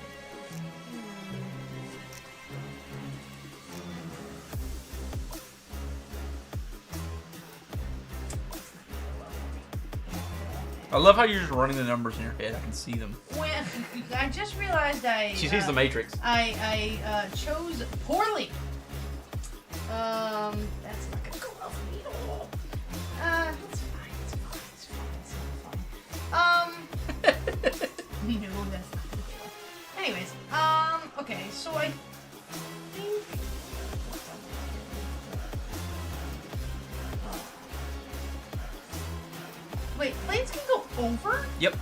I love how you're just running the numbers in your head. I can see them. When I just realized She sees the Matrix. I chose poorly. That's not gonna go well for me at all. It's fine. It's fine. We know that's not gonna go well. Anyways, okay, so I think. Wait, planes can go over? Yep,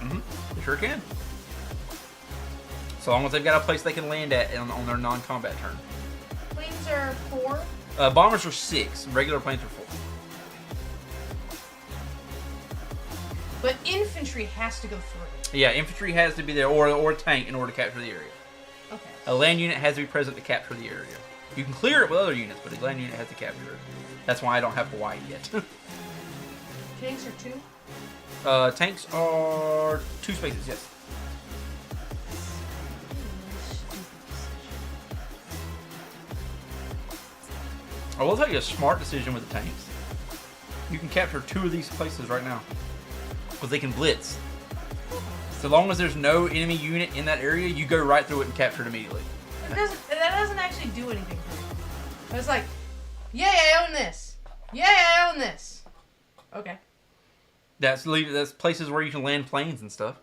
they sure can. So long as they've got a place they can land at on their non-combat turn. Planes are 4? Bombers are 6. Regular planes are 4. But infantry has to go through. Yeah, infantry has to be there, or a tank in order to capture the area. Okay. A land unit has to be present to capture the area. You can clear it with other units, but a land unit has to capture it. That's why I don't have Hawaii yet. Tanks are 2? Tanks are 2 spaces, yes. I will tell you a smart decision with the tanks. You can capture 2 of these places right now. Because they can blitz. So long as there's no enemy unit in that area, you go right through it and capture it immediately. That doesn't actually do anything for me. I was like, yay, I own this. Yay, I own this. Okay. That's places where you can land planes and stuff.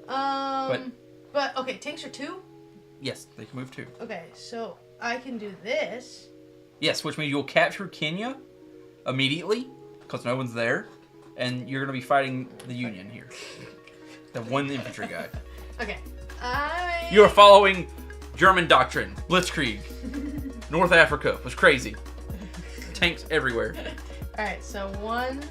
But okay, tanks are 2? Yes, they can move 2. Okay, so I can do this. Yes, which means you'll capture Kenya immediately, because no one's there, and you're going to be fighting the Union here. The one infantry guy. Okay, You are following German doctrine. Blitzkrieg. North Africa was crazy. Tanks everywhere. Alright, so 1.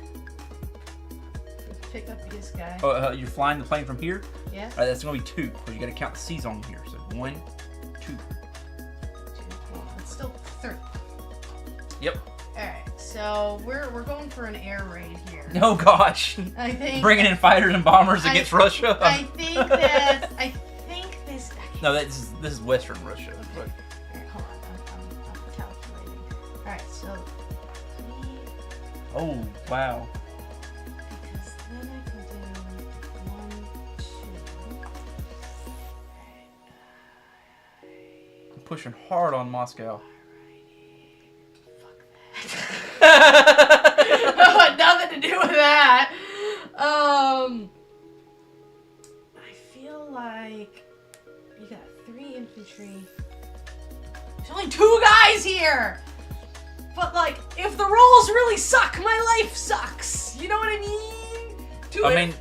Pick up this guy. Oh, you're flying the plane from here? Yeah. Alright, that's going to be 2, because you got to count the C's on here. So 1, 2. It's still 3. Yep. Alright, so we're going for an air raid here. Oh gosh. I think bringing in fighters and bombers against Russia. I think this. No, this is Western Russia. Okay. But... Alright, hold on. I'm calculating. Alright, so 3. Oh wow. Because then I can do 1, 2. I'm pushing hard on Moscow. Oh, nothing to do with that. I feel like you got 3 infantry. There's only 2 guys here. But like, if the rolls really suck, my life sucks. You know what I mean? I mean,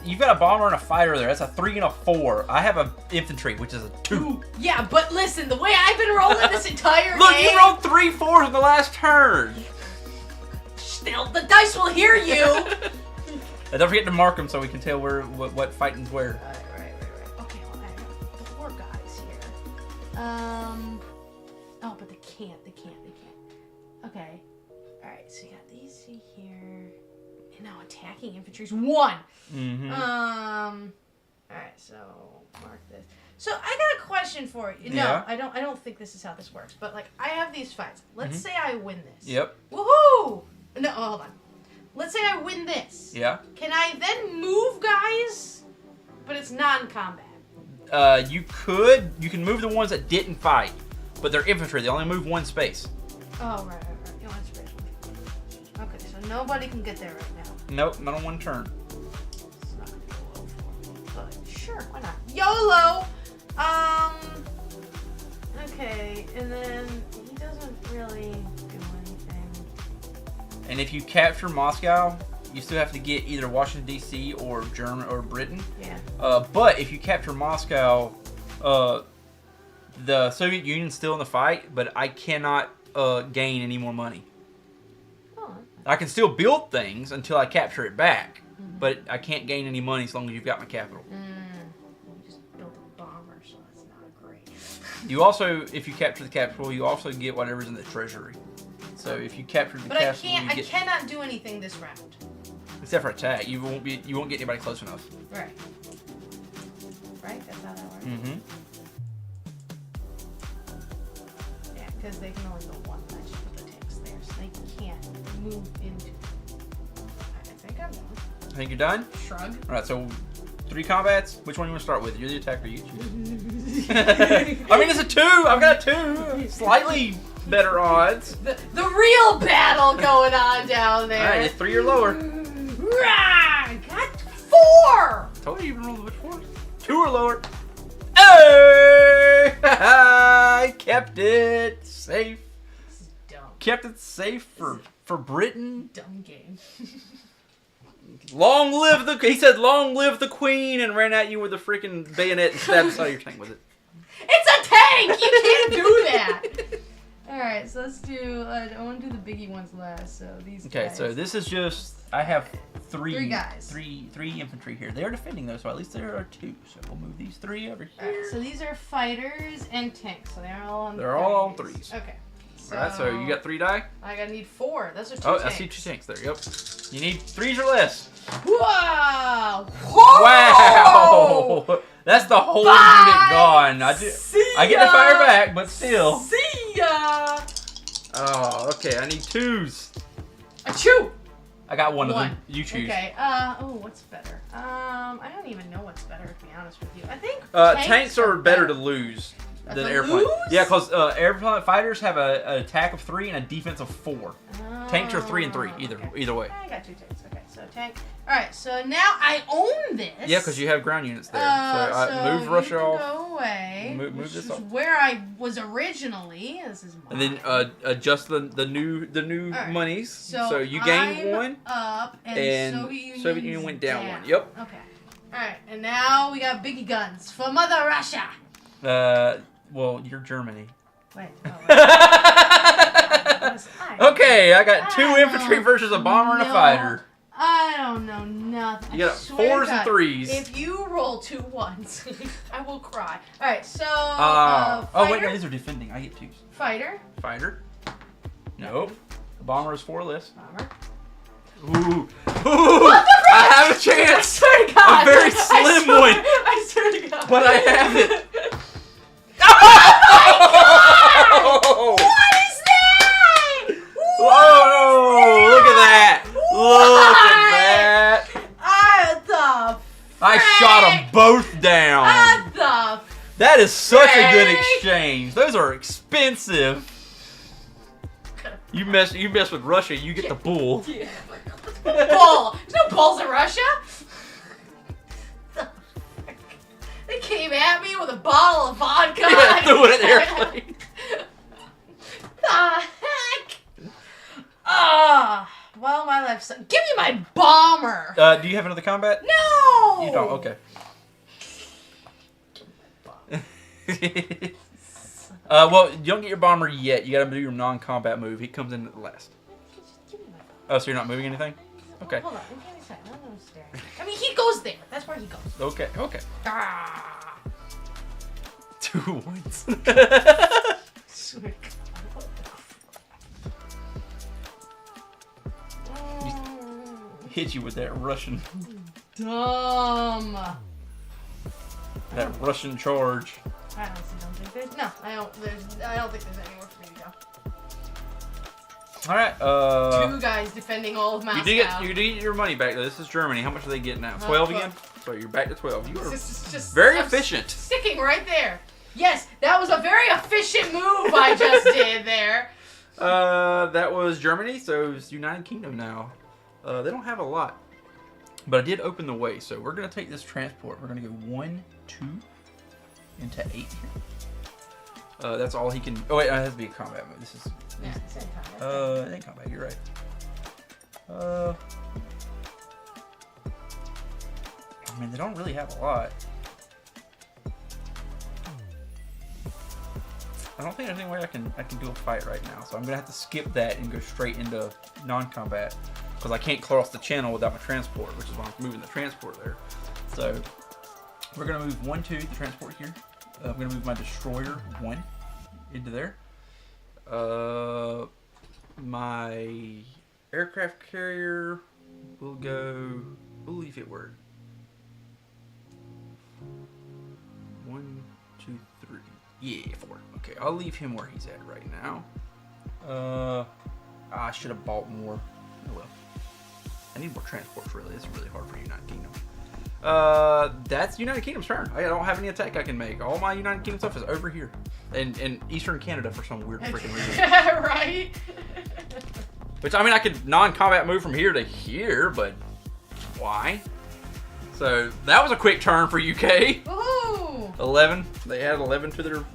you've got a bomber and a fighter there. That's a 3 and a 4. I have an infantry, which is a 2. Yeah, but listen, the way I've been rolling this entire Look, game. you rolled 3 4s in the last turn. Still, the dice will hear you. And don't forget to mark them so we can tell what fighting's where. Right. Okay, well, I have 4 guys here. Oh, but they can't. Okay. Alright, so you got these 3 here. And now attacking infantry's 1. Mm-hmm. Alright, so mark this. So I got a question for you. No, Yeah. I don't think this is how this works. But like, I have these fights. Let's say I win this. Yep. Woohoo! No, hold on. Let's say I win this. Yeah. Can I then move guys? But it's non-combat. You can move the ones that didn't fight, but they're infantry. They only move 1 space. Oh, right. You know, that's right. Okay, so nobody can get there right now. Nope, not on 1 turn. It's not gonna go well for me, but sure, why not? YOLO! Okay, and then he doesn't really do anything. And if you capture Moscow, you still have to get either Washington D.C. or Germany or Britain. Yeah. But if you capture Moscow, the Soviet Union's still in the fight, but I cannot gain any more money. Oh. I can still build things until I capture it back, but I can't gain any money as long as you've got my capital. We just built a bomber, so that's not great. You also, if you capture the capital, you also get whatever's in the treasury. So if you capture the castle, I cannot do anything this round. Except for attack, you won't get anybody close enough. Right. Right. That's how that works. Mm-hmm. Yeah, because they can only go one. I just put the tanks there, so they can't move into. I think I'm done. I think you're done. Shrug. All right. So 3 combats. Which one you want to start with? You're the attacker. You choose. I mean, it's a 2. I've got a 2. Slightly better odds. The real battle going on down there. All right, it's 3 or lower. Rah! Got 4. Told you even rolled which 4. 2 or lower. Hey! I kept it safe. This is dumb. Kept it safe for Britain. Dumb game. Long live the... He said, long live the queen, and ran at you with a freaking bayonet and stabbed the side of your tank with it. It's a tank! You can't do that! Alright, so let's do... I want to do the biggie ones last, so these Okay, guys. so this is just... I have 3 guys. Three infantry here. They're defending though, so at least there are 2. So we'll move these 3 over here. Alright, so these are fighters and tanks, so they're all on They're all on 3s. Okay. So, Alright, so you got 3 die? I gotta need 4. Those are 2 Oh, tanks. I see 2 tanks there. Yep. You need 3s or less. Wow! Wow! That's the whole unit gone. I get to fire back, but still. See ya! Oh, okay. I need 2s. Achoo! I got one of them. You choose. Okay. What's better? I don't even know what's better, to be honest with you. I think tanks are better to lose than airplanes. Lose? Yeah, because airplane fighters have an attack of 3 and a defense of 4. Tanks are 3 and 3 either way. I got 2 tanks. Okay, so tank. All right, so now I own this. Yeah, because you have ground units there. So move Russia off. Go away. Move this off. Where I was originally. This is mine. And then adjust the new right. monies. So you gained 1. Up and Soviet Union went down 1. Yep. Okay. All right, and now we got biggie guns for Mother Russia. Well, you're Germany. Wait. Okay, I got 2 infantry versus a bomber and a fighter. I don't know nothing. You got 4s and 3s. If you roll 2 1s, I will cry. All right, so oh wait, no, these are defending. I get 2s. Fighter. Nope. The bomber is 4 or less. Bomber. Ooh. I have a chance. I swear to God. A very slim one. I swear to God. But I have it. Oh my God! What is that? Whoa! Look at that! Look at that! I shot them both down. That is such a good exchange. Those are expensive. You mess with Russia, you get the bull. Yeah. Bull. There's no bulls in Russia. They came at me with a bottle of vodka. Yeah, threw it at the airplane. The heck? Well, my life's... Give me my bomber. Do you have another combat? No. You don't. Okay. Well, you don't get your bomber yet. You gotta do your non-combat move. He comes in at the last. Oh, so you're not moving anything? Okay. Hold on. Give me a second. I'm staring. I mean, he goes there. That's where he goes. Okay. 2 points. Hit you with that Russian. Dumb. That Russian charge. I don't think there's. No, I don't think there's anywhere for me to go. All right. 2 guys defending all of Moscow. You did get your money back though. This is Germany. How much do they get now? 12 again. So you're back to 12. You are very efficient. Sticking right there. Yes, that was a very efficient move I just did there. That was Germany. So it's United Kingdom now. They don't have a lot, but I did open the way. So we're gonna take this transport. We're gonna go 1, 2, into 8 here. That's all he can. Oh wait, it has to be a combat move. This is. Yeah, it's in combat. It ain't combat. You're right. I mean, they don't really have a lot. I don't think there's any way I can do a fight right now, so I'm gonna have to skip that and go straight into non-combat because I can't cross the channel without my transport, which is why I'm moving the transport there. So we're gonna move 1, 2, the transport here. I'm gonna move my destroyer 1 into there. My aircraft carrier will go. We'll leave it where. 1, 2, 3. Yeah, 4. Okay, I'll leave him where he's at right now. I should have bought more. Oh well. I need more transports, really. It's really hard for United Kingdom. That's United Kingdom's turn. I don't have any attack I can make. All my United Kingdom stuff is over here. In Eastern Canada for some weird freaking reason. Right? Which, I mean, I could non-combat move from here to here, but why? So, that was a quick turn for UK. Woohoo! 11. They added 11 to their...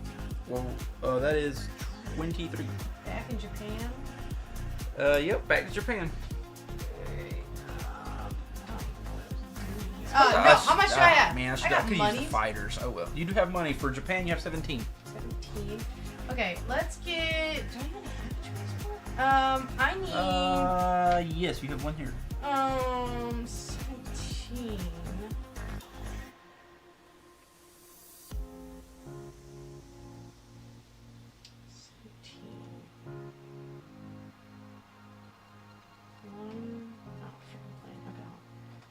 Well, that is 23. Back in Japan? Yep, back to Japan. No, how much do I have? Man, I got could money. use the fighters. Oh well. You do have money. For Japan, you have 17. 17. Okay, let's get... Do I even have a transport? I need... Yes, you have one here. 17. One, two, three, four. No.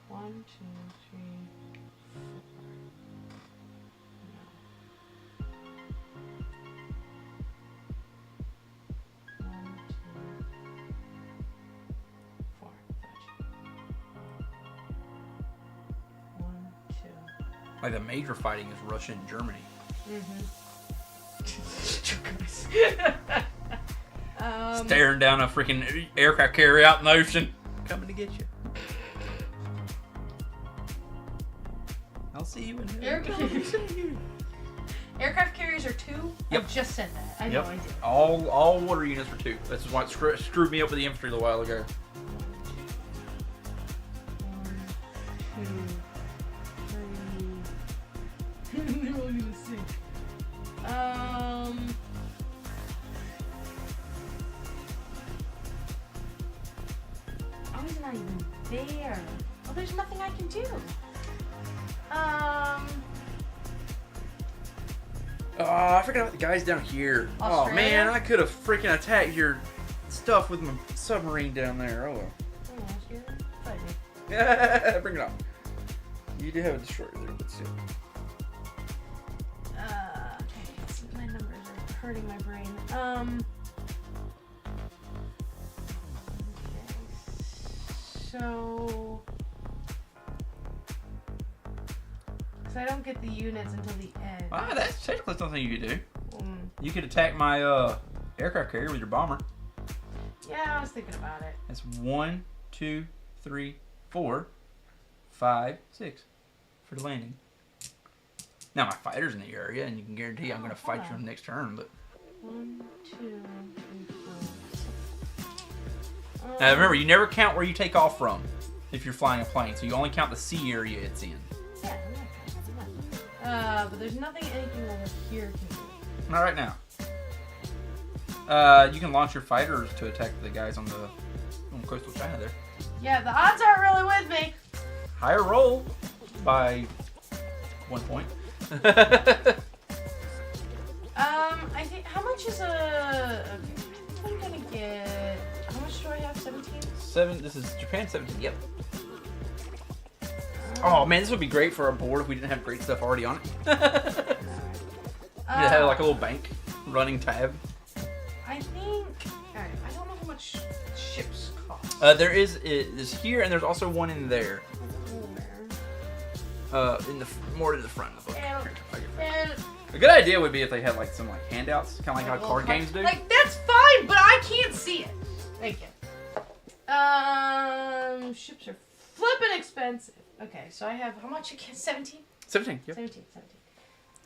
1, 2, 4. Fudge. 1, 2. Like the major fighting is Russia and Germany. Staring down a freaking aircraft carrier out in the ocean. Coming to get you. I'll see you in Aircraft carriers are 2? Yep. I just said that. I know I did. All water units are 2. That's why it screwed me up with the infantry a little while ago. 1, 2, 3. They're only gonna sink. Oh, he's not even there. Oh, there's nothing I can do. Oh, I forgot about the guys down here. Australia? Oh man, I could have freaking attacked your stuff with my submarine down there. Oh well. Bring it on. You do have a destroyer there, but still. Okay, my numbers are hurting my brain. Okay, so. Because I don't get the units until the end. Ah, that's technically something you could do. You could attack my aircraft carrier with your bomber. Yeah, I was thinking about it. That's 1, 2, 3, 4, 5, 6 for the landing. Now my fighter's in the area, and you can guarantee I'm going to fight you on the next turn. But 1, 2, 3, 4. now remember, you never count where you take off from if you're flying a plane, so you only count the sea area it's in. Yeah, but there's anything over here can do. Not right now. You can launch your fighters to attack the guys on coastal China there. Yeah, the odds aren't really with me. Higher roll by 1 point. I think, how much is okay, I'm gonna get, how much do I have, 17? This is Japan 17, yep. Oh man, this would be great for our board if we didn't have great stuff already on it. You have like a little bank running tab. I think, alright, I don't know how much ships cost. There is here, and there's also one in there. Where? More to the front of the book. And A good idea would be if they had like some handouts, kind of like how card games do. Like, that's fine, but I can't see it. Thank you. Ships are flippin' expensive. Okay, so I have, how much again? 17? 17, yep. 17.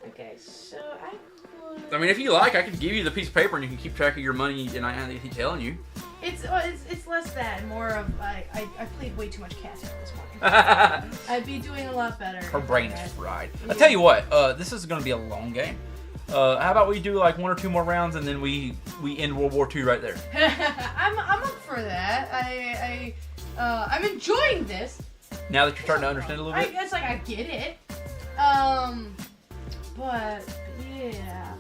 Okay, so I could... I mean, if you like, I could give you the piece of paper and you can keep track of your money, and I keep telling you. It's less that, more of I played way too much catch this morning. I'd be doing a lot better. Her brain's fried. I tell you what, this is gonna be a long game. How about we do like 1 or 2 more rounds and then we end World War II right there. I'm up for that. I'm enjoying this. Now that you're starting to understand a little bit. I guess like I get it. But yeah.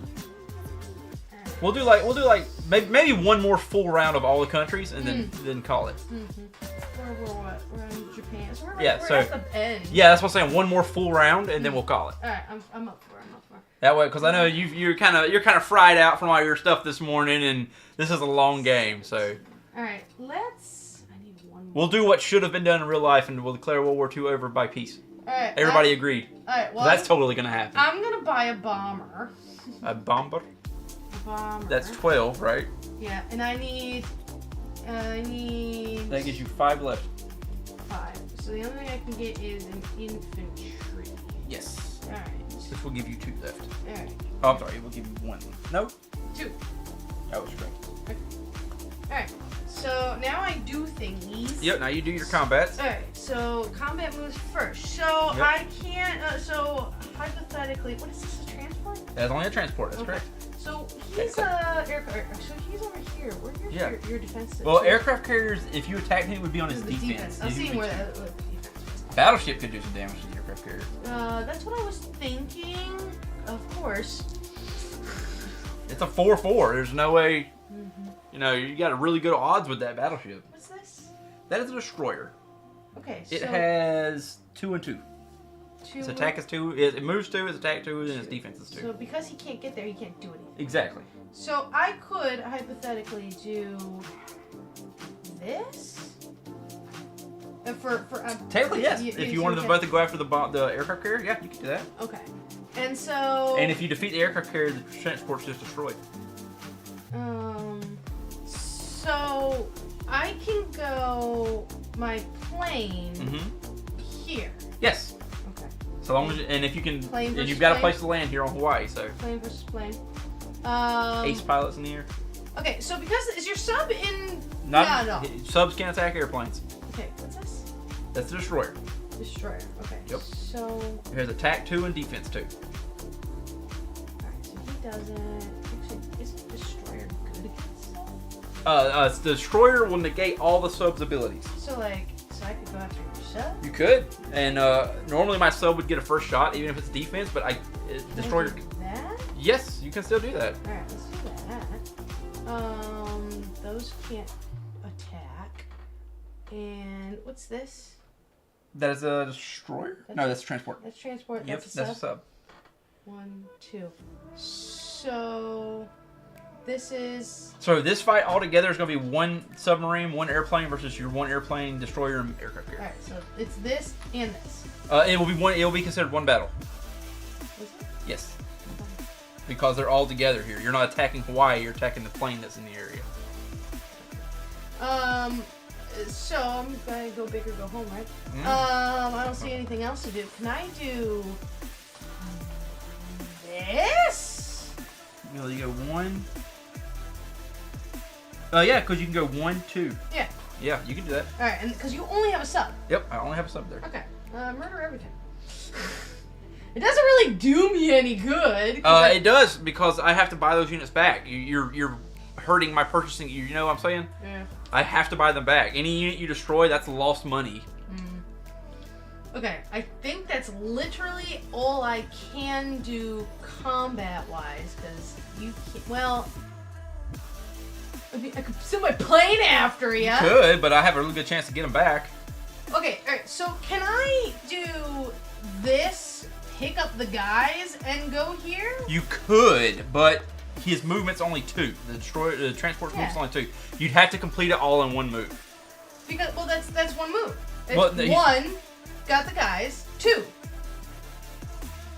We'll do like maybe 1 more full round of all the countries and then call it. We're in Japan. So we're yeah, at the end. Yeah, that's what I'm saying. 1 more full round and then we'll call it. All right, I'm up for it. That way, because I know you're kind of fried out from all your stuff this morning, and this is a long game. So. All right, I need 1 more. We'll do what should have been done in real life, and we'll declare World War II over by peace. All right. Everybody agreed. All right. Well, that's totally gonna happen. I'm gonna buy a bomber. A bomber. A bomber. That's 12, right? Yeah, and I need. That gives you 5 left. 5. So the only thing I can get is an infantry. Yes. All right. This will give you 2 left. All right. Oh, I'm sorry. It will give you 1. No. 2. That was great. Okay. All right. So now I do thingies. Yep. Now you do your combats. All right. So combat moves first. So yep. I can't. So hypothetically, what is this? A transport? That's only a transport. That's correct. So he's aircraft. So he's over here. Where's your defense system? Well, aircraft carriers, if you attack him, would be on his defense. I'm seeing where the defense is. Battleship could do some damage to the aircraft carrier. That's what I was thinking. Of course. It's a 4-4. There's no way. You know, you got a really good odds with that battleship. What's this? That is a destroyer. Okay. It has 2 and 2. Its attack is 2. It moves 2. Its attack 2, and its defense is 2. So because he can't get there, he can't do anything. Exactly. So I could hypothetically do this. Technically, yes. If you wanted them both to go after the aircraft carrier, yeah, you can do that. Okay. And so. And if you defeat the aircraft carrier, the transport's just destroyed. So I can go my plane here. Yes. Okay. So long as and if you can, plane and you've got a place to land here on Hawaii, so. Plane versus plane. Ace pilots in the air. Okay, so because is your sub in? No. Subs can't attack airplanes. Okay, what's this? That's the destroyer. Destroyer. Okay. Yep. So. Here's attack 2 and defense 2. Alright, so he doesn't. Actually, isn't destroyer good against the destroyer will negate all the sub's abilities. So I could go after your sub. You could, and normally my sub would get a first shot, even if it's defense. But destroyer. Can I do that? Yes, you can still do that. All right, let's do that. Those can't attack. And what's this? That is a destroyer? No, that's a transport. That's transport. Yep, that's a sub. 1, 2. So this is. So this fight altogether is going to be 1 submarine, 1 airplane versus your 1 airplane, destroyer, and aircraft carrier. All right, so it's this and this. It will be one. It will be considered 1 battle. Is it? Yes. Because they're all together here. You're not attacking Hawaii. You're attacking the plane that's in the area. So I'm gonna go big or go home, right? I don't see anything else to do. Can I do this? You go 1. Yeah, because you can go 1, 2. Yeah. Yeah, you can do that. All right, and because you only have a sub. Yep, I only have a sub there. Okay. Murder everything. It doesn't really do me any good. It does because I have to buy those units back. You're hurting my purchasing. You know what I'm saying? Yeah. I have to buy them back. Any unit you destroy, that's lost money. Okay, I think that's literally all I can do combat-wise, because you can't, well, I could send my plane after you. You could, but I have a really good chance to get them back. Okay, alright, so can I do this, pick up the guys, and go here? You could, but his movement's only 2. The transport's movement's only 2. You'd have to complete it all in 1 move. Because, well, that's 1 move. It's Well, 1, got the guys, 2.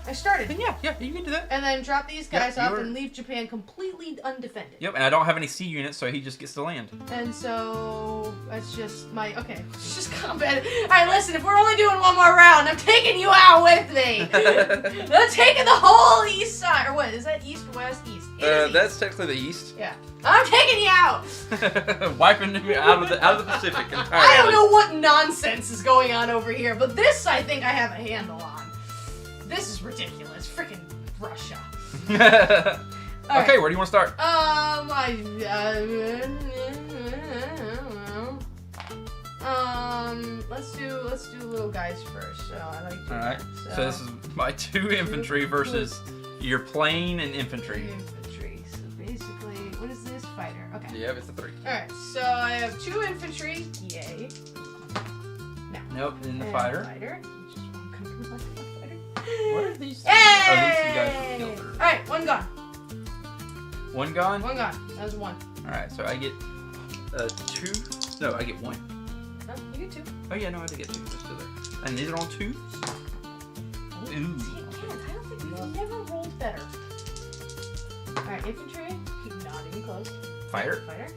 I started. Then yeah, you can do that. And then drop these guys off you're- and leave Japan completely undefended. Yep, and I don't have any sea units, so he just gets to land. And so that's just my it's just combat. All right, listen. If we're only doing one more round, I'm taking you out with me. I'm taking the whole east side, or what is that? East, west, east. That's technically the east. Yeah, I'm taking you out. Wiping me out of the Pacific entirely. I don't know what nonsense is going on over here, but this I think I have a handle on. This is ridiculous. Freaking Russia. Okay, where do you want to start? Let's do little guys first. So I like doing Alright. that. So this is my 2 infantry versus your plane and infantry. Infantry. So basically, what is this? Fighter. Okay. Yep, it's a 3. Alright, so I have 2 infantry. Yay. No. Nope, and the fighter. Fighter. Just one country left for fighter. What are these? Yay! Oh, these 2 guys were killed. Alright, one gone. 1 gone? One gone. That was 1. Alright, so I get 2. No, I get 1. No, you get 2. Oh yeah, no, I did get 2. They're still there. And these are all 2s? I don't think we've never rolled better. Alright, infantry. Not even close. Fighter? Fighter.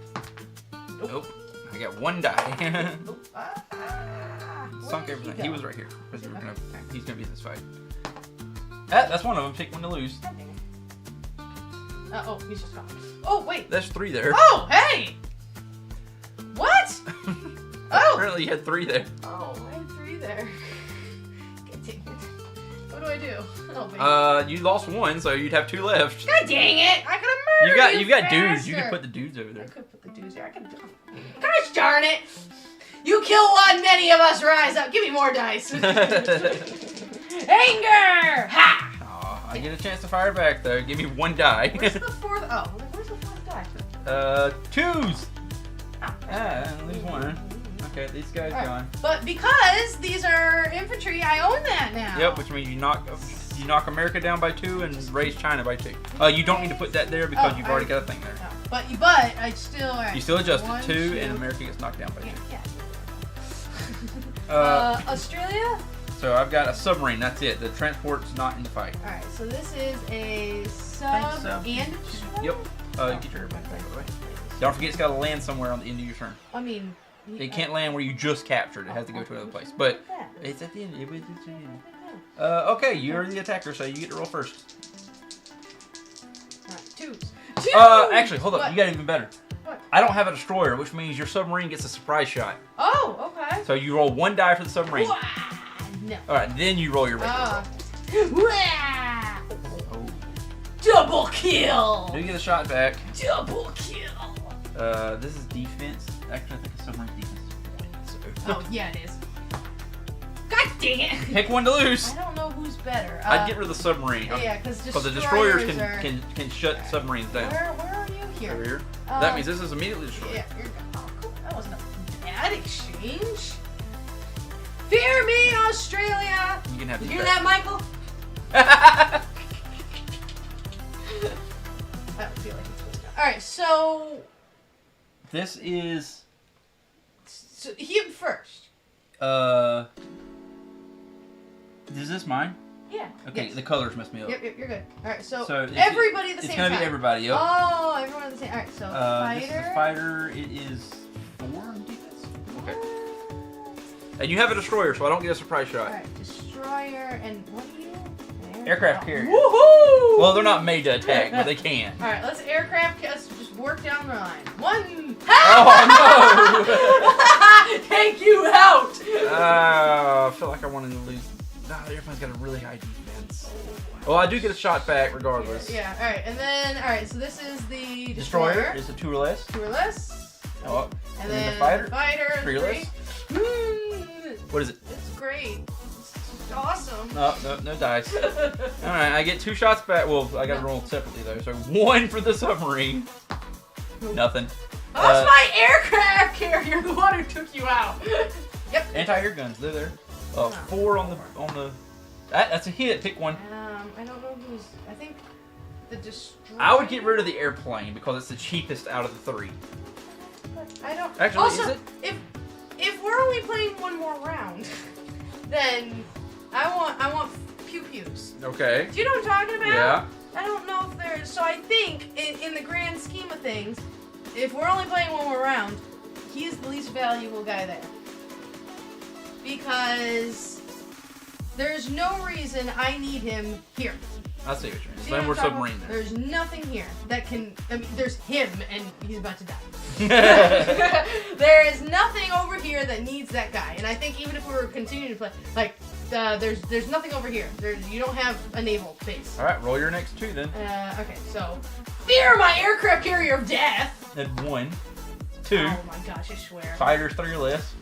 Nope. I got 1 die. Nope. Sunk Where did everything. go? He was right here. Because Okay. he's gonna be in this fight. That's one of them. Pick one to lose. Oh, he's just gone. Oh, wait. That's 3 there. Oh, hey! What? Oh! Apparently you had 3 there. Oh, I had 3 there. God dang it. What do I do? Oh, baby. You lost 1, so you'd have 2 left. God dang it! I could have murdered You've got dudes. faster. You can put the dudes over I there. could put the dudes there. I could. Gosh darn it! You kill one, many of us rise up. Give me more dice. Anger! Ha! Aw, I get a chance to fire back though. Give me 1 die. Where's the 4th? Oh, where's the 4th die? 2s. Oh, lose 1. Okay, these guys gone. But because these are infantry, I own that now. Yep, which means you knock America down by 2 and raise China by 2. You don't need to put that there because you've already got a thing there. No. But I still. Right. You still adjust 1, it 2, 2, and America gets knocked down by 2. Yeah. So Australia. I've got a submarine. That's it. The transport's not in the fight. All right. So this is a sub so. and a destroyer. Yep. Get your airplane back, by the way. Don't forget it's got to land somewhere on the end of your turn. I mean. It can't land where you just captured. It has to go to another place. But it's at the end. It's at the end. Okay, you're the attacker, so you get to roll first. All right, 2s. Actually, hold up. What? You got even better. What? I don't have a destroyer, which means your submarine gets a surprise shot. Oh, okay. So you roll 1 die for the submarine. No. All right, then you roll your regular. Oh. Double kill. Do you get a shot back? Double kill. This is defense. Actually, I think a submarine defense is 1. So. Oh, yeah, it is. God dang it. Pick one to lose. I don't know who's better. I'd get rid of the submarine. Yeah, because the destroyers are... can shut submarines down. Where are you here? Over here. That means this is immediately destroyed. Yeah, you're good. Oh, cool. That wasn't a bad exchange. Fear me, Australia. You can have You these hear back. that, Michael? I don't feel like it's supposed to. All right, so This is. So him first. Is this mine? Yeah. Okay, yes. the colors messed me up. Yep, you're good. All right, so So everybody at the same time. It's gonna be everybody. Yep. Oh, everyone at the same. All right, so This is fighter. It is 4 on defense. Okay. And you have a destroyer, so I don't get a surprise shot. All right, destroyer and what are you? Aircraft carrier. Woohoo! Well, they're not made to attack, but they can. All right, let's just work down the line. 1. Oh no! Take you out. I feel like I wanted to lose. Nah, the airplane's got a really high defense. Well, I do get a shot back regardless. Yeah. All right, and then so this is the Destroyer is a 2 or less. 2 or less. Oh, And then then the fighter. 3 or less. What is it? It's great. It's awesome. No dice. All right, I get 2 shots back. Well, I got to roll separately though. So 1 for the submarine. Nothing. Oh, that's my aircraft carrier, the one who took you out. Yep. Anti-air guns, they're there. 4 on the. That's a hit. Pick one. I don't know who's. I think the destroyer. I would get rid of the airplane because it's the cheapest out of the 3. I don't. Actually, also, is it? if we're only playing one more round, then I want pew-pews. Okay. Do you know what I'm talking about? Yeah. I don't know if there's... So I think, in the grand scheme of things, if we're only playing one more round, he's the least valuable guy there. Because there's no reason I need him here. I see what you're See saying. Then we're what I'm submarine talking there. There's nothing here that can... I mean, there's him, and he's about to die. There is nothing over here that needs that guy. And I think even if we were continuing to play, like, there's nothing over here. You don't have a naval base. All right, roll your next 2 then. Okay, so... Fear my aircraft carrier of death! At 1, 2. Oh my gosh, I swear. Fighters 3 or less.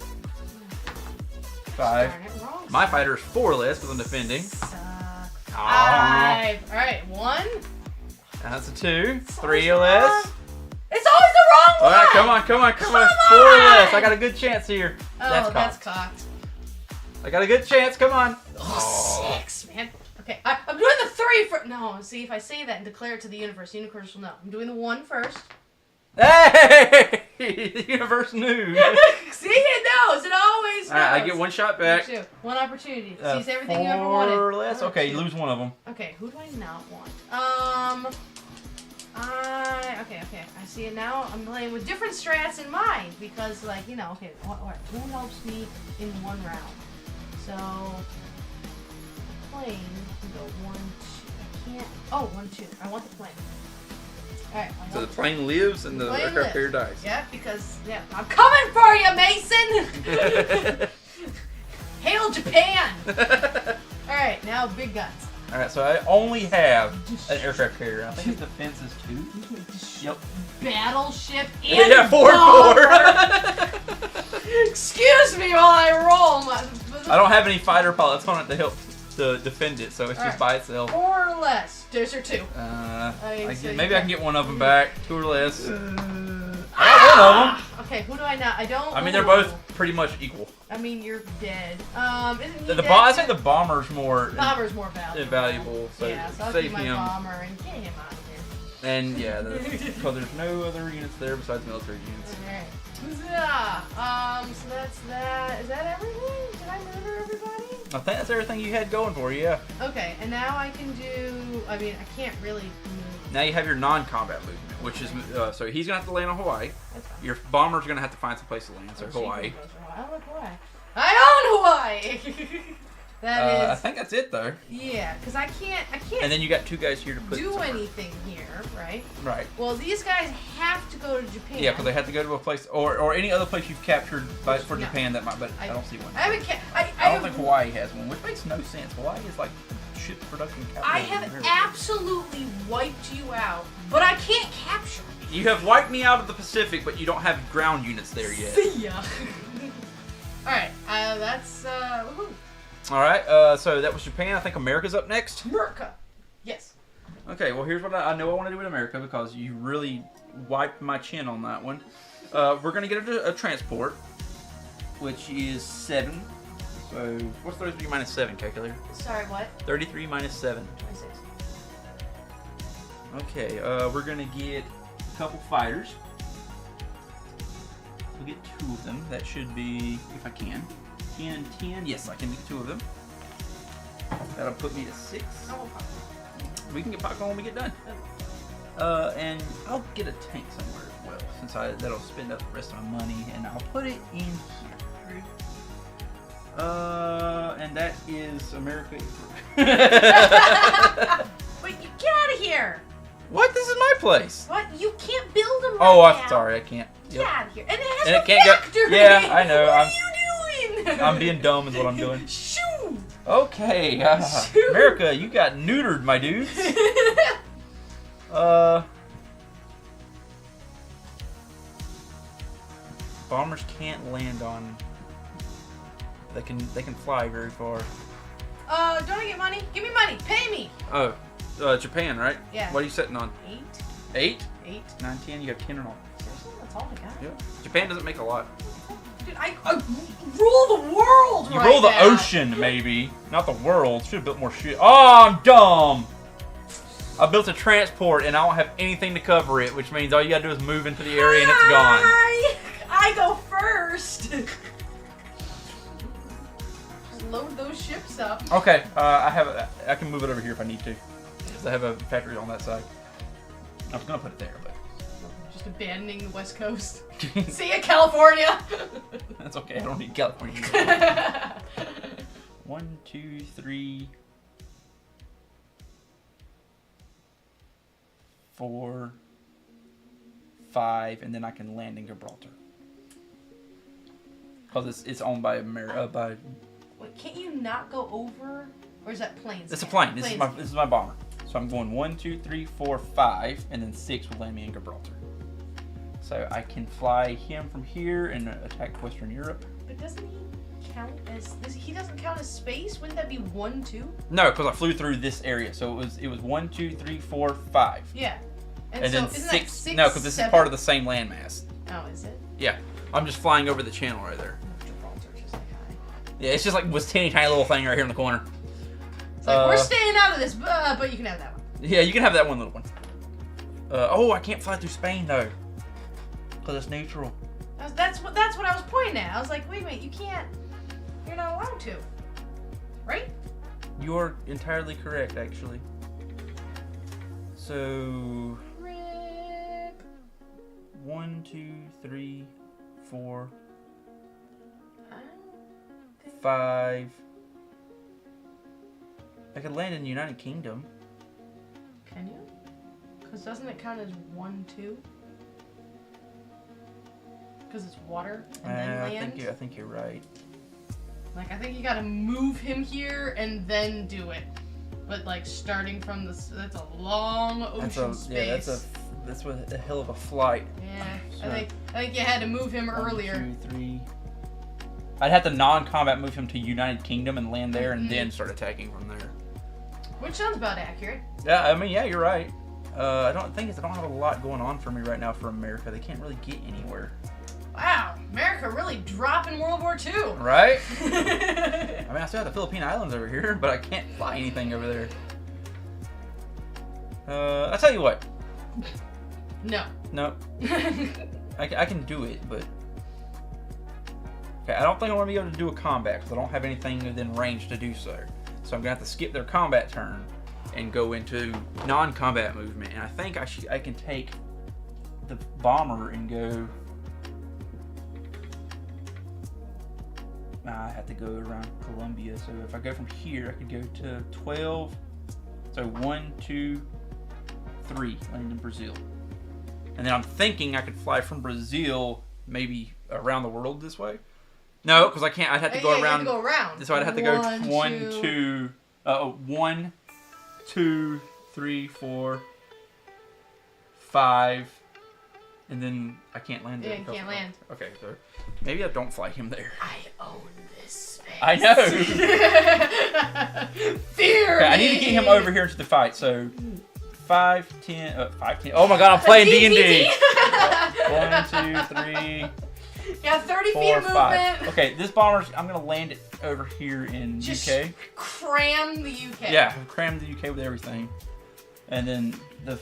5. Darn it, wrong. My fighter's 4 or less because I'm defending. Suck. Aw. 5. Alright, 1. That's a 2. 3 or less. It's always the wrong one! Alright, come on. 4 or less. I got a good chance here. Oh, that's cocked. I got a good chance. Come on. Oh, 6, man. Okay, I'm doing the 3 for... No, see, if I say that and declare it to the universe will know. I'm doing the 1 first. Hey! The universe knew. See, it knows. It always knows. Alright, I get 1 shot back. 1 opportunity. Sees everything you ever 4 wanted. or less. Okay, you lose 1 of them. Okay, who do I not want? Okay, I see it now. I'm playing with different strats in mind because, like, you know, okay, alright, who helps me in 1 round? So, plane can go 1, 2. I can't. Oh, 1, 2. I want the plane. Alright, So the plane lives and the aircraft carrier dies. Yeah, because, yeah, I'm coming for you, Mason! Hail Japan! Alright, now big guns. Alright, so I only have an aircraft carrier. I think his defense is 2. Yep. Battleship and Yeah, 4. Excuse me while I roll my... I don't have any fighter pilots on it to help to defend it, so it's just by itself. 4 or less. There's your 2. Maybe I can get 1 of them back. 2 or less. I got 1 of them. Okay, who do I not? I don't. I mean, they're both pretty much equal. I mean, you're dead. Isn't he The dead? I think the bomber's more valuable. So yeah, so I'll save keep my him. bomber and get him out of here. And yeah, because there's no other units there besides military units. Alright. Yeah. So that's that. Is that everything? Did I murder everybody? I think that's everything you had going for you, yeah. Okay, and now I can do. I mean, I can't really move. Now you have your non-combat movement, which is so he's gonna have to land on Hawaii. That's fine. Your bomber's gonna have to find some place to land, so Hawaii. I love Hawaii. I own Hawaii. That is. I think that's it though. Yeah, because I can't. And then you got 2 guys here to put. Do anything here, right? Right. Well, these guys have to go to Japan. Yeah, because they have to go to a place or any other place you've captured for No. Japan that might, but I don't see one. I haven't. I don't think Hawaii has one, which makes no sense. Hawaii is like ship production capital. I have absolutely wiped you out, but I can't capture you. You have wiped me out of the Pacific, but you don't have ground units there yet. See ya. All right, that's woohoo. All right, so that was Japan. I think America's up next. America. Yes. Okay, well here's what I know I want to do with America because you really wiped my chin on that one. We're gonna get a transport, which is 7. So what's 33 minus 7, calculator? Sorry, what? 33 minus 7. 26. Okay, we're gonna get a couple fighters. We'll get 2 of them. That should be, if I can, 10, 10. Yes, I can get 2 of them. That'll put me to 6. We can get popcorn when we get done. And I'll get a tank somewhere as well, since that'll spend up the rest of my money, and I'll put it in here. And that is America. Wait, you get out of here! What? This is my place. What? You can't build them. Oh, right I'm now. sorry, I can't. Get out of here! And it has And no it can't go. factory. Yeah, I know. What are you doing? I'm being dumb, is what I'm doing. Shoot! Okay, America, you got neutered, my dudes. Bombers can't land on. They can fly very far. Don't I get money? Give me money. Pay me. Oh, Japan, right? Yeah. What are you sitting on? 8. 8? 8. 9, 10. You have 10 or not? Seriously, that's all I got. Yeah. Japan doesn't make a lot. Dude, I rule the world You right rule the now. ocean, maybe, not the world. Should have built more shit. Oh, I'm dumb. I built a transport and I don't have anything to cover it, which means all you gotta do is move into the area and it's gone. I go first. load those ships up. Okay, I can move it over here if I need to. Because I have a factory on that side. I was gonna put it there, but just abandoning the West Coast. See ya, California. That's okay. I don't need California. 1, 2, 3, 4, 5, and then I can land in Gibraltar. Because it's owned by America. Wait, can't you not go over? Or is that planes? It's a plane. This is my bomber. So I'm going 1, 2, 3, 4, 5, and then 6 will land me in Gibraltar. So I can fly him from here and attack Western Europe. But doesn't he count as? He doesn't count as space. Wouldn't that be 1, 2? No, because I flew through this area. So it was 1, 2, 3, 4, 5. Yeah. And so then isn't 6. That 6 No, because this is part of the same landmass. Oh, is it? Yeah. I'm just flying over the channel right there. Gibraltar, just like Yeah, it's just like this teeny tiny little thing right here in the corner. It's like, we're staying out of this, but you can have that one. Yeah, you can have that one little one. Oh, I can't fly through Spain though, because it's neutral. That's what I was pointing at. I was like, wait a minute, you can't. You're not allowed to, right? You are entirely correct, actually. So. Rip. 1, 2, 3, 4, 5. I could land in the United Kingdom. Can you? Because doesn't it count as 1, 2? Because it's water and then land. I think you're right. Like I think you gotta move him here and then do it. But like starting from this, that's a long ocean space. Yeah, that's a hell of a flight. Yeah, So, I think you had to move him 1, earlier. 2, 3. I'd have to non-combat move him to United Kingdom and land there, and then start attacking from there. Which sounds about accurate. Yeah, I mean, yeah, you're right. I don't have a lot going on for me right now for America. They can't really get anywhere. Wow, America really dropping World War II. Right? I mean, I still have the Philippine Islands over here, but I can't fly anything over there. I'll tell you what. No. No. I can do it, but... Okay, I don't think I'm going to be able to do a combat, because I don't have anything within range to do so. So I'm going to have to skip their combat turn and go into non-combat movement. And I think I can take the bomber and go... I have to go around Colombia. So if I go from here, I could go to 12. So 1, 2, 3, land in Brazil. And then I'm thinking I could fly from Brazil maybe around the world this way. No, because I can't. I'd have to go around. You have to go around. So I'd have to go 1, 2, 3, 4, 5, and then I can't land there. Yeah, you can't land. Okay, so maybe I don't fly him there. I own this space. I know. Fear Okay, I need to get him over here into the fight. So 5, 10, 5, 10. Oh my God, I'm playing D&D. 1, 2, 3. Yeah, 30 4, feet of 5. movement. Okay, this bomber's. I'm gonna land it over here in Just UK. cram the UK. Yeah, cram the UK with everything, and then the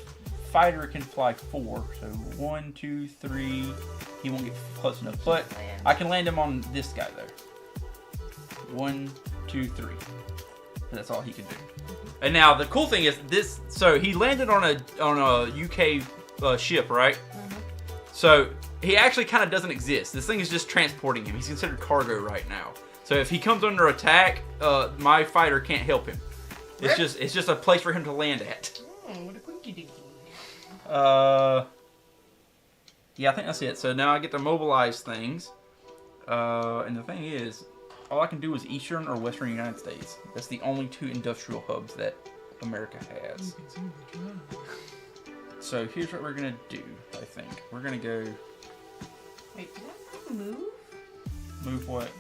fighter can fly 4. So 1, 2, 3. He won't get close enough, but I can land him on this guy though. 1, 2, 3. That's all he can do. And now the cool thing is this. So he landed on a UK ship, right? So he actually kind of doesn't exist. This thing is just transporting him. He's considered cargo right now. So if he comes under attack, my fighter can't help him. It's just a place for him to land at. Oh, what a quinky dinky. Yeah, I think that's it. So now I get to mobilize things. And the thing is, all I can do is Eastern or Western United States. That's the only 2 industrial hubs that America has. So here's what we're gonna do, I think. We're gonna go... Wait, did I move? Move what?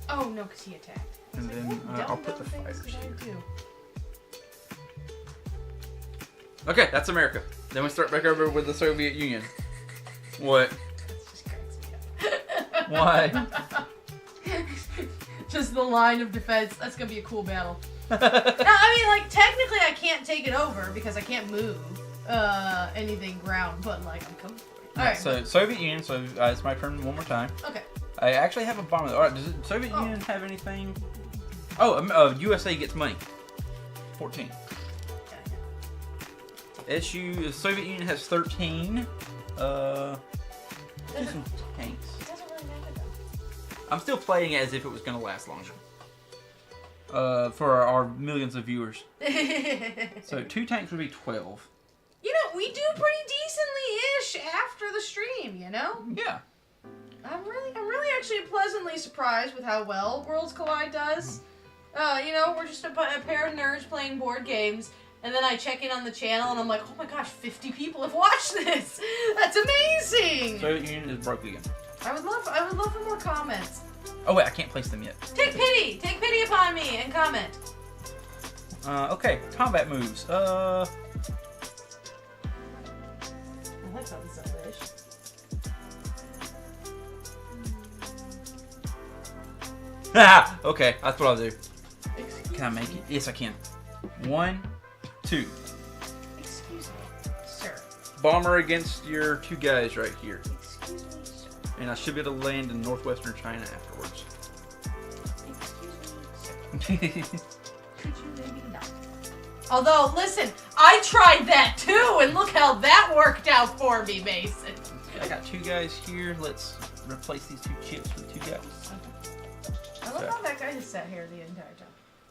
Oh, no, because he attacked. And then I'll put the fighters here. Okay, that's America. Then we start back over with the Soviet Union. What? That's just cracks me up. Why? Just the line of defense. That's going to be a cool battle. No, I mean, like, technically I can't take it over because I can't move anything ground, but, like, I'm coming for it. Alright. So, Soviet Union, so it's my turn one more time. Okay. I actually have a bomber. All right, does the Soviet Union have anything? Oh, USA gets money. 14. SU, the Soviet Union has 13. Some tanks. It doesn't really matter though. I'm still playing as if it was going to last longer. For our millions of viewers. So 2 tanks would be 12. You know, we do pretty decently-ish after the stream, you know? Yeah. I'm really actually pleasantly surprised with how well Worlds Collide does. You know, we're just a pair of nerds playing board games, and then I check in on the channel, and I'm like, oh my gosh, 50 people have watched this! That's amazing! Soviet Union is broke again. I would love for more comments. Oh wait, I can't place them yet. Take pity upon me, and comment. Okay, combat moves. I like something selfish. Okay, that's what I'll do. Excuse Can I make it? Yes, I can. 1, 2. Excuse me, sir. Bomber against your 2 guys right here. Excuse me, sir. And I should be able to land in northwestern China afterwards. Excuse me, sir. Could you maybe not? Although, listen, I tried that too, and look how that worked out for me, Mason. I got 2 guys here. Let's replace these 2 chips with 2 guys. I love how that guy just sat here the entire time.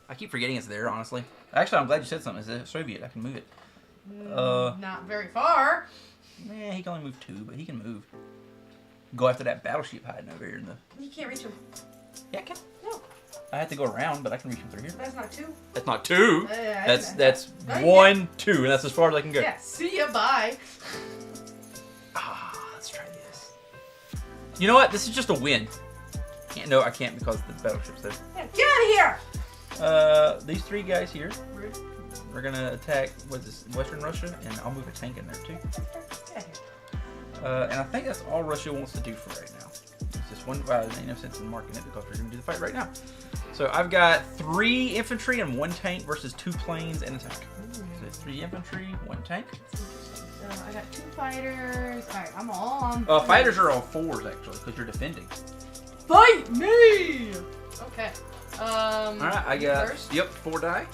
I keep forgetting it's there, honestly. Actually, I'm glad you said something. It's a Soviet. I can move it. Not very far. Yeah, he can only move 2, but he can move. Go after that battleship hiding over here in the... You can't reach him. Yeah, I can. No. I have to go around, but I can reach him through here. That's not 2. That's not 2. That's Oh, 1, 2, and that's as far as I can go. Yeah, see ya, bye. Let's try this. You know what? This is just a win. No, I can't because the battleship's there. Yeah, get out of here! These 3 guys here, Rude. we're gonna attack, what's this, Western Russia, and I'll move a tank in there too. Get out of here. And I think that's all Russia wants to do for right now. It's just one, well, there ain't no sense in marking it because we're gonna do the fight right now. So I've got 3 infantry and 1 tank versus 2 planes and a tank. So it's 3 infantry, 1 tank. So I got 2 fighters. Alright, I'm all on. Fighters are all 4s actually, because you're defending. Fight me! Okay. Alright, I got, first? yep, 4 die.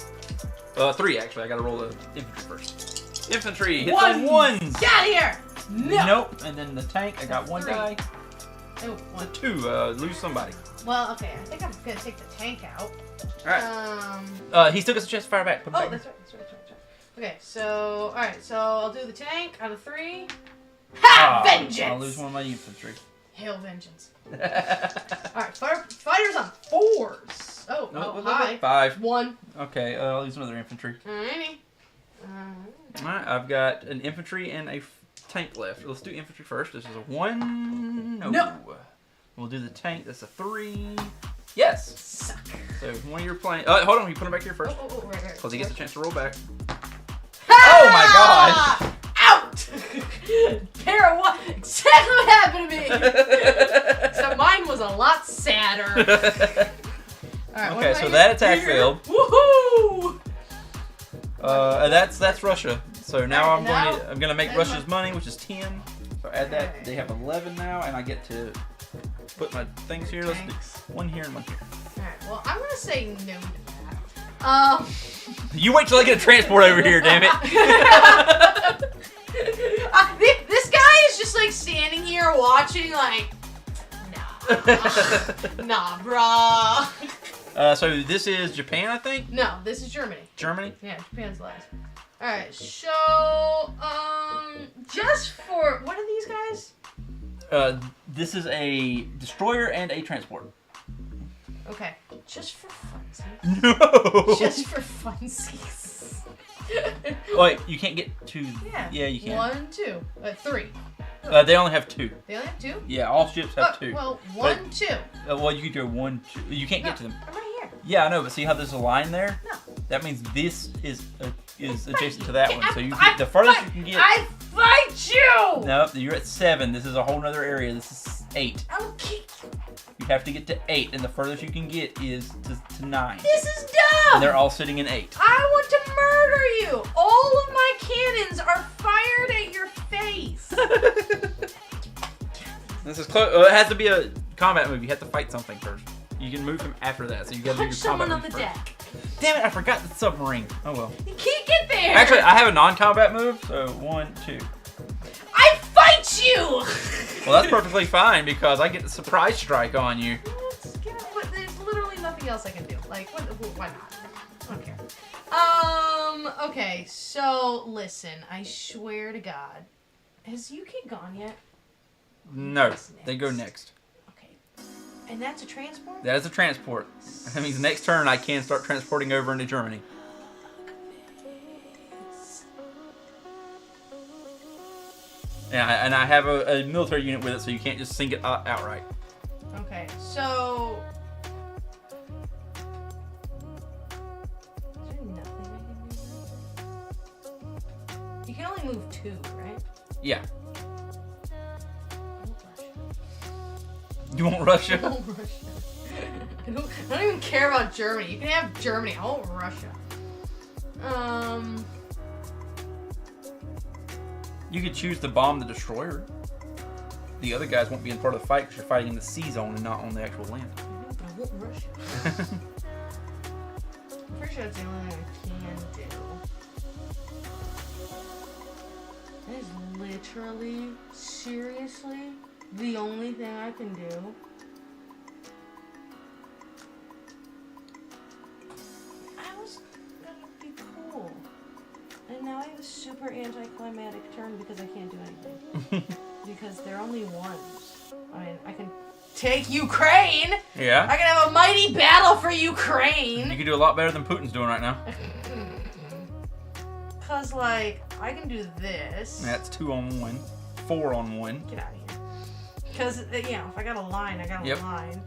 3 actually, I gotta roll the infantry first. Infantry, hit One. those 1s! Get out of here! No! Nope, and then the tank, I got 1 3. die. Oh, 1. 2, lose somebody. Well, okay, I think I'm gonna take the tank out. Alright. He still gets a chance to fire back. Put him Oh, back. that's right. Okay, so, alright, so I'll do the tank out of 3. Ha! Vengeance! I'll lose 1 of my infantry. Hail vengeance. Alright, fighters on 4s. Oh, No, hi. 5. 1. Okay, I'll use another infantry. Alrighty. Alright, I've got an infantry and a tank left. Let's do infantry first. This is a 1. No. We'll do the tank. That's a 3. Yes. Suck. So one of your planes. Hold on. You put him back here first. Right. Because he gets a chance to roll back. Ha! Oh my gosh. Out! Pair of what? Exactly what happened to me. So mine was a lot sadder. Alright, Okay, so that attack failed. Woohoo! And that's Russia. So now Alright, I'm gonna make Russia's money, which is 10. So add that. They have 11 now, and I get to put my things here. Let's do 1 here and 1 here. Alright, well I'm gonna say no to that. You wait till I get a transport over here, damn it. This guy is just like standing here watching, like, nah, brah. So this is Japan, I think. No, this is Germany. Germany. Yeah, Japan's last. All right, so just for what are these guys? This is a destroyer and a transport. Okay, just for funsies. No. Just for funsies. Wait, you can't get 2. Yeah. Yeah, you can. 1, 2, 3. They only have 2. They only have 2. Yeah, all ships have 2. Well, 1, 2. Well, you could go 1, 2. You can't get to them. I'm right here. Yeah, I know, but see how there's a line there? No. That means this is adjacent to that one. So you the furthest you can get. I fight you. Nope, you're at 7. This is a whole nother area. This is 8. I will kick you. You have to get to 8, and the furthest you can get is to 9. This is dumb. And they're all sitting in 8. I want to murder you. All of my cannons are fired at your face. This is close. It has to be a combat move. You have to fight something first. You can move him after that, so you gotta do your Punch combat someone on move the first. deck. Damn it, I forgot the submarine. Oh well. You can't get there. Actually, I have a non-combat move, so 1, 2. I fight you! Well, that's perfectly fine because I get the surprise strike on you. But there's literally nothing else I can do. Like, why not? I don't care. Okay, so listen, I swear to God. Has UK gone yet? No, they go next. Okay. And that's a transport? That is a transport. That means next turn I can start transporting over into Germany. Yeah, and I have a military unit with it, so you can't just sink it outright. Okay, so... Is there nothing I can do? You can only move 2, right? Yeah. You want Russia? I want Russia. I don't even care about Germany. You can have Germany. I want Russia. You could choose to bomb the destroyer. The other guys won't be in part of the fight because you're fighting in the sea zone and not on the actual land. I want Russia. I'm pretty sure that's the only thing I can do. That is literally, seriously, the only thing I can do. I was gonna be cool. And now I have a super anticlimactic turn because I can't do anything. Because they're only ones. I mean, I can take Ukraine! Yeah. I can have a mighty battle for Ukraine! You can do a lot better than Putin's doing right now. Cause, like, I can do this. That's 2 on 1. 4 on 1. Get out of here. Cause, you know, if I got a line, I got a line.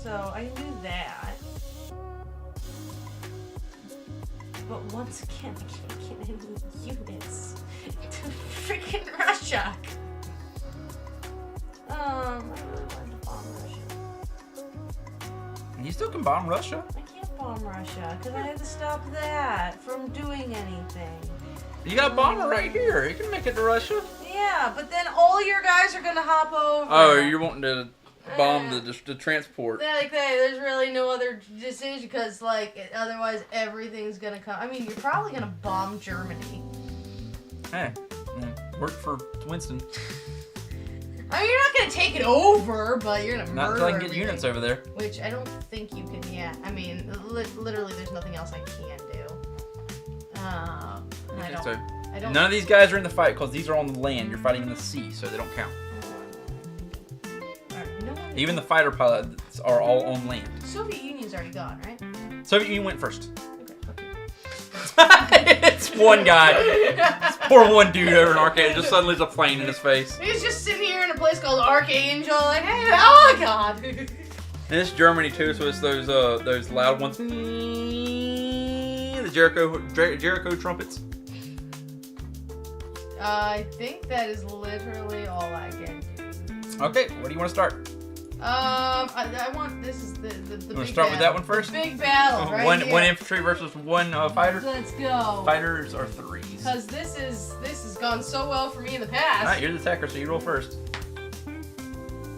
So, I can do that. But once again, I can't get any units to freaking Russia. I really wanted to bomb Russia. You still can bomb Russia? I can't bomb Russia because I have to stop that from doing anything. You got a bomber right here. You can make it to Russia. Yeah, but then all your guys are gonna hop over. Oh, you're wanting to bomb the transport. Like, there's really no other decision because, like, otherwise everything's gonna come. I mean, you're probably gonna bomb Germany. Hey, work for Winston. I mean, you're not gonna take it over, but you're gonna Not murder until I can get everything. units over there. Which I don't think you can yet. I mean, literally, there's nothing else I can do. And I don't. None of these guys are in the fight because these are on the land. You're fighting in the sea, so they don't count. Even the fighter pilots are all on land. Soviet Union's already gone, right? Soviet Union went first. Okay. It's one guy. It's poor one dude over in Arcade. Just suddenly there's a plane in his face. He's just sitting here in a place called Archangel, like, hey, oh my god. And it's Germany too, so it's those loud ones. The Jericho trumpets. I think that is literally all I can do. Okay, where do you want to start? I want, this is the big You want to start with that one first? The big battle, right One here. infantry versus one fighter? Let's go. Fighters are 3s. Because this has gone so well for me in the past. Alright, you're the attacker, so you roll first.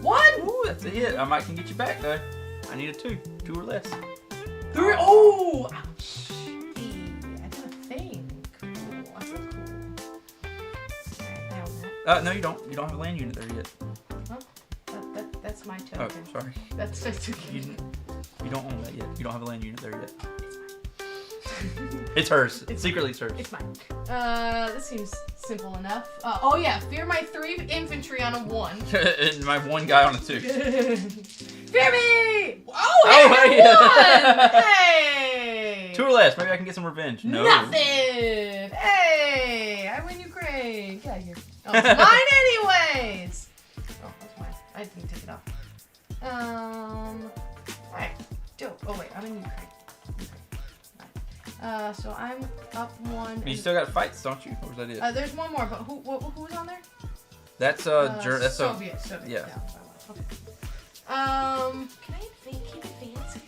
1! Ooh, that's a hit. I might can get you back, though. I need a 2. 2 or less. 3. Oh! Ouch. I got a thing. Cool. I feel cool. Alright, I own that. No, you don't. You don't have a land unit there yet. Huh? That's my token. Oh, sorry. That's my token. You don't own that yet. You don't have a land unit there yet. It's hers. Secretly it's hers. It's mine. This seems simple enough. Oh yeah, fear my 3 infantry on a 1. And my 1 guy on a 2. Fear me! Oh, hey, yeah. 1! Hey! 2 or less. Maybe I can get some revenge. No. Nothing! Hey! I win Ukraine. Get out of here. Oh, it's mine anyways! Oh, that's mine. I didn't take it off. Alright. Dope. Oh wait, I'm in Ukraine. So I'm up 1. You still got fights, don't you? Or was that it? There's one more, but who's on there? That's that's Soviet. yeah. Okay. Can I advance?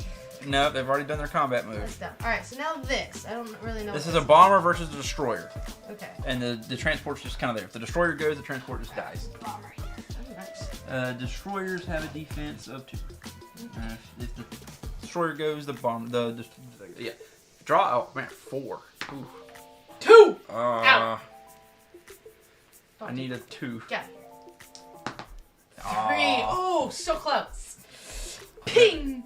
No, they've already done their combat That's move. done. Alright, so now this. I don't really know. This what is a bomber versus a destroyer. Okay. And the transport's just kind of there. If the destroyer goes, the transport just dies. Bomber here. Destroyers have a defense of 2. If the destroyer goes, the bomb. Yeah. Draw. Oh man, 4. Ooh. 2. I need a 2. Yeah. 3. Oh, so close. Ping.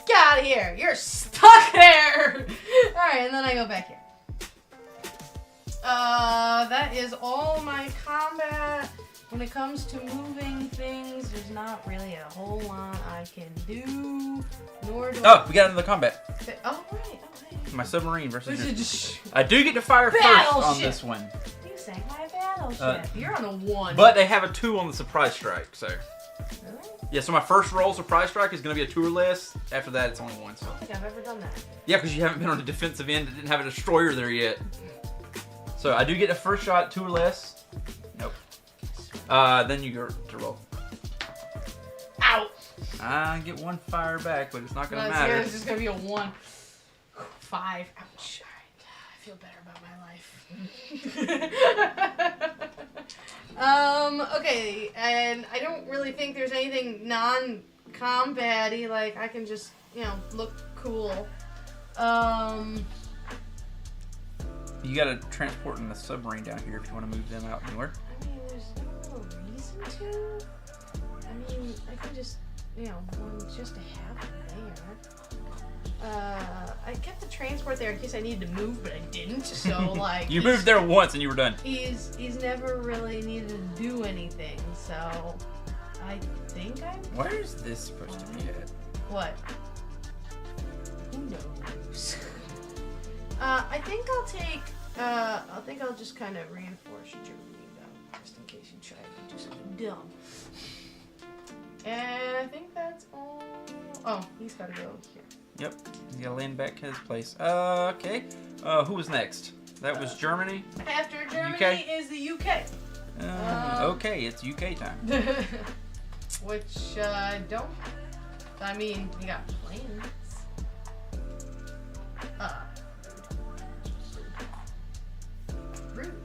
Get out of here. You're stuck there. All right, and then I go back here. That is all my combat. When it comes to moving things, there's not really a whole lot I can do. Nor do Oh, we got another combat. Oh, right. Oh, hey. My submarine versus. I do get to fire first on this one. You sank my battleship. You're on a 1. But they have a 2 on the surprise strike, so. Really? Yeah, so my first roll surprise strike is going to be a 2 or less. After that, it's only 1. So. I don't think I've ever done that. Yeah, because you haven't been on the defensive end. It didn't have a destroyer there yet. So I do get a first shot, 2 or less. Nope. Then you go to roll. Ow! I get 1 fire back, but it's not going to matter. It's just going to be a 1. 5. Ouch. Alright. I feel better about my life. Okay, and I don't really think there's anything non-combat-y, like I can just, look cool. You got to transport in the submarine down here if you want to move them out anywhere. I mean, there's no reason to. I mean, I can just, just to have it there. I kept the transport there in case I needed to move, but I didn't. So like, you moved there once and you were done. He's never really needed to do anything. So I think I'm. Where is this supposed to be at? What? Who knows? I think I'll take. I think I'll just kind of reinforce Germany though, just in case you try to do something dumb. And I think that's all. Oh, he's got to go here. Yep, he's got to land back to his place. Okay. Who was next? That was Germany. After Germany UK? is the UK. Okay, it's UK time. Which don't. I mean, you got planes. Rude.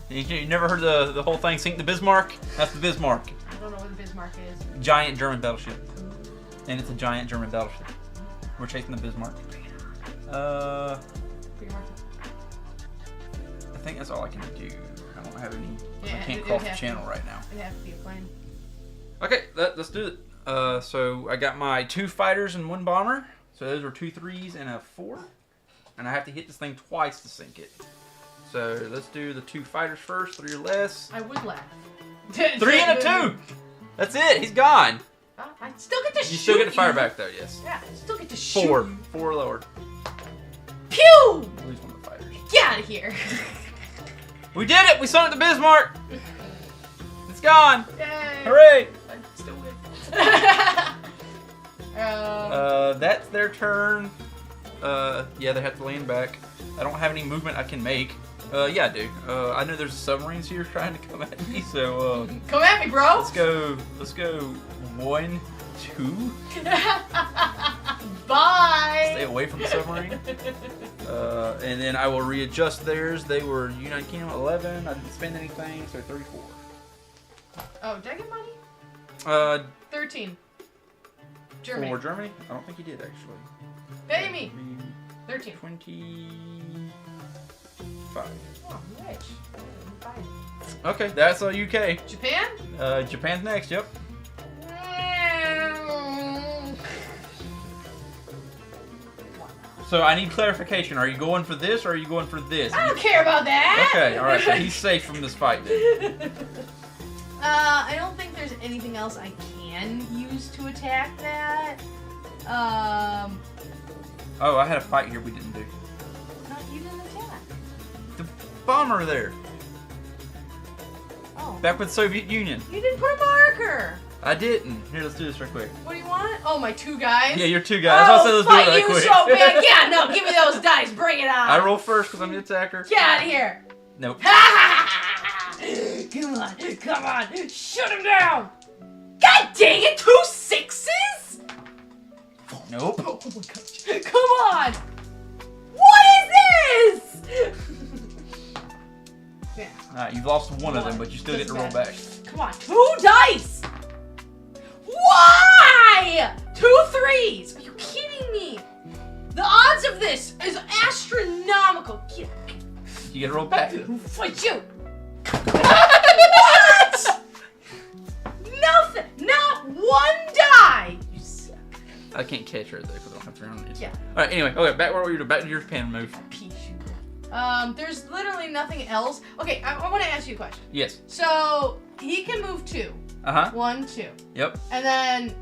You never heard the whole thing, Sink the Bismarck? That's the Bismarck. I don't know what the Bismarck is. Giant German battleship. And it's a giant German battleship. We're chasing the Bismarck. I think that's all I can do. I don't have any. Yeah, I can't cross the channel right now. It'd have to be a plane. Okay, let's do it. So I got my 2 fighters and 1 bomber. So those are 2 3s and a 4. And I have to hit this thing twice to sink it. So let's do the 2 fighters first, 3 or less. I would laugh. 3 and a 2! That's it, he's gone. I still get to shoot. You still get to fire back though, yes. Yeah, I still get to shoot. 4 lower. Pew! Lose 1 of the fighters. Get out of here. We did it! We sunk the Bismarck! It's gone! Yay. Hooray! I still win. That's their turn. Yeah, they have to land back. I don't have any movement I can make. Yeah, I do. I know there's submarines here trying to come at me, so come at me, bro. Let's go 1, 2. Bye. Stay away from the submarine. And then I will readjust theirs. They were United Kingdom 11. I didn't spend anything, so 34. Oh, did I get money? 13. Germany. For Germany? I don't think you did actually. Pay me. 13. 25. Oh, I'm rich. Fine. Okay, that's UK. Japan? Japan's next, yep. So I need clarification. Are you going for this or are you going for this? I don't care about that. Okay, alright, so he's safe from this fight then. I don't think there's anything else I can use to attack that. Oh, I had a fight here we didn't do. No, you didn't attack. The bomber there. Oh. Back with Soviet Union. You didn't put a marker. I didn't. Here, let's do this real quick. What do you want? Oh, my 2 guys? Yeah, your 2 guys. Oh, Let's do it really quick. so bad. Yeah, no, give me those dice. Bring it on. I roll first because I'm the attacker. Get out of here. Nope. Come on. Shut him down. God dang it, 2 6s? Nope. Oh my gosh. Come on. What is this? Yeah. Alright, you've lost one of them, but you still get to roll back. Come on, 2 dice! Why? 2 threes! Are you kidding me? The odds of this is astronomical. You get to roll back. Fight you! What? Nothing! Not 1 die! You suck. I can't catch her though because I don't have 3 on these. Yeah. Alright, anyway, okay, back where we were. Back to your Japan move. There's literally nothing else. Okay, I want to ask you a question. Yes. So he can move 2. 1, 2. Yep. And then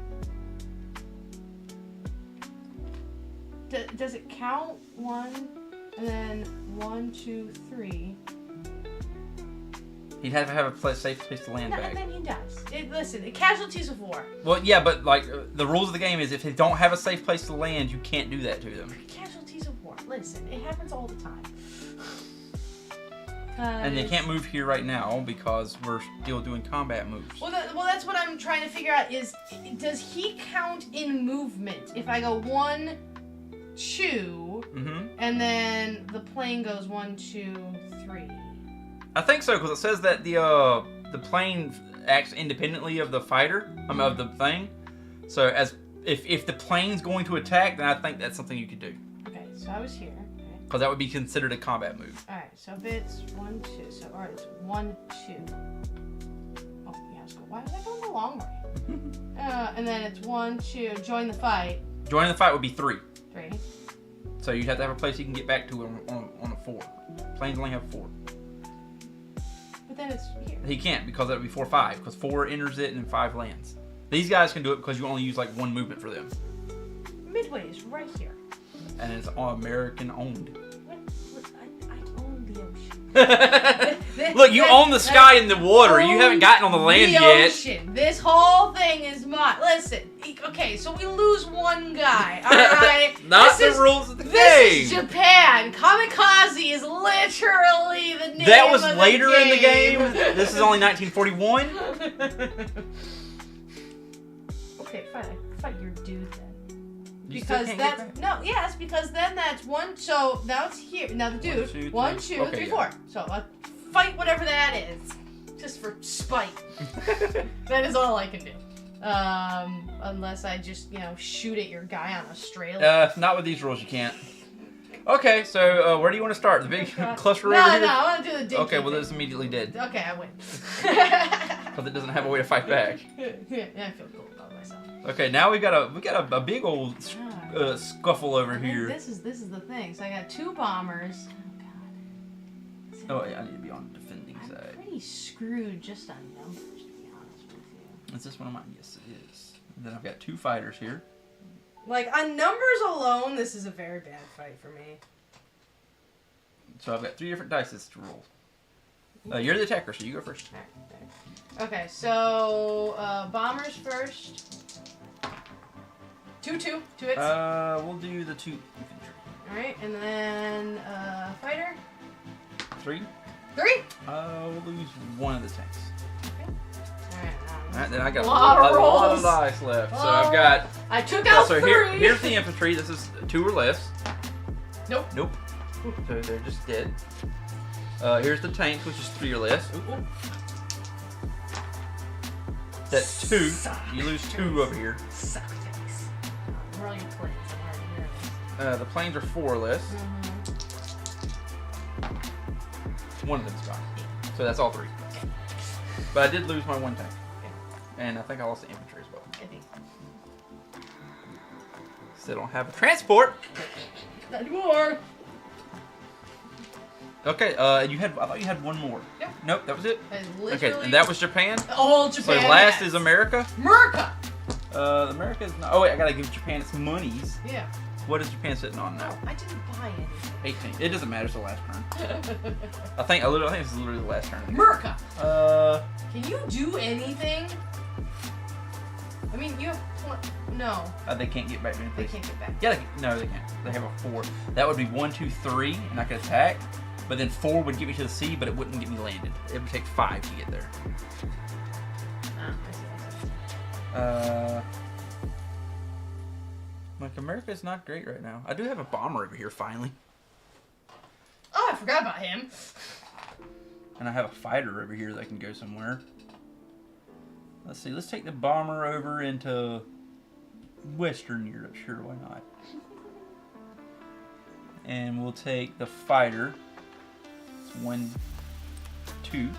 does it count 1 and then 1, 2, 3? He'd have to have a safe place to land back. And then he dies. Listen, casualties of war. Well, yeah, but like the rules of the game is if they don't have a safe place to land, you can't do that to them. Casualties of war. Listen, it happens all the time. And they can't move here right now because we're still doing combat moves. Well, that's what I'm trying to figure out is, does he count in movement? If I go 1, 2, and then the plane goes 1, 2, 3. I think so because it says that the plane acts independently of the fighter, of the thing. So as if the plane's going to attack, then I think that's something you could do. Okay, so I was here. Because that would be considered a combat move. Alright, so if it's 1, 2, so alright, it's 1, 2. Oh, yeah, let's go. Why was I going the long way? And then it's 1, 2, join the fight. Joining the fight would be 3. 3. So you'd have to have a place you can get back to on a 4. Planes only have 4. But then it's here. He can't because that would be 4, 5. Because 4 enters it and 5 lands. These guys can do it because you only use like 1 movement for them. Midway is right here. And it's all American owned. I own the ocean. Look, you own the sky and the water. You haven't gotten on the land yet. Ocean. This whole thing is mine. Listen, okay, so we lose 1 guy, alright? Not the rules of the game. This is Japan. Kamikaze is literally the name That was of the later game. in the game. This is only 1941. Okay, fine. I fight your dude then. You Because that's because then that's 1. So now it's here. Now the dude. 1, 2, 3, 4. So fight whatever that is, just for spite. That is all I can do. Unless I just shoot at your guy on Australia. Not with these rules. You can't. Okay, so where do you want to start? The big cluster over here? No, I want to do the dinky Okay, well, thing. it's immediately dead. Okay, I win. Because it doesn't have a way to fight back. Yeah, I feel cool about myself. Okay, now we got a big old scuffle over here. This is the thing. So I got 2 bombers. Oh god. Oh yeah, I need to be on the defending side. I'm pretty screwed just on numbers, to be honest with you. Is this one of mine? Yes, it is. And then I've got 2 fighters here. Like, on numbers alone, this is a very bad fight for me. So I've got 3 different dice to roll. You're the attacker, so you go first. Okay, so bombers first. 2 hits. We'll do the 2 infantry. All right, and then fighter. 3. 3. We'll lose 1 of the tanks. Okay. Alright, then I got a lot of dice left. So I've got. I took out 3. Here's the infantry. This is 2 or less. Nope. So they're just dead. Here's the tanks, which is 3 or less. Ooh. That's 2. You lose 2 over here. Suck face. Roll your planes. I'm already nervous. The planes are 4 or less. One of them's gone. So that's all 3. But I did lose my 1 tank. And I think I lost the infantry as well. I think. Still don't have a transport. Not anymore. Okay, I thought you had 1 more. Yep. Nope, that was it. Okay, and that was Japan? All Japan. So last is America? America! America is not. Oh wait, I gotta give Japan its monies. Yeah. What is Japan sitting on now? I didn't buy anything. 18. It doesn't matter, it's the last turn. I think this is literally the last turn. America! Can you do anything? I mean, you have... No. They can't get back to anything. They can't get back. Yeah, no, they can't. They have a 4. That would be 1, 2, 3, and I could attack. But then 4 would get me to the sea, but it wouldn't get me landed. It would take 5 to get there. Like, America's not great right now. I do have a bomber over here, finally. Oh, I forgot about him. And I have a fighter over here that can go somewhere. Let's see. Let's take the bomber over into Western Europe. Sure, why not? And we'll take the fighter. It's 1, 2.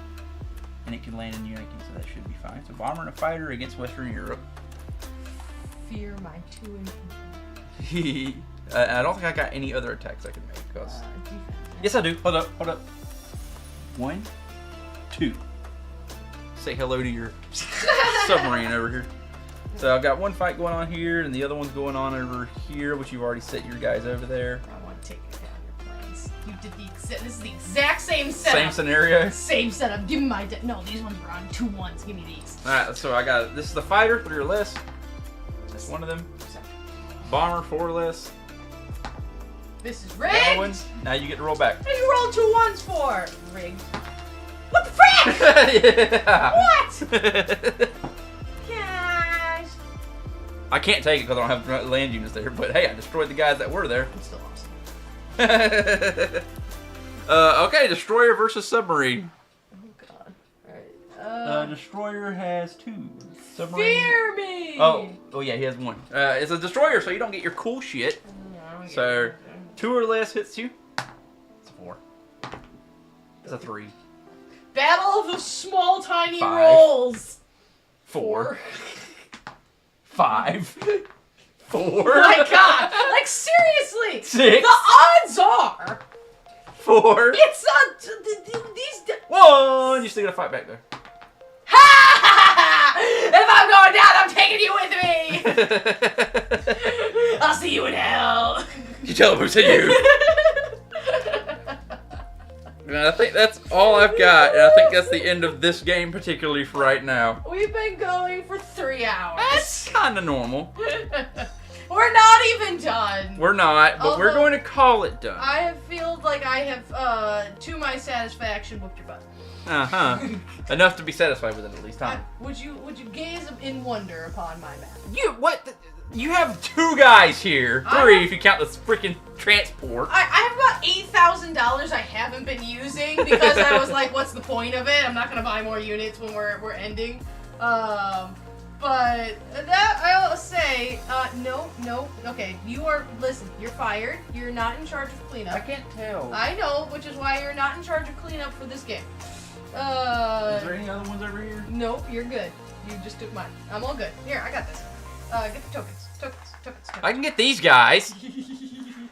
And it can land in Yankee, so that should be fine. So bomber and a fighter against Western Europe. Fear my 2 infantry. I don't think I got any other attacks I can make. Cause... yes, I do. Hold up. 1, 2. Say hello to your submarine over here. So I've got one fight going on here, and the other one's going on over here, which you've already set your guys over there. I want to take down your planes. You did the exact. This is the exact same setup. Same scenario. Same setup. Give me my. No, these ones were on 2 1s. Give me these. All right. So I got this is the fighter, 3 or less. Just one of them. Bomber, 4 or less. This is rigged. One. Now you get to roll back. And you rolled 2 1s for rigged. What the frick? Yeah. What? Gosh. I can't take it because I don't have land units there. But hey, I destroyed the guys that were there. I'm still awesome. Okay, destroyer versus submarine. Oh god. Alright. Destroyer has 2. Submarine. Fear me! Oh yeah, he has 1. It's a destroyer, so you don't get your cool shit. So 2 or less hits you. It's a 4. It's a 3. Battle of the small tiny 5. rolls. 4. 5. 4. Oh my god! Like seriously! 6. The odds are 4. it's these. 1. You still gotta fight back there. Ha! If I'm going down, I'm taking you with me. I'll see you in hell. You tell him who said you. And I think that's all I've got, and I think that's the end of this game particularly for right now. We've been going for 3 hours. That's kind of normal. We're not even done. We're not, but we're going to call it done. I have feel like I have, to my satisfaction, whooped your butt. Enough to be satisfied with it at least, huh? Would you gaze in wonder upon my map? What? You have 2 guys here. 3 if you count the freaking transport. I have about $8,000 I haven't been using because I was like, what's the point of it? I'm not gonna buy more units when we're ending. But that I'll say, no. Okay, listen, you're fired. You're not in charge of cleanup. I can't tell. I know, which is why you're not in charge of cleanup for this game. Is there any other ones over here? Nope, you're good. You just took mine. I'm all good. Here, I got this. Get the tokens. Tokens. I can get these guys.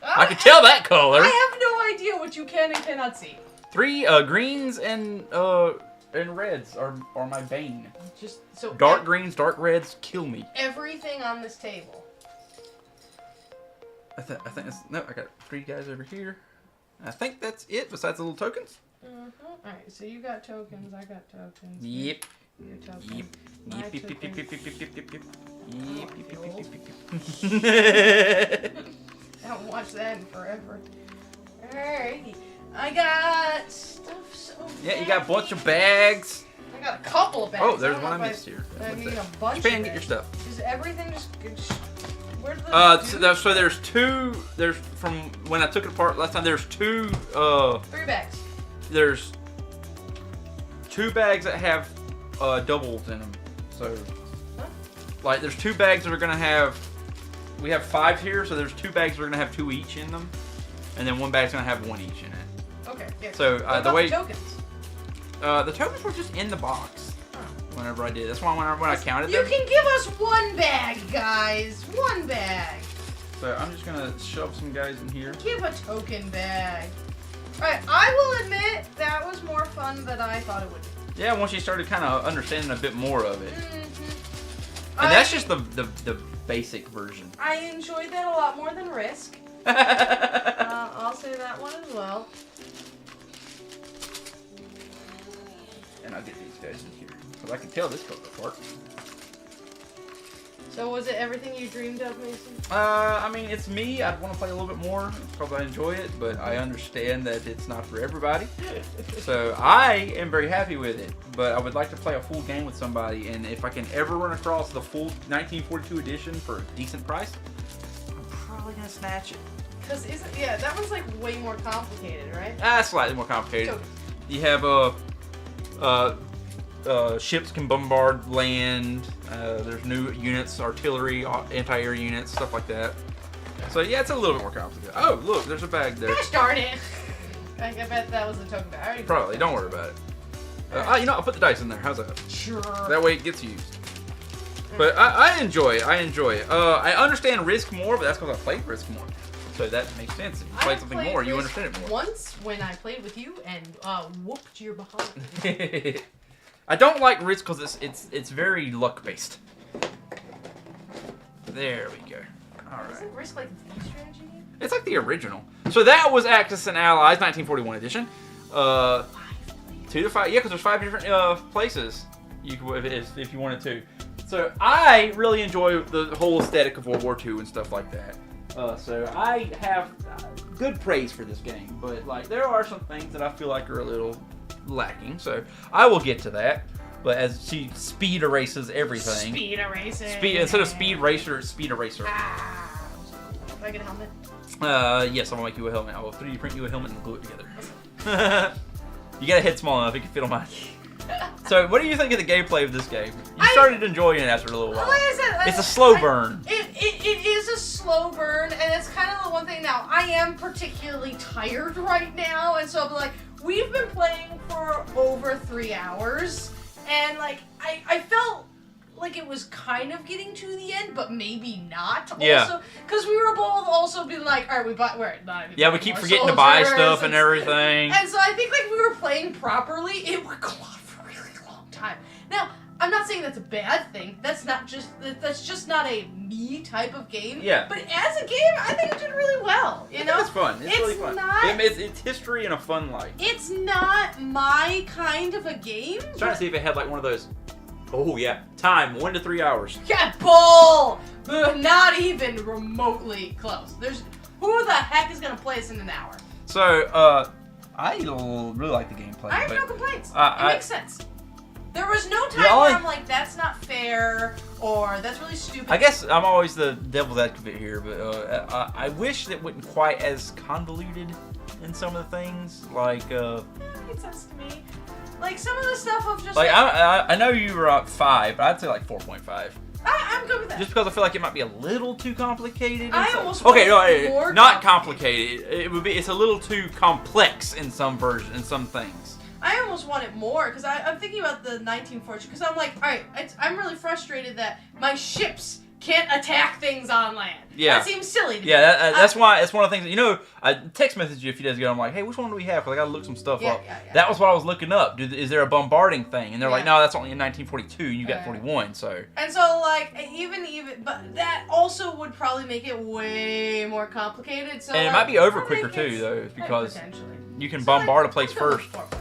I can tell that color. I have no idea what you can and cannot see. 3 greens and reds are my bane. Just so dark greens, dark reds kill me. Everything on this table. I think it's no. I got 3 guys over here. I think that's it. Besides the little tokens. All right. So you got tokens. I got tokens. Yep. Your tokens. Yep. I haven't watched that in forever. Alrighty. I got stuff so Yeah, you got a bunch of bags. I got a couple of bags. Oh, there's one I missed here. I need a bunch Japan, of get your stuff. Is everything just where's the so there's 2. There's from when I took it apart last time. There's 2. 3 bags. There's 2 bags that have doubles in them. So, like, there's 2 bags that are gonna have. We have 5 here, so there's 2 bags that are gonna have 2 each in them, and then 1 bag's gonna have 1 each in it. Okay. Yeah. So the way the tokens. The tokens were just in the box. Whenever I did, that's why when I counted them. You can give us 1 bag, guys. 1 bag. So I'm just gonna shove some guys in here. Give a token bag. Alright, I will admit that was more fun than I thought it would be. Yeah, once you started kind of understanding a bit more of it. Mm-hmm. And that's just the basic version. I enjoyed that a lot more than Risk. I'll say that one as well. And I'll get these guys in here. Because I can tell this goes apart. So was it everything you dreamed of, Mason? I mean, it's me. I'd want to play a little bit more because I enjoy it, but I understand that it's not for everybody. So I am very happy with it, but I would like to play a full game with somebody, and if I can ever run across the full 1942 edition for a decent price, I'm probably going to snatch it. Because that one's like way more complicated, right? Slightly more complicated. So, You have Ships can bombard land. There's new units, artillery, anti-air units, stuff like that. So yeah, it's a little bit more complicated. Oh, look, there's a bag there. Gosh darn it! I bet that was the token bag. Probably. Don't worry about it. You know, I'll put the dice in there. How's that? Sure. That way it gets used. But I enjoy it. I understand Risk more, but that's because I played Risk more. So that makes sense. If you played something more, you understand it more. Once when I played with you and whooped your behind. I don't like Risk because it's very luck based. There we go. All right. Isn't Risk like the strategy game? It's like the original. So that was Axis and Allies, 1941 edition. 2 to 5. Yeah, because there's 5 different places you could, if you wanted to. So I really enjoy the whole aesthetic of World War II and stuff like that. So I have good praise for this game, but like there are some things that I feel like are a little lacking. So I will get to that. But as she speed erases everything. Speed erases. Instead of speed racer, it's speed eraser. Ah. Do I get a helmet? Yes, I'm gonna make you a helmet. I will 3D print you a helmet and glue it together. You got a head small enough, you can fit on mine. So, what do you think of the gameplay of this game? You started enjoying it after a little while. Like I said, it's a slow burn. It is a slow burn, and it's kind of the one thing now. I am particularly tired right now, and so I'm like, we've been playing for over 3 hours, and like, I felt like it was kind of getting to the end, but maybe not. Yeah. Also, because we were both also being like, all right, we keep forgetting to buy stuff and everything. And so I think like we were playing properly, it would go on for a really long time. Now, I'm not saying that's a bad thing. That's just not a me type of game. Yeah. But as a game, I think it did really well. You know, it's fun. It's really fun. It's history in a fun light. It's not my kind of a game. I'm trying to see if it had like one of those. Oh yeah, time 1 to 3 hours. Yeah, bull! Not even remotely close. Who the heck is gonna play this in an hour? So, I really like the gameplay. I have no complaints. It makes sense. There was no time where I'm like, that's not fair, or that's really stupid. I guess I'm always the devil's advocate here, but I wish that wasn't quite as convoluted in some of the things. Like, That makes sense to me. Like, some of the stuff of just like I know you were at 5, but I'd say like 4.5. I'm good with that. Just because I feel like it might be a little too complicated. I almost no, not complicated. It's a little too complex in some versions, in some things. I almost want it more because I'm thinking about the 1940s because I'm like, all right, I'm really frustrated that my ships can't attack things on land. Yeah. That seems silly to me. Yeah, that's why it's one of the things that, you know, I text message you a few days ago. I'm like, hey, which one do we have? Because I got to look some stuff up. Yeah. That was what I was looking up. Is there a bombarding thing? And they're like, no, that's only in 1942 and you got 41, so. And so, like, even, but that also would probably make it way more complicated. So, and it might be over quicker too, though, because you can bombard a place first. 4.5.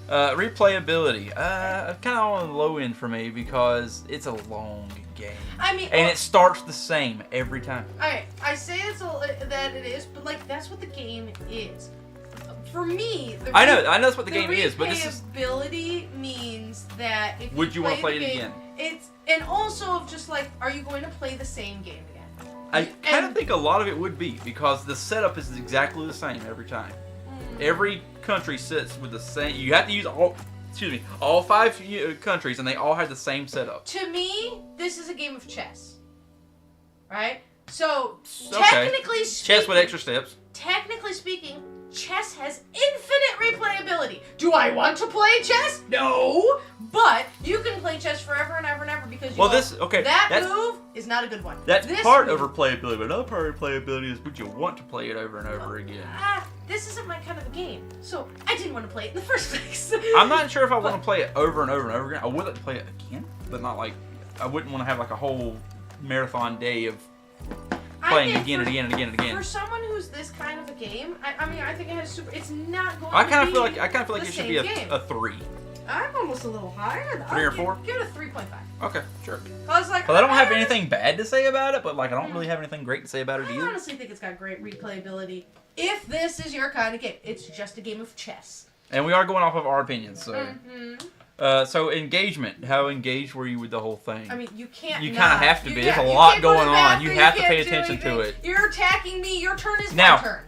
Replayability, kind of on the low end for me because it's a long game. I mean, and it starts the same every time. Alright, I say that it is, but like that's what the game is. For me, I know that's what the game is, but this is replayability means that if would you want to play it game, again? It's and also just like, are you going to play the same game again? I kind of think a lot of it would be because the setup is exactly the same every time. Every country sits with the same. You have to use all 5 countries, and they all have the same setup. To me, this is a game of chess, right? So technically speaking, chess with extra steps. Technically speaking, chess has infinite replayability. Do I want to play chess? No, but you can play chess forever and ever and ever because that move is not a good one. That's part of replayability, but another part of replayability is would you want to play it over and over again? This isn't my kind of a game, so I didn't want to play it in the first place. I'm not sure if I want to play it over and over and over again. I would like to play it again, but not like I wouldn't want to have like a whole marathon day of playing again and again and again and again. For someone who's this kind of a game, I mean, I think it has super. It's not going. I kind of feel like it should be a 3. I'm almost a little higher. 3 or 4? Give it a 3.5. Okay, sure. I was like, I don't have anything bad to say about it, but like I don't really have anything great to say about it either. I honestly think it's got great replayability. If this is your kind of game, it's just a game of chess. And we are going off of our opinions, so. So engagement. How engaged were you with the whole thing? I mean, you can't. You kind of have to be. There's a lot going on. You have to pay attention to it. You're attacking me. Your turn is my turn.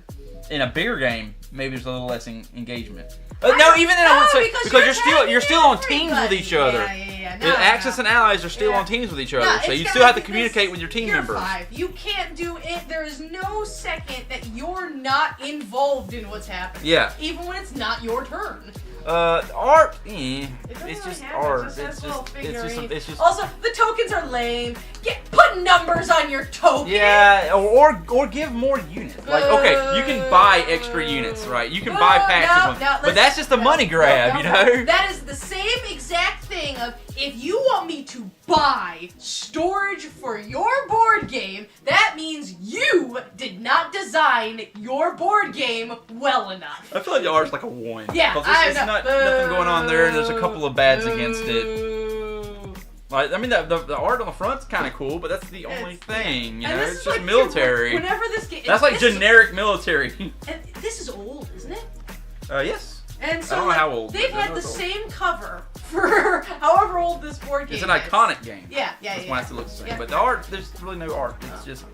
In a bigger game, maybe there's a little less engagement. No, even then I would say because you're still on teams with each other. Yeah. Axis and allies are still on teams with each other, so you still have to communicate with your team members. 5. You can't do it. There is no second that you're not involved in what's happening. Yeah. Even when it's not your turn. Art, it's just art. It's just. Also, the tokens are lame. Put numbers on your token. Yeah, or give more units. Like, okay, you can buy extra units, right? You can buy packs, but that's just a money grab, you know. That is the same exact thing of if you want me to buy storage for your board game, that means you did not design your board game well enough. I feel like the art's like a 1. Yeah, it's not nothing going on there. There's a couple of bads against it. Like, I mean, the art on the front's kind of cool, but that's the only thing. You know, it's just military. Whenever this game, that's like generic military. And this is old, isn't it? Yes. And so I don't know how old. They've had the same cover for however old this board game is. It's an iconic game. Yeah. That's why it looks the same. Yeah. But the art, there's really no art. It's just,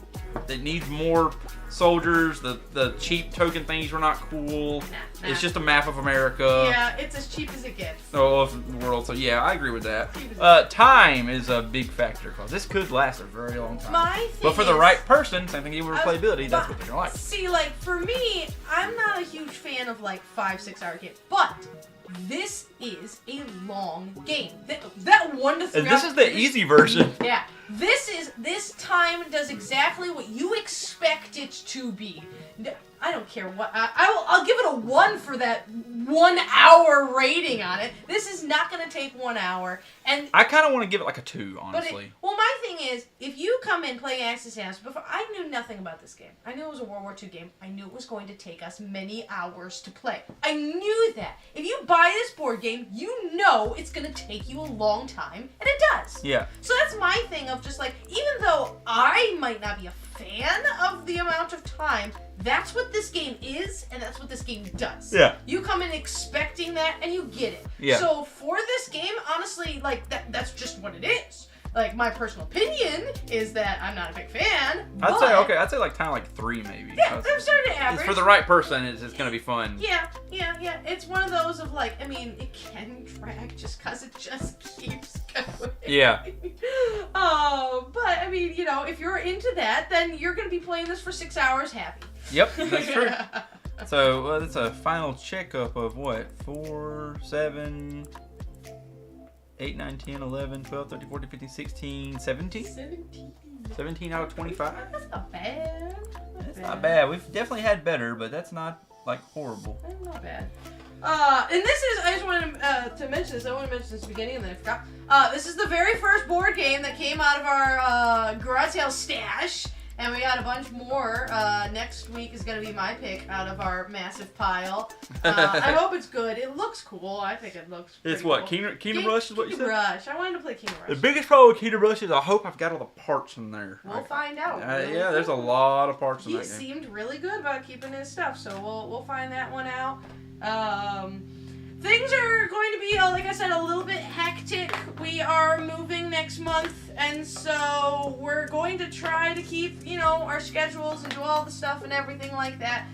it needs more soldiers. The cheap token things were not cool. Nah. It's just a map of America. Yeah, it's as cheap as it gets. Of the world. So yeah, I agree with that. Time is a big factor because this could last a very long time. But for the right person, same thing even with replayability, that's what they're gonna like. See, like for me, I'm not a huge fan of like 5-6 hour games, but this is a long game. That 1 to 3. And this is the easy version. Yeah. This time does exactly what you expect it to be. I don't care what I'll give it a 1 for that 1 hour rating on it. This is not going to take 1 hour, and I kind of want to give it like a 2, honestly. Well, my thing is, if you come in playing Axis and Allies before, I knew nothing about this game. I knew it was a World War II game. I knew it was going to take us many hours to play. I knew that. If you buy this board game, you know it's going to take you a long time, and it does. Yeah. So that's my thing of just like, even though I might not be a fan of the amount of time, that's what this game is, and that's what this game does. Yeah. You come in expecting that, and you get it. Yeah. So for this game, honestly, like that's just what it is. Like, my personal opinion is that I'm not a big fan. I'd say like time like 3 maybe. Yeah, I'm starting to average. For the right person, it's gonna be fun. Yeah. It's one of those of like, I mean, it can drag just because it just keeps going. Yeah. But I mean, you know, if you're into that, then you're gonna be playing this for 6 hours happy. Yep, that's true. So that's a final checkup of what? 4, 7, 8, 9, 10, 11, 12, 13, 14, 15, 16, 17? 17 out of 25? That's not bad. That's not bad. We've definitely had better, but that's not, like, horrible. That's not bad. And this is, I just wanted to mention this. I want to mention this at the beginning and then I forgot. This is the very first board game that came out of our garage sale stash. And we got a bunch more. Next week is going to be my pick out of our massive pile. I hope it's good. It looks cool. I think it looks pretty It's what? cool. Kingdom Rush is what you said? Kingdom Rush. I wanted to play Kingdom Rush. The biggest problem with Kingdom Rush is I hope I've got all the parts in there. We'll find out. Yeah, there's a lot of parts in that game. He seemed really good about keeping his stuff, so we'll find that one out. Things are going to be, like I said, a little bit hectic. We are moving next month, and so we're going to try to keep, you know, our schedules and do all the stuff and everything like that.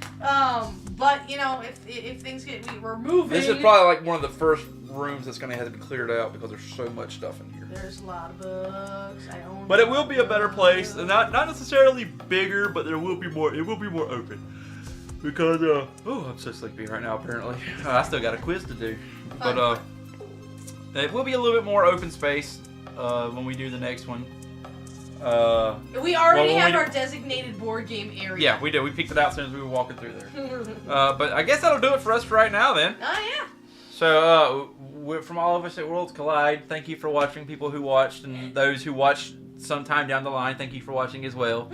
But, you know, if things we're moving. This is probably like one of the first rooms that's going to have to be cleared out because there's so much stuff in here. There's a lot of books. But it will be a better place. Not necessarily bigger, but there will be more. It will be more open. Because, I'm so sleepy right now, apparently. I still got a quiz to do. But, it will be a little bit more open space, when we do the next one. We already have our designated board game area. Yeah, we did. We picked it out as soon as we were walking through there. But I guess that'll do it for us for right now, then. Oh, yeah. So, from all of us at Worlds Collide, thank you for watching, people who watched, and those who watched sometime down the line, thank you for watching as well.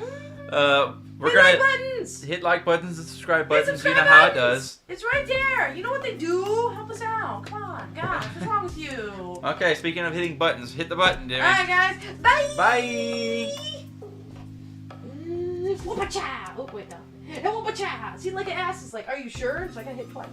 We're gonna hit like buttons. Hit like buttons and subscribe buttons. You know how it does. It's right there. You know what they do? Help us out. Come on, gosh, what's wrong with you? Okay, speaking of hitting buttons, hit the button, Demi. All right, guys. Bye. Bye. Whoop-a-cha. Oh wait, no. Whoop-a-cha. See, like an ass is like, are you sure? So I gotta hit twice.